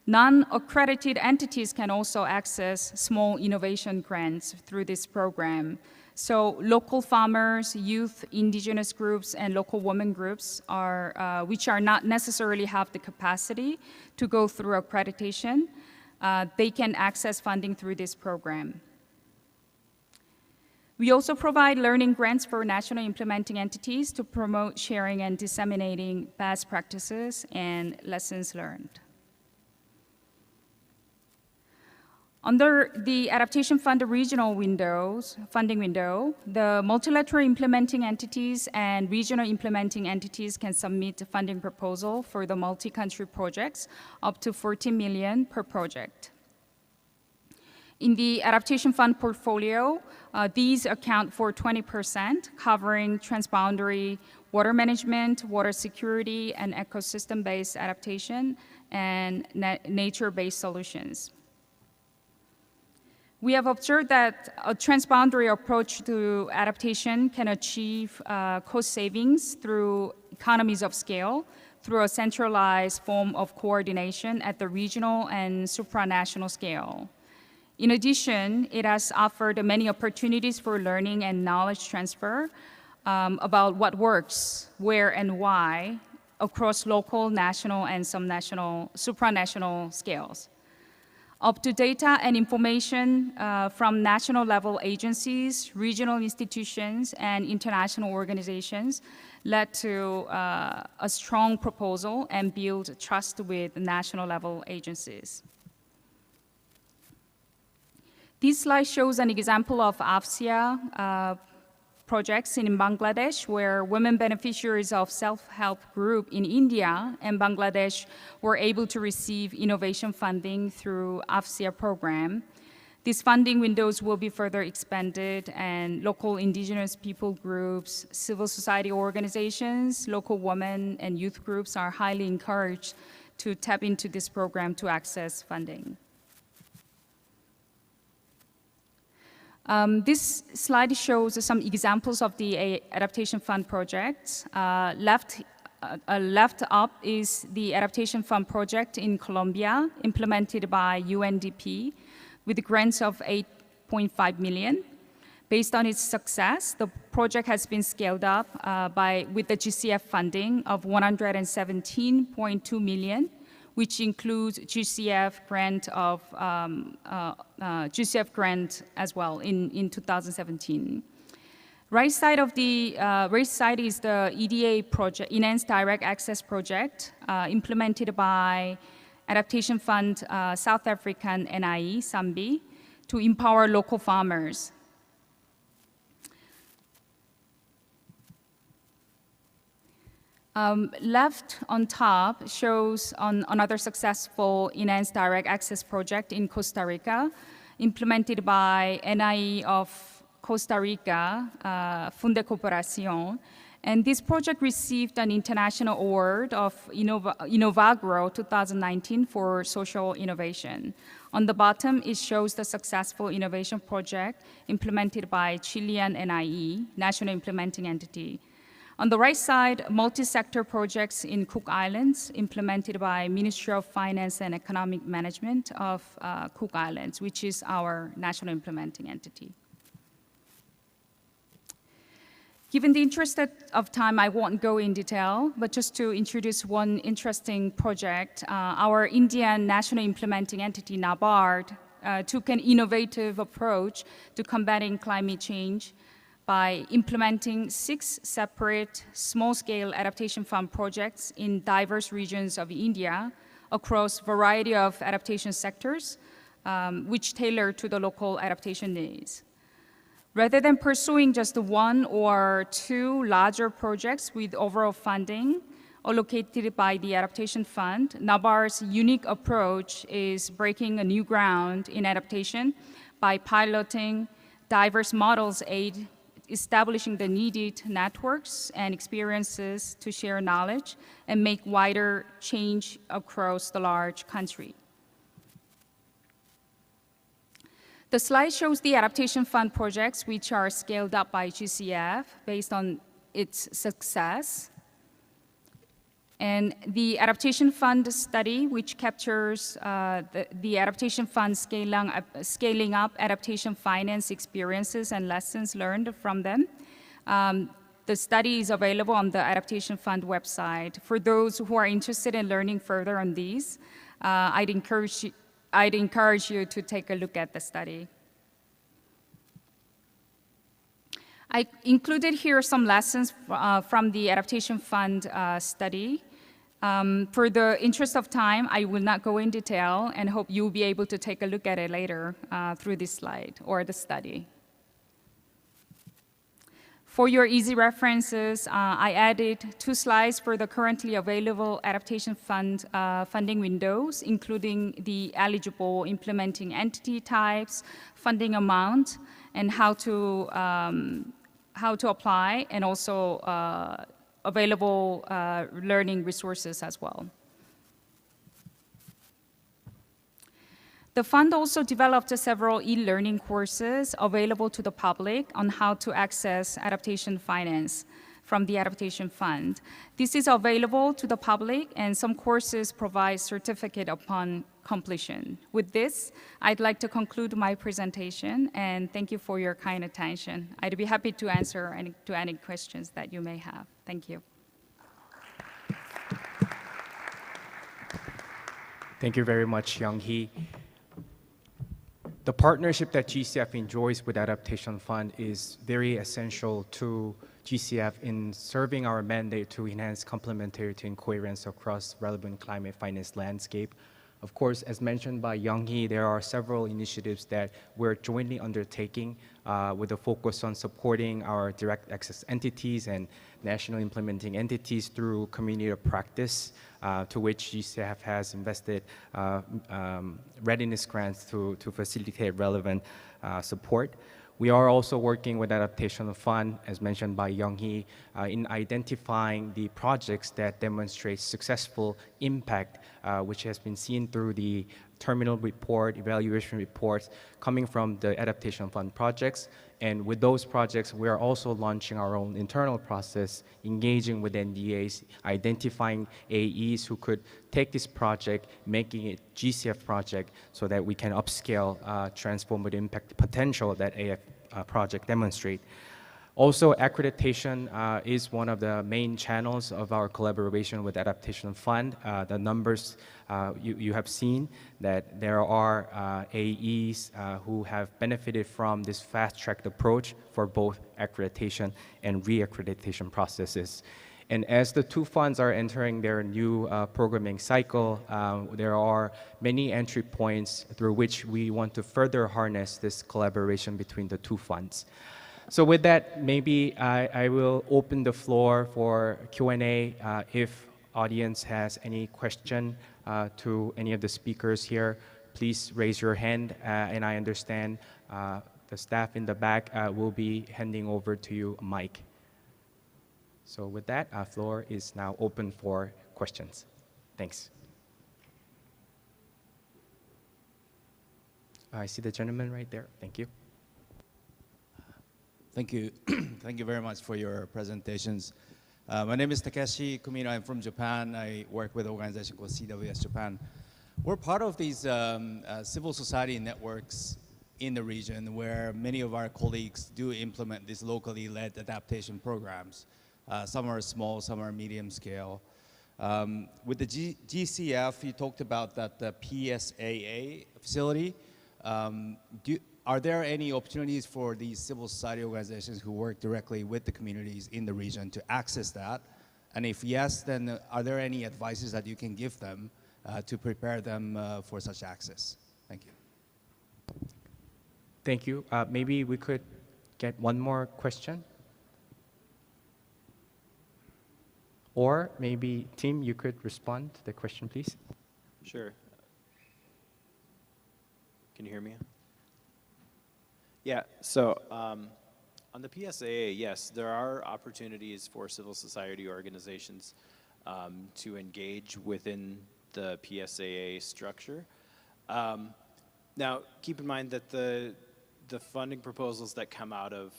Non-accredited entities can also access small innovation grants through this program. So local farmers, youth, indigenous groups, and local women groups are, which are not necessarily have the capacity to go through accreditation, they can access funding through this program. We also provide learning grants for national implementing entities to promote sharing and disseminating best practices and lessons learned. Under the Adaptation Fund regional funding window, the multilateral implementing entities and regional implementing entities can submit a funding proposal for the multi-country projects up to 14 million per project. In the Adaptation Fund portfolio, these account for 20%, covering transboundary water management, water security, and ecosystem-based adaptation, and nature-based solutions. We have observed that a transboundary approach to adaptation can achieve cost savings through economies of scale, through a centralized form of coordination at the regional and supranational scale. In addition, it has offered many opportunities for learning and knowledge transfer about what works, where and why, across local, national, and some national, supranational scales. Up to data and information from national level agencies, regional institutions, and international organizations led to a strong proposal and build trust with national level agencies. This slide shows an example of AFSIA projects in Bangladesh, where women beneficiaries of self-help group in India and Bangladesh were able to receive innovation funding through AFSIA program. These funding windows will be further expanded, and local indigenous people groups, civil society organizations, local women and youth groups are highly encouraged to tap into this program to access funding. This slide shows some examples of the Adaptation Fund projects. Left up is the Adaptation Fund project in Colombia, implemented by UNDP with grants of 8.5 million. Based on its success, the project has been scaled up with the GCF funding of 117.2 million, which includes GCF grant as well in 2017. Right side is the EDA project, Enhanced Direct Access project, implemented by Adaptation Fund South African NIE, SAMBI, to empower local farmers. Left on top shows another successful Enhanced Direct Access project in Costa Rica, implemented by NIE of Costa Rica, Funde Cooperación. And this project received an international award of Innovagro 2019 for social innovation. On the bottom, it shows the successful innovation project implemented by Chilean NIE, National Implementing Entity. On the right side, multi-sector projects in Cook Islands implemented by Ministry of Finance and Economic Management of Cook Islands, which is our national implementing entity. Given the interest of time, I won't go in detail, but just to introduce one interesting project, our Indian national implementing entity, NABARD, took an innovative approach to combating climate change by implementing 6 separate small-scale adaptation fund projects in diverse regions of India across a variety of adaptation sectors, which tailor to the local adaptation needs. Rather than pursuing just 1 or 2 larger projects with overall funding allocated by the Adaptation Fund, NABARD's unique approach is breaking a new ground in adaptation by piloting diverse models aid establishing the needed networks and experiences to share knowledge and make wider change across the large country. The slide shows the Adaptation Fund projects which are scaled up by GCF based on its success. And the Adaptation Fund study, which captures the Adaptation Fund scaling up adaptation finance experiences and lessons learned from them. The study is available on the Adaptation Fund website. For those who are interested in learning further on these, I'd encourage you to take a look at the study. I included here some lessons from the Adaptation Fund study. For the interest of time, I will not go in detail and hope you'll be able to take a look at it later through this slide or the study. For your easy references, I added 2 slides for the currently available Adaptation Fund funding windows, including the eligible implementing entity types, funding amount, and how to apply, and also available learning resources as well. The fund also developed several e-learning courses available to the public on how to access adaptation finance from the Adaptation Fund. This is available to the public, and some courses provide certificate upon completion. With this, I'd like to conclude my presentation, and thank you for your kind attention. I'd be happy to answer any questions that you may have. Thank you. Thank you very much, Young-hee. The partnership that GCF enjoys with Adaptation Fund is very essential to GCF in serving our mandate to enhance complementarity and coherence across relevant climate finance landscape. Of course, as mentioned by Young-hee, there are several initiatives that we're jointly undertaking with a focus on supporting our direct access entities and national implementing entities through community of practice, to which GCF has invested readiness grants to facilitate relevant support. We are also working with Adaptation Fund, as mentioned by Young-hee, in identifying the projects that demonstrate successful impact, which has been seen through the terminal report, evaluation reports coming from the Adaptation Fund projects. And with those projects, we are also launching our own internal process, engaging with NDAs, identifying AEs who could take this project, making it GCF project so that we can upscale transformative impact potential that AF project demonstrate. Also, accreditation is one of the main channels of our collaboration with Adaptation Fund. The numbers you have seen that there are AEs who have benefited from this fast-tracked approach for both accreditation and re-accreditation processes. And as the two funds are entering their new programming cycle, there are many entry points through which we want to further harness this collaboration between the two funds. So with that, maybe I will open the floor for Q&A if audience has any question to any of the speakers here. Please raise your hand, and I understand the staff in the back will be handing over to you a mic. So with that, our floor is now open for questions. Thanks. I see the gentleman right there. Thank you. Thank you. Thank you very much for your presentations. My name is Takeshi Kumino. I'm from Japan. I work with an organization called CWS Japan. We're part of these civil society networks in the region where many of our colleagues do implement these locally led adaptation programs. Some are small, some are medium scale. With the GCF, you talked about that the PSAA facility. Are there any opportunities for these civil society organizations who work directly with the communities in the region to access that? And if yes, then are there any advices that you can give them to prepare them for such access? Thank you. Thank you. Maybe we could get one more question. Or maybe, Tim, you could respond to the question, please. Sure. Can you hear me? Yeah, so on the PSAA, yes, there are opportunities for civil society organizations to engage within the PSAA structure. Now, keep in mind that the funding proposals that come out of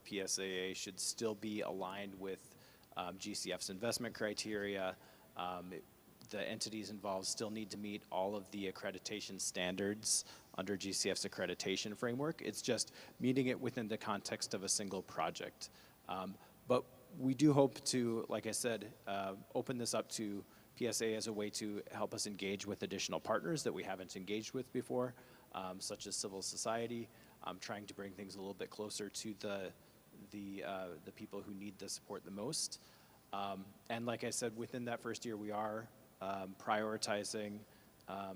PSAA should still be aligned with GCF's investment criteria. The entities involved still need to meet all of the accreditation standards under GCF's accreditation framework. It's just meeting it within the context of a single project. But we do hope to, like I said, open this up to PSA as a way to help us engage with additional partners that we haven't engaged with before, such as civil society, trying to bring things a little bit closer to the people who need the support the most. And like I said, within that first year, we are prioritizing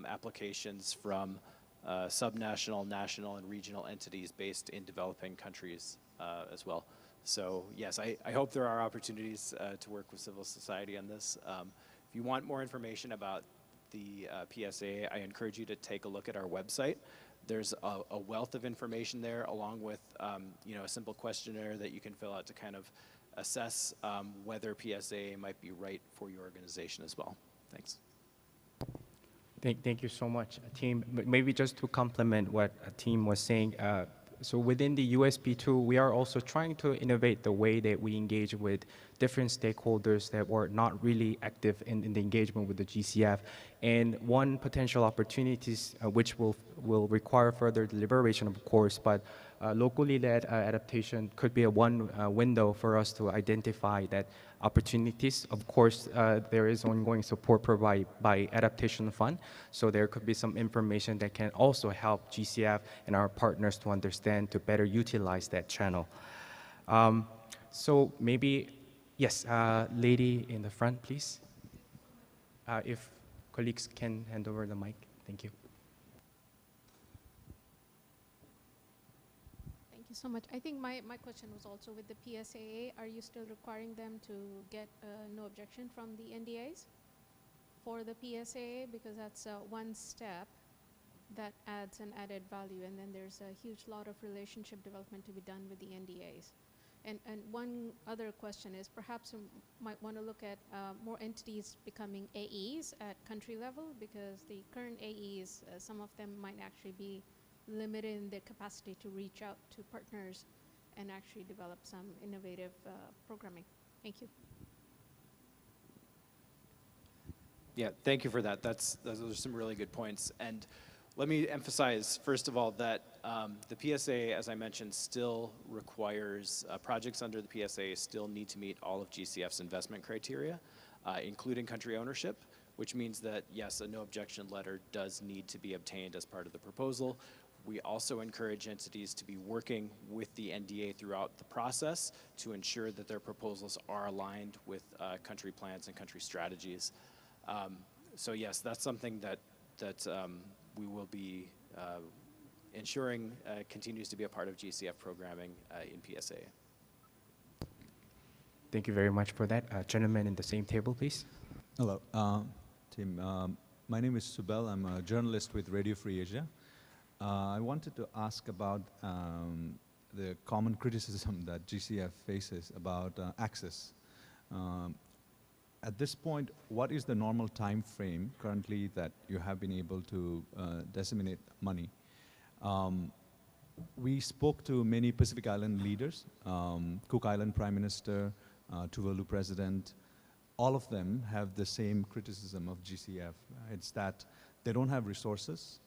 applications from subnational, national, and regional entities based in developing countries as well. So yes, I hope there are opportunities to work with civil society on this. If you want more information about the PSA, I encourage you to take a look at our website. There's a wealth of information there, along with a simple questionnaire that you can fill out to kind of assess whether PSA might be right for your organization as well. Thanks. Thank you so much, team. Maybe just to complement what a team was saying, so within the USP2, we are also trying to innovate the way that we engage with different stakeholders that were not really active in the engagement with the GCF. And one potential opportunities which will require further deliberation, of course, but locally led adaptation could be one window for us to identify that opportunities. Of course, there is ongoing support provided by Adaptation Fund, so there could be some information that can also help GCF and our partners to understand to better utilize that channel. So maybe, yes, lady in the front, please. If colleagues can hand over the mic, thank you. Thank you so much. I think my question was also with the PSAA. Are you still requiring them to get no objection from the NDAs for the PSAA? Because that's one step that adds an added value, and then there's a huge lot of relationship development to be done with the NDAs. And one other question is perhaps we might want to look at more entities becoming AEs at country level, because the current AEs, some of them might actually be limited in their capacity to reach out to partners and actually develop some innovative programming. Thank you. Yeah, thank you for that. Those are some really good points. And let me emphasize, first of all, that the PSA, as I mentioned, still requires, projects under the PSA still need to meet all of GCF's investment criteria, including country ownership, which means that, yes, a no objection letter does need to be obtained as part of the proposal. We also encourage entities to be working with the NDA throughout the process to ensure that their proposals are aligned with country plans and country strategies. So yes, that's something that we will be ensuring continues to be a part of GCF programming in PSA. Thank you very much for that. Gentleman in the same table, please. Hello, Tim. My name is Subel. I'm a journalist with Radio Free Asia. I wanted to ask about the common criticism that GCF faces about access. At this point, what is the normal time frame currently that you have been able to disseminate money? We spoke to many Pacific Island leaders, Cook Island Prime Minister, Tuvalu President. All of them have the same criticism of GCF. It's that they don't have resources.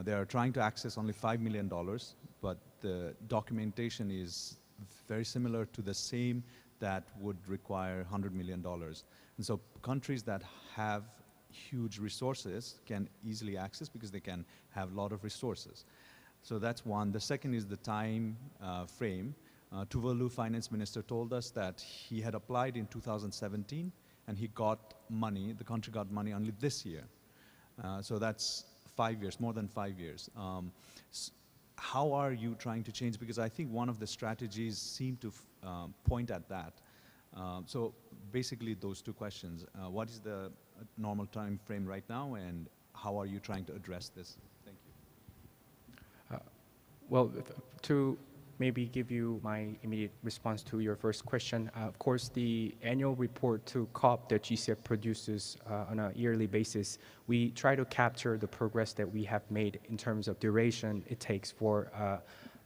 They are trying to access only $5 million, but the documentation is very similar to the same that would require $100 million. And so countries that have huge resources can easily access because they can have a lot of resources. So that's one. The second is the time frame. Tuvalu finance minister told us that he had applied in 2017 and he got money, the country got money only this year. So that's 5 years, more than 5 years. How are you trying to change? Because I think one of the strategies seem to point at that. So basically those two questions. What is the normal time frame right now, and how are you trying to address this? Thank you. Well, to maybe give you my immediate response to your first question, of course, the annual report to COP that GCF produces on a yearly basis, we try to capture the progress that we have made in terms of duration it takes for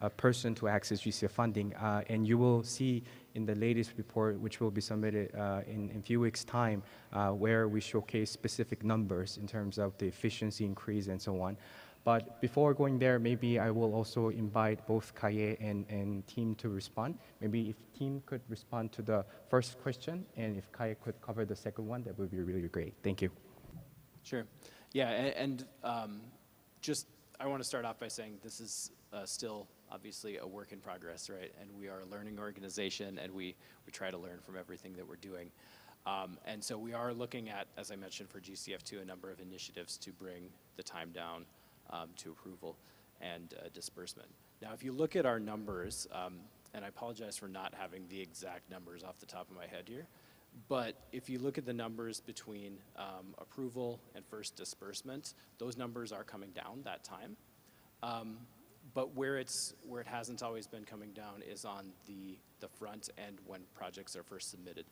a person to access GCF funding. And you will see in the latest report, which will be submitted in a few weeks' time, where we showcase specific numbers in terms of the efficiency increase and so on. But before going there, maybe I will also invite both Kaye and Team to respond. Maybe if Team could respond to the first question, and if Kaye could cover the second one, that would be really great. Thank you. Sure. Yeah, and just I want to start off by saying this is still obviously a work in progress, right? And we are a learning organization, and we try to learn from everything that we're doing. And so we are looking at, as I mentioned, for GCF2, a number of initiatives to bring the time down to approval and disbursement. Now, if you look at our numbers, and I apologize for not having the exact numbers off the top of my head here, but if you look at the numbers between approval and first disbursement, those numbers are coming down that time. But where it hasn't always been coming down is on the front end when projects are first submitted.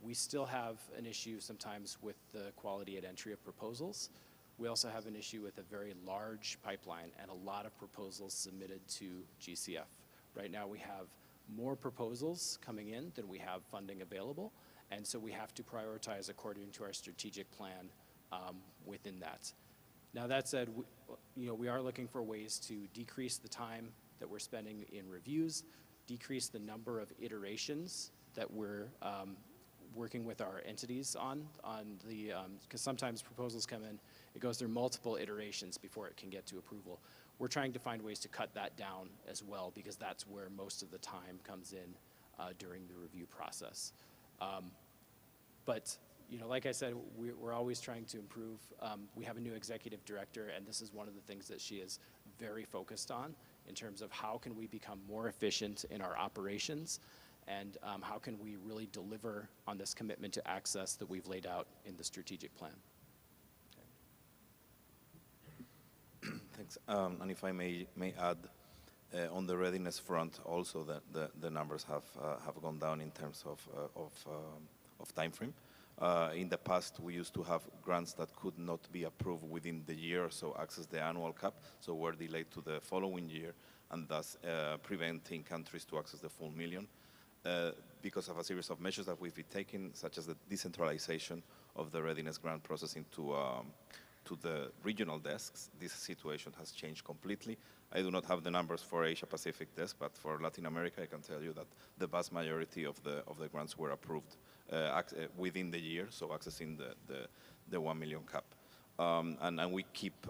We still have an issue sometimes with the quality at entry of proposals. We also have an issue with a very large pipeline and a lot of proposals submitted to GCF. Right now we have more proposals coming in than we have funding available, and so we have to prioritize according to our strategic plan within that. Now that said, we are looking for ways to decrease the time that we're spending in reviews, decrease the number of iterations that we're working with our entities on the, because sometimes proposals come in, it goes through multiple iterations before it can get to approval. We're trying to find ways to cut that down as well, because that's where most of the time comes in during the review process. But like I said, we're always trying to improve. We have a new executive director, and this is one of the things that she is very focused on in terms of how can we become more efficient in our operations, and how can we really deliver on this commitment to access that we've laid out in the strategic plan. Thanks. And if I may add, on the readiness front, also that the numbers have gone down in terms of time frame. In the past, we used to have grants that could not be approved within the year, so access the annual cap, so were delayed to the following year, and thus preventing countries to access the full million. Because of a series of measures that we've been taking, such as the decentralization of the readiness grant processing to the regional desks, this situation has changed completely. I do not have the numbers for Asia Pacific desk, but for Latin America, I can tell you that the vast majority of the grants were approved within the year, so accessing the 1 million cap. And we keep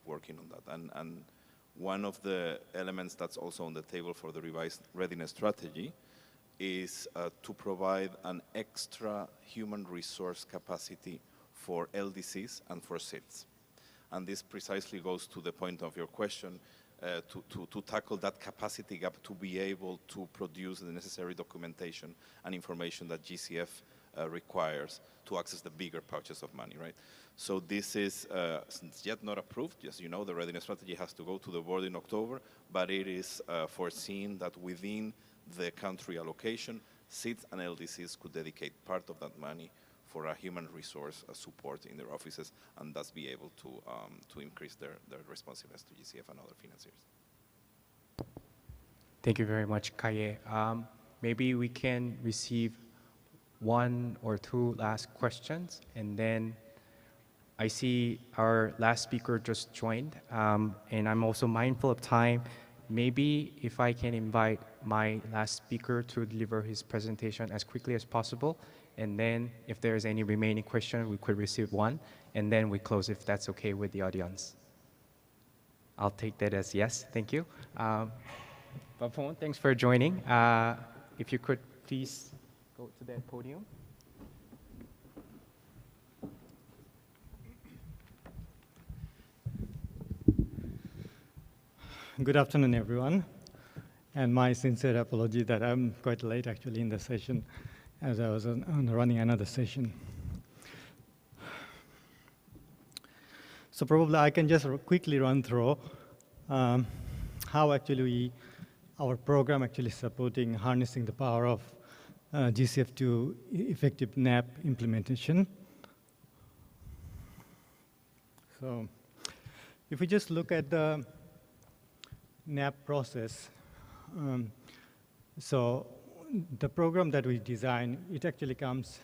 working on that. And one of the elements that's also on the table for the revised readiness strategy is to provide an extra human resource capacity for LDCs and for SIDS. And this precisely goes to the point of your question, to tackle that capacity gap, to be able to produce the necessary documentation and information that GCF requires to access the bigger pouches of money, right? So this is yet not approved. As you know, the readiness strategy has to go to the board in October, but it is foreseen that within the country allocation, SIDS and LDCs could dedicate part of that money for a human resource support in their offices, and thus be able to increase their responsiveness to GCF and other financiers. Thank you very much, Kaye. Maybe we can receive one or two last questions, and then I see our last speaker just joined, and I'm also mindful of time. Maybe if I can invite my last speaker to deliver his presentation as quickly as possible, and then if there's any remaining question, we could receive one, and then we close if that's okay with the audience. I'll take that as yes, thank you. Bapon, thanks for joining. If you could please go to that podium. Good afternoon, everyone. And my sincere apology that I'm quite late actually in the session, as I was running another session. So probably I can just quickly run through how actually our program actually supporting harnessing the power of GCF to effective NAP implementation. So if we just look at the NAP process, so the program that we design, it actually comes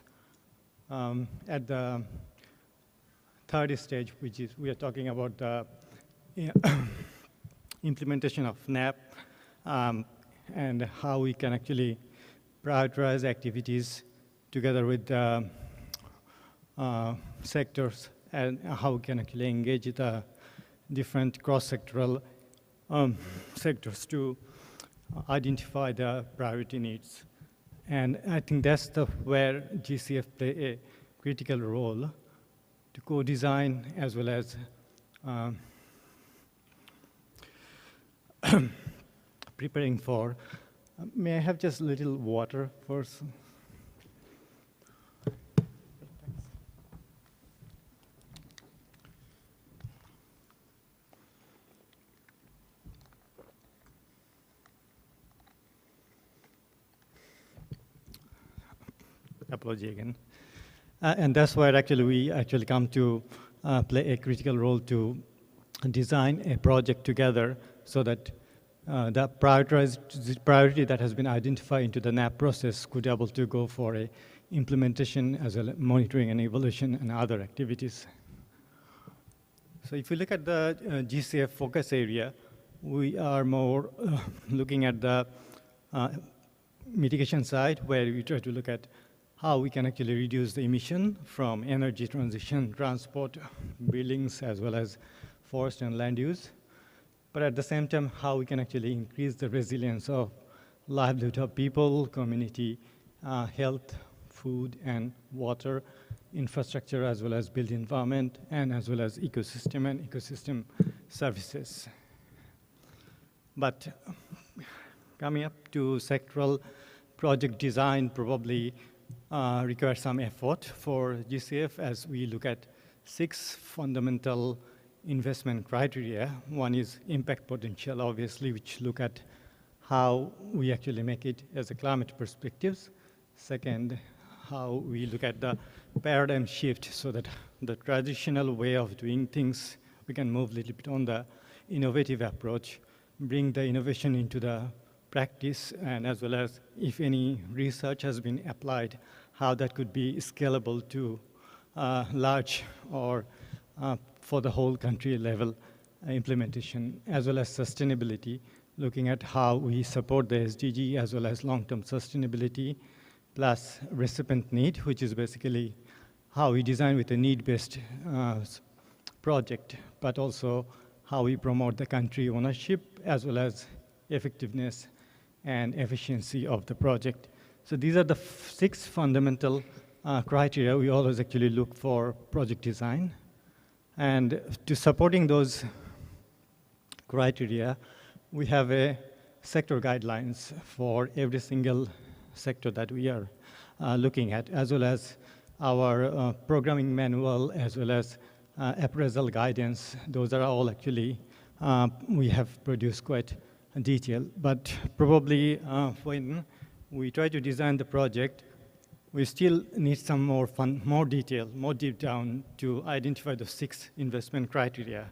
at the third stage, which is we are talking about the implementation of NAP and how we can actually prioritize activities together with sectors, and how we can actually engage the different cross-sectoral sectors to identify the priority needs. And I think that's where GCF play a critical role to co-design as well as preparing for. May I have just a little water first? Apology again. And that's where actually we actually come to play a critical role to design a project together so that the priority that has been identified into the NAP process could be able to go for a implementation as well as monitoring and evaluation and other activities. So if we look at the GCF focus area, we are more looking at the mitigation side, where we try to look at how we can actually reduce the emission from energy transition, transport, buildings, as well as forest and land use. But at the same time, how we can actually increase the resilience of livelihood of people, community, health, food, and water, infrastructure, as well as built environment, and as well as ecosystem and ecosystem services. But coming up to sectoral project design probably requires some effort for GCF as we look at 6 fundamental investment criteria. One is impact potential, obviously, which look at how we actually make it as a climate perspectives. Second, how we look at the paradigm shift so that the traditional way of doing things, we can move a little bit on the innovative approach, bring the innovation into the practice, and as well as if any research has been applied, how that could be scalable to large or for the whole country level implementation, as well as sustainability, looking at how we support the SDG as well as long-term sustainability, plus recipient need, which is basically how we design with a need-based project, but also how we promote the country ownership as well as effectiveness and efficiency of the project. So these are the 6 fundamental criteria we always actually look for project design. And to supporting those criteria, we have a sector guidelines for every single sector that we are looking at, as well as our programming manual, as well as appraisal guidance. Those are all actually, we have produced quite detail. But probably when we try to design the project, we still need some more detail, more deep down to identify the 6 investment criteria.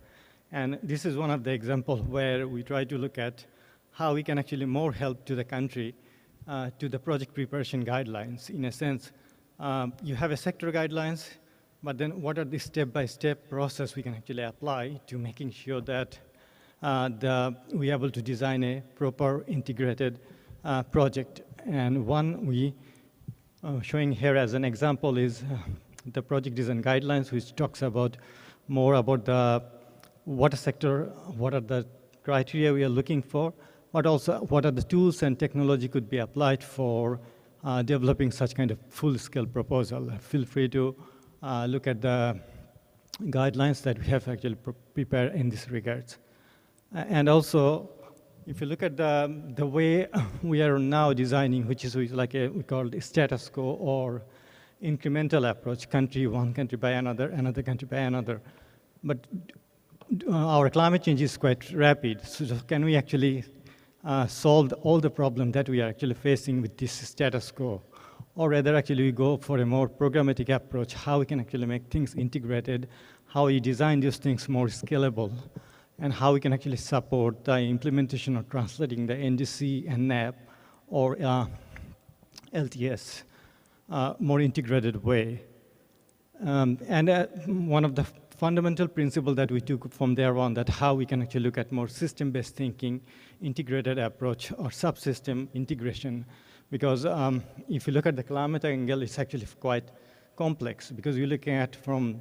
And this is one of the examples where we try to look at how we can actually more help to the country to the project preparation guidelines. In a sense, you have a sector guidelines, but then what are the step-by-step process we can actually apply to making sure that we are able to design a proper integrated project. And one we showing here as an example is the project design guidelines, which talks about more about the water sector, what are the criteria we are looking for, but also what are the tools and technology could be applied for developing such kind of full-scale proposal. Feel free to look at the guidelines that we have actually prepared in this regards. And also, if you look at the way we are now designing, which is like we call it status quo or incremental approach, country one country by another, another country by another. But our climate change is quite rapid, so can we actually solve all the problems that we are actually facing with this status quo? Or rather actually we go for a more programmatic approach, how we can actually make things integrated, how we design these things more scalable, and how we can actually support the implementation of translating the NDC and NAP or LTS more integrated way. And one of the fundamental principles that we took from there on, that how we can actually look at more system-based thinking, integrated approach, or subsystem integration. Because if you look at the climate angle, it's actually quite complex, because you're looking at from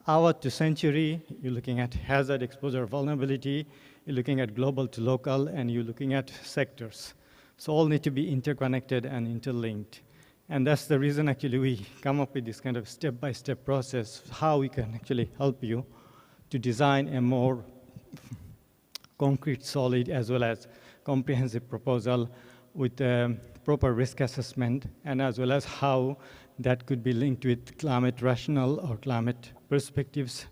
hour to century, you're looking at hazard, exposure, vulnerability, you're looking at global to local, and you're looking at sectors. So all need to be interconnected and interlinked. And that's the reason actually we come up with this kind of step-by-step process, how we can actually help you to design a more concrete, solid, as well as comprehensive proposal with proper risk assessment, and as well as how that could be linked with climate rational or climate perspectives,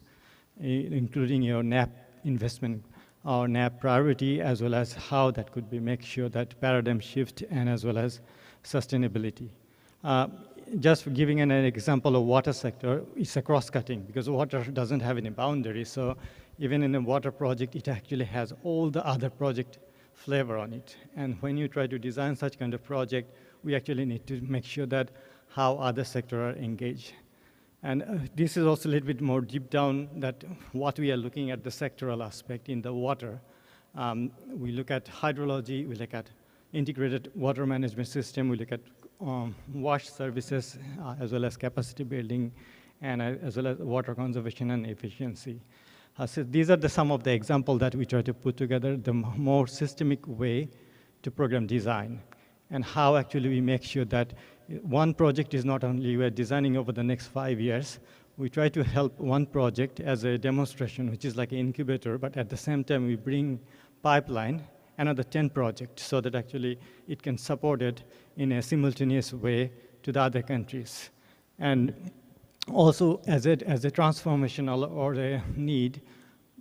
including your NAP investment or NAP priority, as well as how that could be make sure that paradigm shift and as well as sustainability. Just giving an example of water sector, it's a cross-cutting because water doesn't have any boundaries. So even in a water project, it actually has all the other project flavor on it. And when you try to design such kind of project, we actually need to make sure that how other sectors are engaged. And this is also a little bit more deep down that what we are looking at the sectoral aspect in the water. We look at hydrology, we look at integrated water management system, we look at wash services, as well as capacity building, and as well as water conservation and efficiency. So these are some of the examples that we try to put together, the more systemic way to program design, and how actually we make sure that one project is not only we're designing over the next 5 years, we try to help one project as a demonstration, which is like an incubator, but at the same time we bring pipeline, another 10 projects, so that actually it can support it in a simultaneous way to the other countries. And also as a transformational or a need,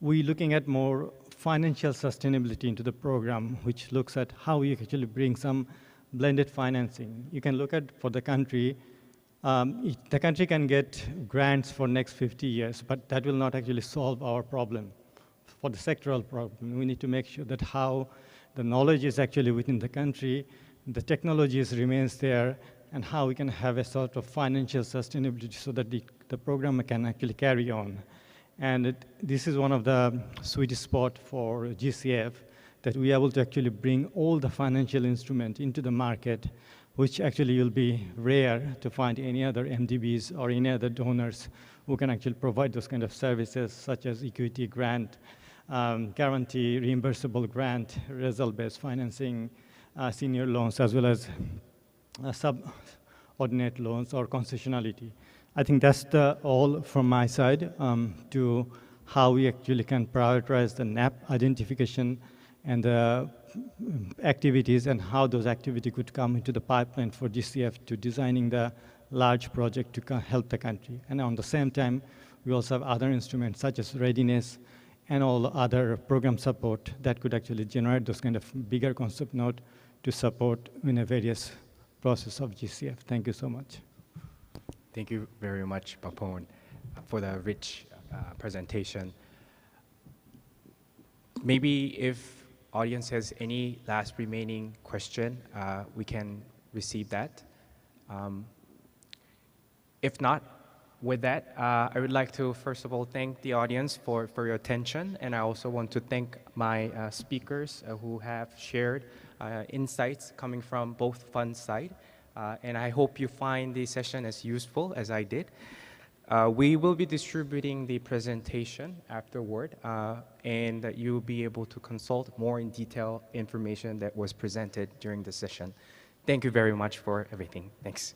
we're looking at more financial sustainability into the program, which looks at how we actually bring some blended financing. You can look at for the country, the country can get grants for next 50 years, but that will not actually solve our problem. For the sectoral problem, we need to make sure that how the knowledge is actually within the country, the technologies remains there, and how we can have a sort of financial sustainability so that the program can actually carry on. And this is one of the sweet spot for GCF, that we are able to actually bring all the financial instrument into the market, which actually will be rare to find any other MDBs or any other donors who can actually provide those kind of services, such as equity grant, guarantee, reimbursable grant, result-based financing, senior loans, as well as subordinate loans or concessionality. I think that's all from my side to how we actually can prioritize the NAP identification and the activities, and how those activities could come into the pipeline for GCF to designing the large project to help the country. And on the same time, we also have other instruments such as readiness and all other program support that could actually generate those kind of bigger concept node to support in a various process of GCF. Thank you so much. Thank you very much, Papon, for the rich presentation. Maybe if audience has any last remaining question, we can receive that. If not, with that, I would like to first of all thank the audience for your attention, and I also want to thank my speakers who have shared insights coming from both fund side. And I hope you find the session as useful as I did. We will be distributing the presentation afterward, and you'll be able to consult more in detail information that was presented during the session. Thank you very much for everything. Thanks.